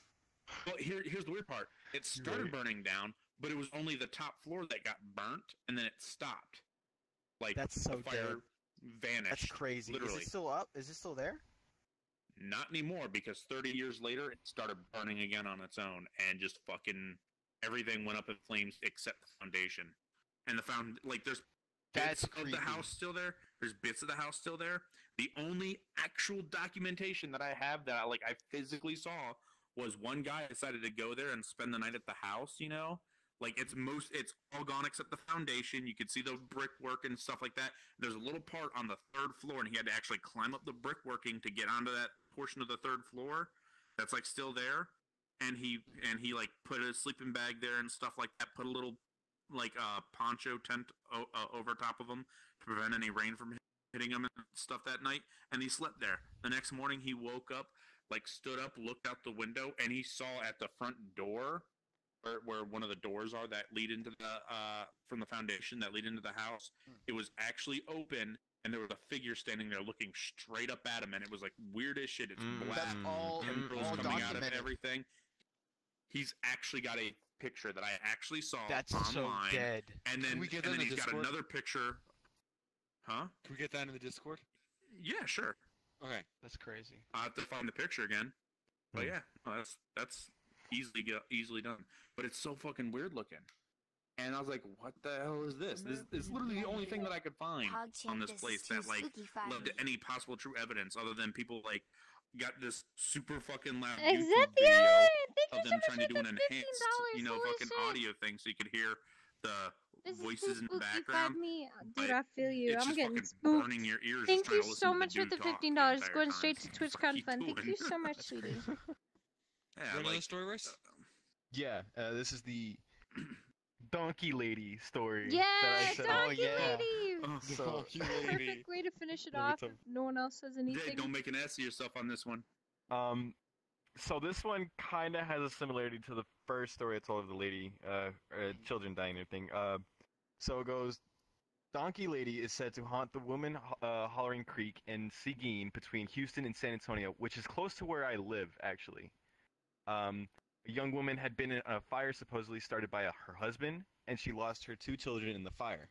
Well, here's the weird part. It started burning down, but it was only the top floor that got burnt, and then it stopped. Like That's so the fire vanished. That's crazy. Literally. Is it still up? Is it still there? Not anymore, because 30 years later, it started burning again on its own, and just fucking everything went up in flames except the foundation. And there's That's bits of the house still there. There's bits of the house still there. The only actual documentation that I have that I physically saw was one guy decided to go there and spend the night at the house, you know? Like, it's all gone except the foundation. You could see the brickwork and stuff like that. There's a little part on the third floor, and he had to actually climb up the brickworking to get onto that portion of the third floor that's, like, still there. And he like, put a sleeping bag there and stuff like that, put a little, like, poncho tent over top of him to prevent any rain from hitting him and stuff that night. And he slept there. The next morning, he woke up, like, stood up, looked out the window, and he saw at the front door where one of the doors are that lead into the from the foundation that lead into the house, it was actually open, and there was a figure standing there looking straight up at him, and it was like weird as shit. It's black, That's all coming out of documented. everything. He's actually got a picture that I actually saw That's online, so dead. and then Can we get and that then in the he's got Discord? another picture. Huh? Can we get that in the Discord? Yeah, sure. Okay. That's crazy. I have to find the picture again. But yeah, no, that's easily done. But it's so fucking weird looking. And I was like, what the hell is this? This is literally the only thing that I could find on this place that like led to any possible true evidence other than people like got this super fucking loud YouTube Except video Thank of you them so trying much to for do the an $15 enhanced, to fucking listen. audio thing so you could hear the This voices in the spooky background. Me. but Dude, I feel you. it's I'm just getting fucking spooked. burning your ears. Thank just trying you to listen so to the much for dude the talk $15. entire Going time. straight to What Twitch the fuck Con Fun. you Thank you doing? so much, sweetie. Yeah, Another like, story, Royce? Yeah, this is the Donkey Lady story Yeah, that I said. Donkey yeah. Lady. So Donkey lady. Perfect way to finish it Let me off tell- if no one else has Jay, anything. don't make an ass of yourself on this one. So this one kind of has a similarity to the first story I told of the lady, children dying and everything. So it goes, Donkey Lady is said to haunt the Woman Hollering Creek in Seguin between Houston and San Antonio, which is close to where I live, actually. A young woman had been in a fire supposedly started by her husband, and she lost her 2 children in the fire.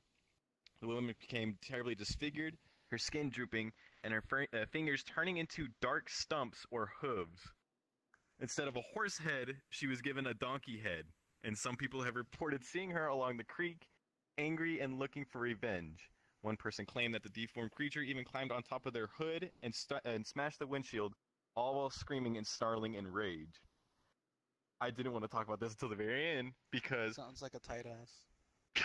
The woman became terribly disfigured, her skin drooping, and her fingers turning into dark stumps or hooves. Instead of a horse head, she was given a donkey head, and some people have reported seeing her along the creek, angry and looking for revenge. One person claimed that the deformed creature even climbed on top of their hood and smashed the windshield, all while screaming and snarling in rage. I didn't want to talk about this until the very end, because Sounds like a tight ass.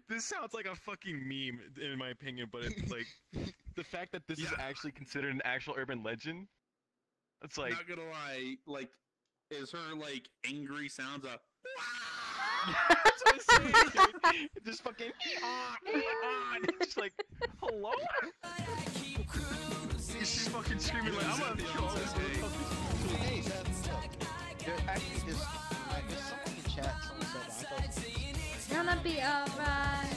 this sounds like a fucking meme, in my opinion, but it's like, the fact that this is Yeah. actually considered an actual urban legend, it's like... Not gonna lie, like, is her like angry sounds a That's what I'm saying. It's just fucking just like, hello? She's fucking screaming like, I'm gonna kill all this motherfucker. There actually is, there's someone in chat. Someone said that. I thought It's gonna be alright.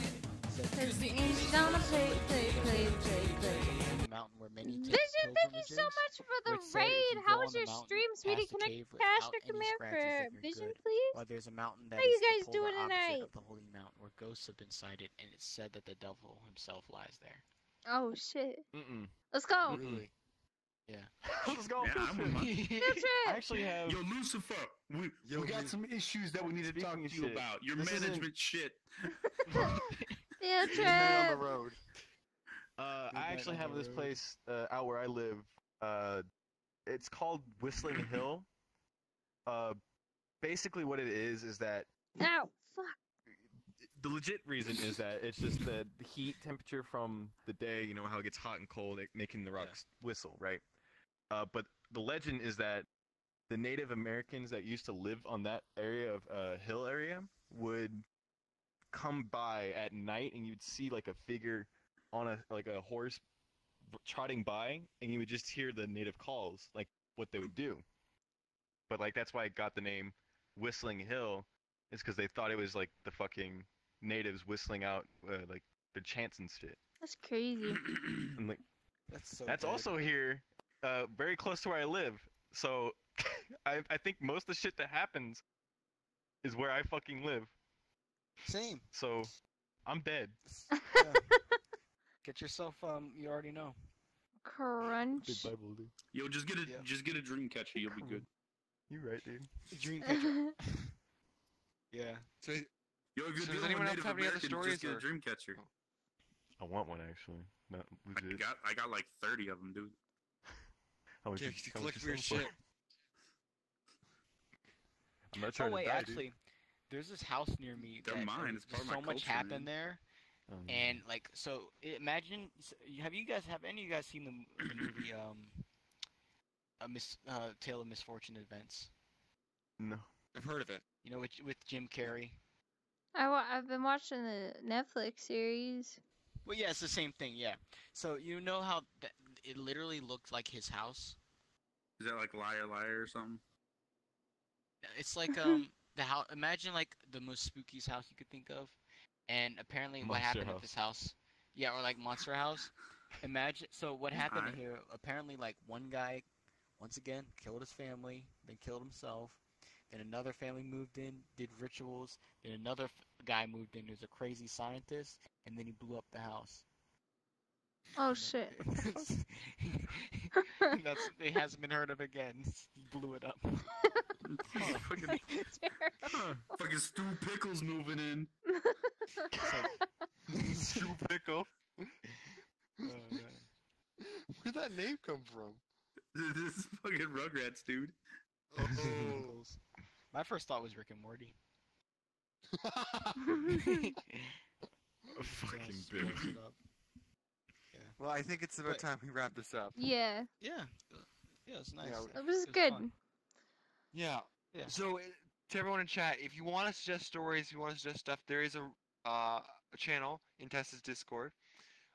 Cause the angels gonna play. the mountain where many take Vision, thank you so pilgrimages, much for the which said if raid. you How go was on the your mountain, stream, sweetie? past the Can I cave cash without a any command scratches, for that you're Vision, good. please? While there's a mountain that How you is guys the polar doing opposite tonight? of the holy mountain, where ghosts have been sighted, and it's said that the devil himself lies there. Oh shit. Mm-mm. Let's go. Really? Yeah. Let's go. Yeah, I'm with my- Field I trip. actually have. Yo, Lucifer, we got some issues that we need to talk Speaking to you of shit, about. Your this isn't- management shit. Field He's man on the trip. road. I actually on have the this road. place out where I live. It's called Whistling Hill. Basically, what it is that Ow. Fuck. the legit reason is that it's just the heat temperature from the day. You know how it gets hot and cold, making the rocks whistle, right? But the legend is that the Native Americans that used to live on that area of hill area would come by at night, and you'd see like a figure on a horse trotting by, and you would just hear the native calls, like what they would do. But like that's why it got the name Whistling Hill, is because they thought it was like the fucking natives whistling out like the chants and shit. That's crazy. And like That's so that's good. also here, very close to where I live. So I think most of the shit that happens is where I fucking live. Same. So I'm dead. Yeah. Get yourself, you already know. Crunch. Big Bible, dude. Yo, just get a dream catcher. You'll be good. You right, dude. Dreamcatcher. Yeah. So, Yo, if you're So does dealing anyone with else Native have any other Americans, stories, just get or- a dream catcher. I want one actually. Not legit. I got like 30 of them, dude. How much yeah, you- you how much collect you weird selling shit. for? I'm not Oh trying wait, to die, actually, there's this house near me. They're that, mine. It's part of so my much culture, happened man. there, dude. and like, so imagine. Have any of you guys seen the movie Tale of Misfortune Events? No. I've heard of it. You know, with Jim Carrey. I've been watching the Netflix series. Well, yeah, it's the same thing. Yeah. So you know how it literally looked like his house. Is that like Liar Liar or something? It's like the house. Imagine like the most spookiest house you could think of, and apparently what Monster happened House. at this house. Yeah, or like Monster House. Imagine. So what happened Alright. here? Apparently, like one guy, once again, killed his family, then killed himself. Then another family moved in, did rituals. Then another guy moved in, who's a crazy scientist, and then he blew up the house. Oh shit. It hasn't been heard of again. He blew it up. Fucking, fucking Stu Pickles moving in. Stu Pickle. Oh, man. Where'd that name come from? This is fucking Rugrats, dude. Oh. My first thought was Rick and Morty. Fucking Just big. mix it up. Well, I think it's about But- time we wrap this up. Yeah, Yeah. Yeah, it's nice. Yeah, it was It good. fun. Yeah. Yeah. So, to everyone in chat, if you want to suggest stories, if you want to suggest stuff, there is a channel in Tessa's Discord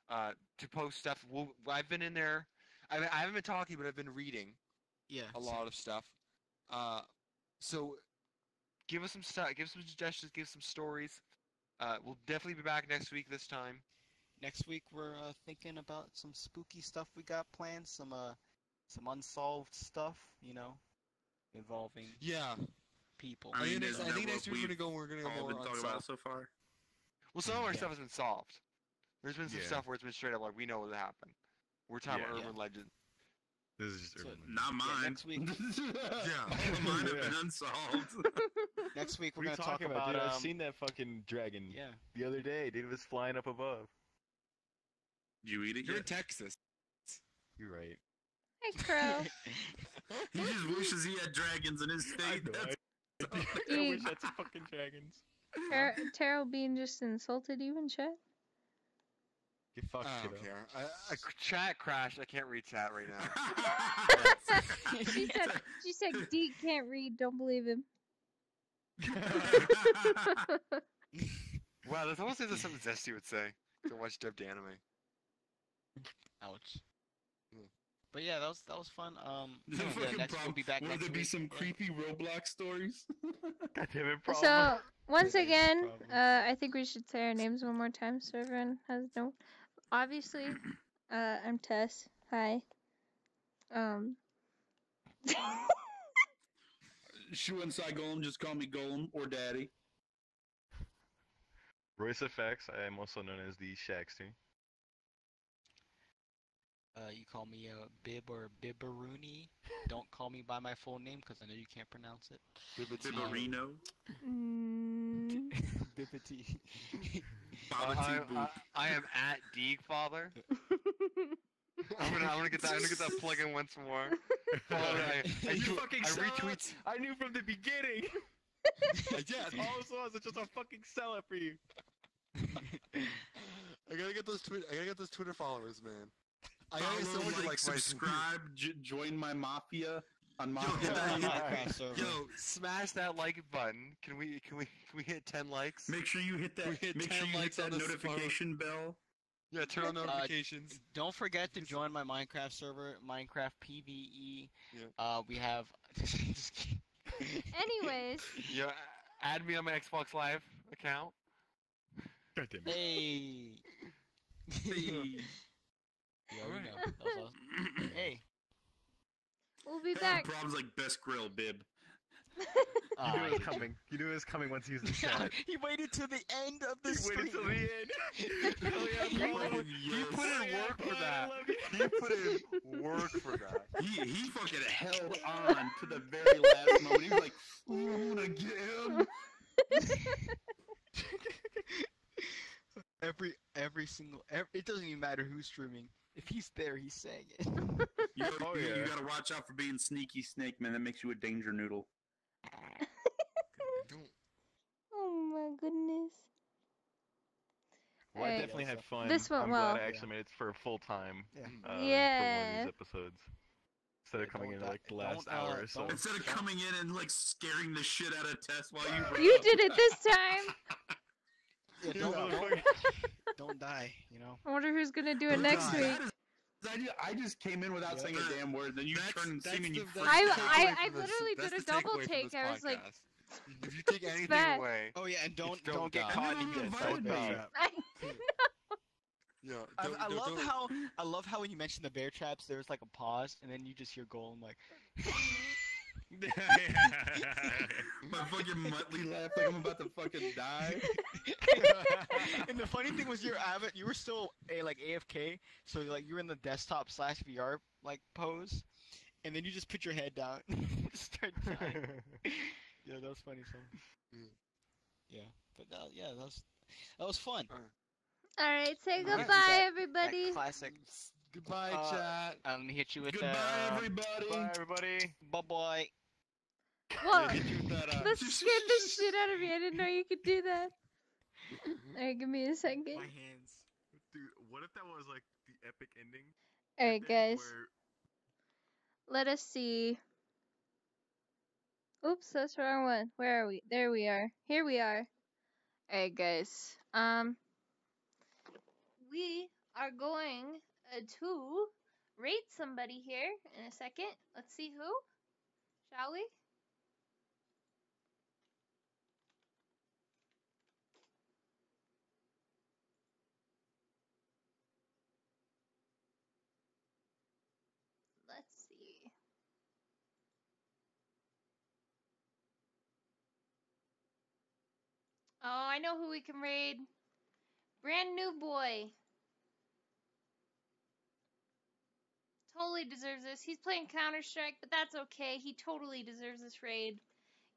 to post stuff. I've been in there. I haven't been talking, but I've been reading Yeah. a lot of stuff. So, give us some stuff. Give some suggestions. Give some stories. We'll definitely be back next week. This time. Next week we're thinking about some spooky stuff we got planned, some unsolved stuff, you know, involving Yeah. people. I mean, I isn't think that next what week we've we're gonna go all more been talking about unsolved. so far? Well, some of our Yeah. stuff has been solved. There's been some Yeah. stuff where it's been straight up like we know what happened. We're talking Yeah. about Yeah. urban legend. This is just So- urban legend. Not mine. next week. Yeah, all of mine have been unsolved. Next week we're What are you gonna talk talking about dude? I've seen that fucking dragon yeah. the other day. Dude, it was flying up above. Did you eat it You're in yet? Texas. You're right. Hey, Crow. He just wishes he had dragons in his state. That's I wish that's fucking dragons. Taro Bean just insulted you in chat. Get fucked, I kiddo. don't care. Chat crashed. I can't read chat right now. She said Deke can't read. Don't believe him. Wow, that's almost like something Zesty would say. To watch dubbed anime. Ouch. But yeah, that was fun. The yeah, fucking next we'll problem. be back Will next there be week. some Yeah. creepy Roblox stories? God damn it, problem. So once It is, again, probably. I think we should say our names one more time so everyone has no. Obviously, I'm Tess. Hi. Shu and Sai Golem, just call me Golem or Daddy. Royce Effects, I am also known as the Shaxter. You call me Bib or Bibaruni. Don't call me by my full name because I know you can't pronounce it. Bibarino. Bibbity. I am at Deegfather. I'm gonna get that plug in once more. You fucking I sell retweet. it. I knew from the beginning. Yeah, All it was just a fucking seller for you. I gotta get those Twitter followers, man. I gotta get Follow, someone to like, like my subscribe, join my mafia on Yo, Mafia. get that- Minecraft server. Yo, smash that like button. Can we hit 10 likes? Make sure you hit that. We hit Make 10 sure you hit likes on that this notification bell. Yeah, turn on notifications. Don't forget to join my Minecraft server, Minecraft PvE. Yeah. We have. Just kidding. Anyways, Yeah, add me on my Xbox Live account. God damn it. Hey. Hey. Yeah, we know. That was awesome. Hey. we'll be Hey, back. problems like best grill, Bib. You knew it was coming. You knew it was coming once he was in chat. He waited till the end of the He stream. waited till the end. Hell yeah, bro. He put in work for that. I love you. He put in work for that. He fucking held on to the very last moment. He was like, "Ooh, I'm gonna get him." It doesn't even matter who's streaming. If he's there, he's saying it. You, Oh, you yeah. gotta watch out for being sneaky snake, man. That makes you a danger noodle. Oh my goodness. Well, I Alright. definitely had fun. This went I'm well. glad I actually made it for full time. Yeah. For one of Yeah. these episodes. Instead of coming Don't in like the last don't, hour or so. don't- Instead of coming in and like scaring the shit out of Tess while you. You did it this time. Yeah, You don't, motherfucker. don't die, you know? I wonder who's gonna do it next That week. is- I just came in without saying a damn word, then you turned and seen me and you the- freaked I out. I literally did a double take. I was like, if you take anything bad. away, Oh yeah, and don't Don't get die. caught And in then you the invited bear me. trap. yeah. I love how when you mentioned the bear traps, there was like a pause, and then you just hear Golem like. My fucking Muttley laugh like I'm about to fucking die. And the funny thing was, you were still like AFK, so like you were in the desktop / VR like pose, and then you just put your head down, and start dying. Yeah, that was funny. So. Yeah, but that was fun. all right, say Yeah, goodbye, that everybody. classic. Goodbye, chat. Let me hit you with Goodbye, everybody. Bye, everybody. Bye bye. Whoa, Hit you with that, that scared the shit out of me. I didn't know you could do that. All right, give me a second. My hands. Dude, what if that was like the epic ending? All right, guys. Where Let us see. Oops, that's the wrong one. Where are we? There we are. Here we are. Alright, guys. We are going to rate somebody here in a second. Let's see who. Shall we? Let's see. Oh, I know who we can raid. Brand new boy. Totally deserves this. He's playing Counter-Strike, but that's okay. He totally deserves this raid.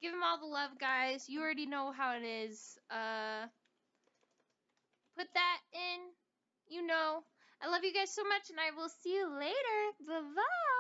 Give him all the love, guys. You already know how it is. Put that in. You know. I love you guys so much, and I will see you later. Bye-bye.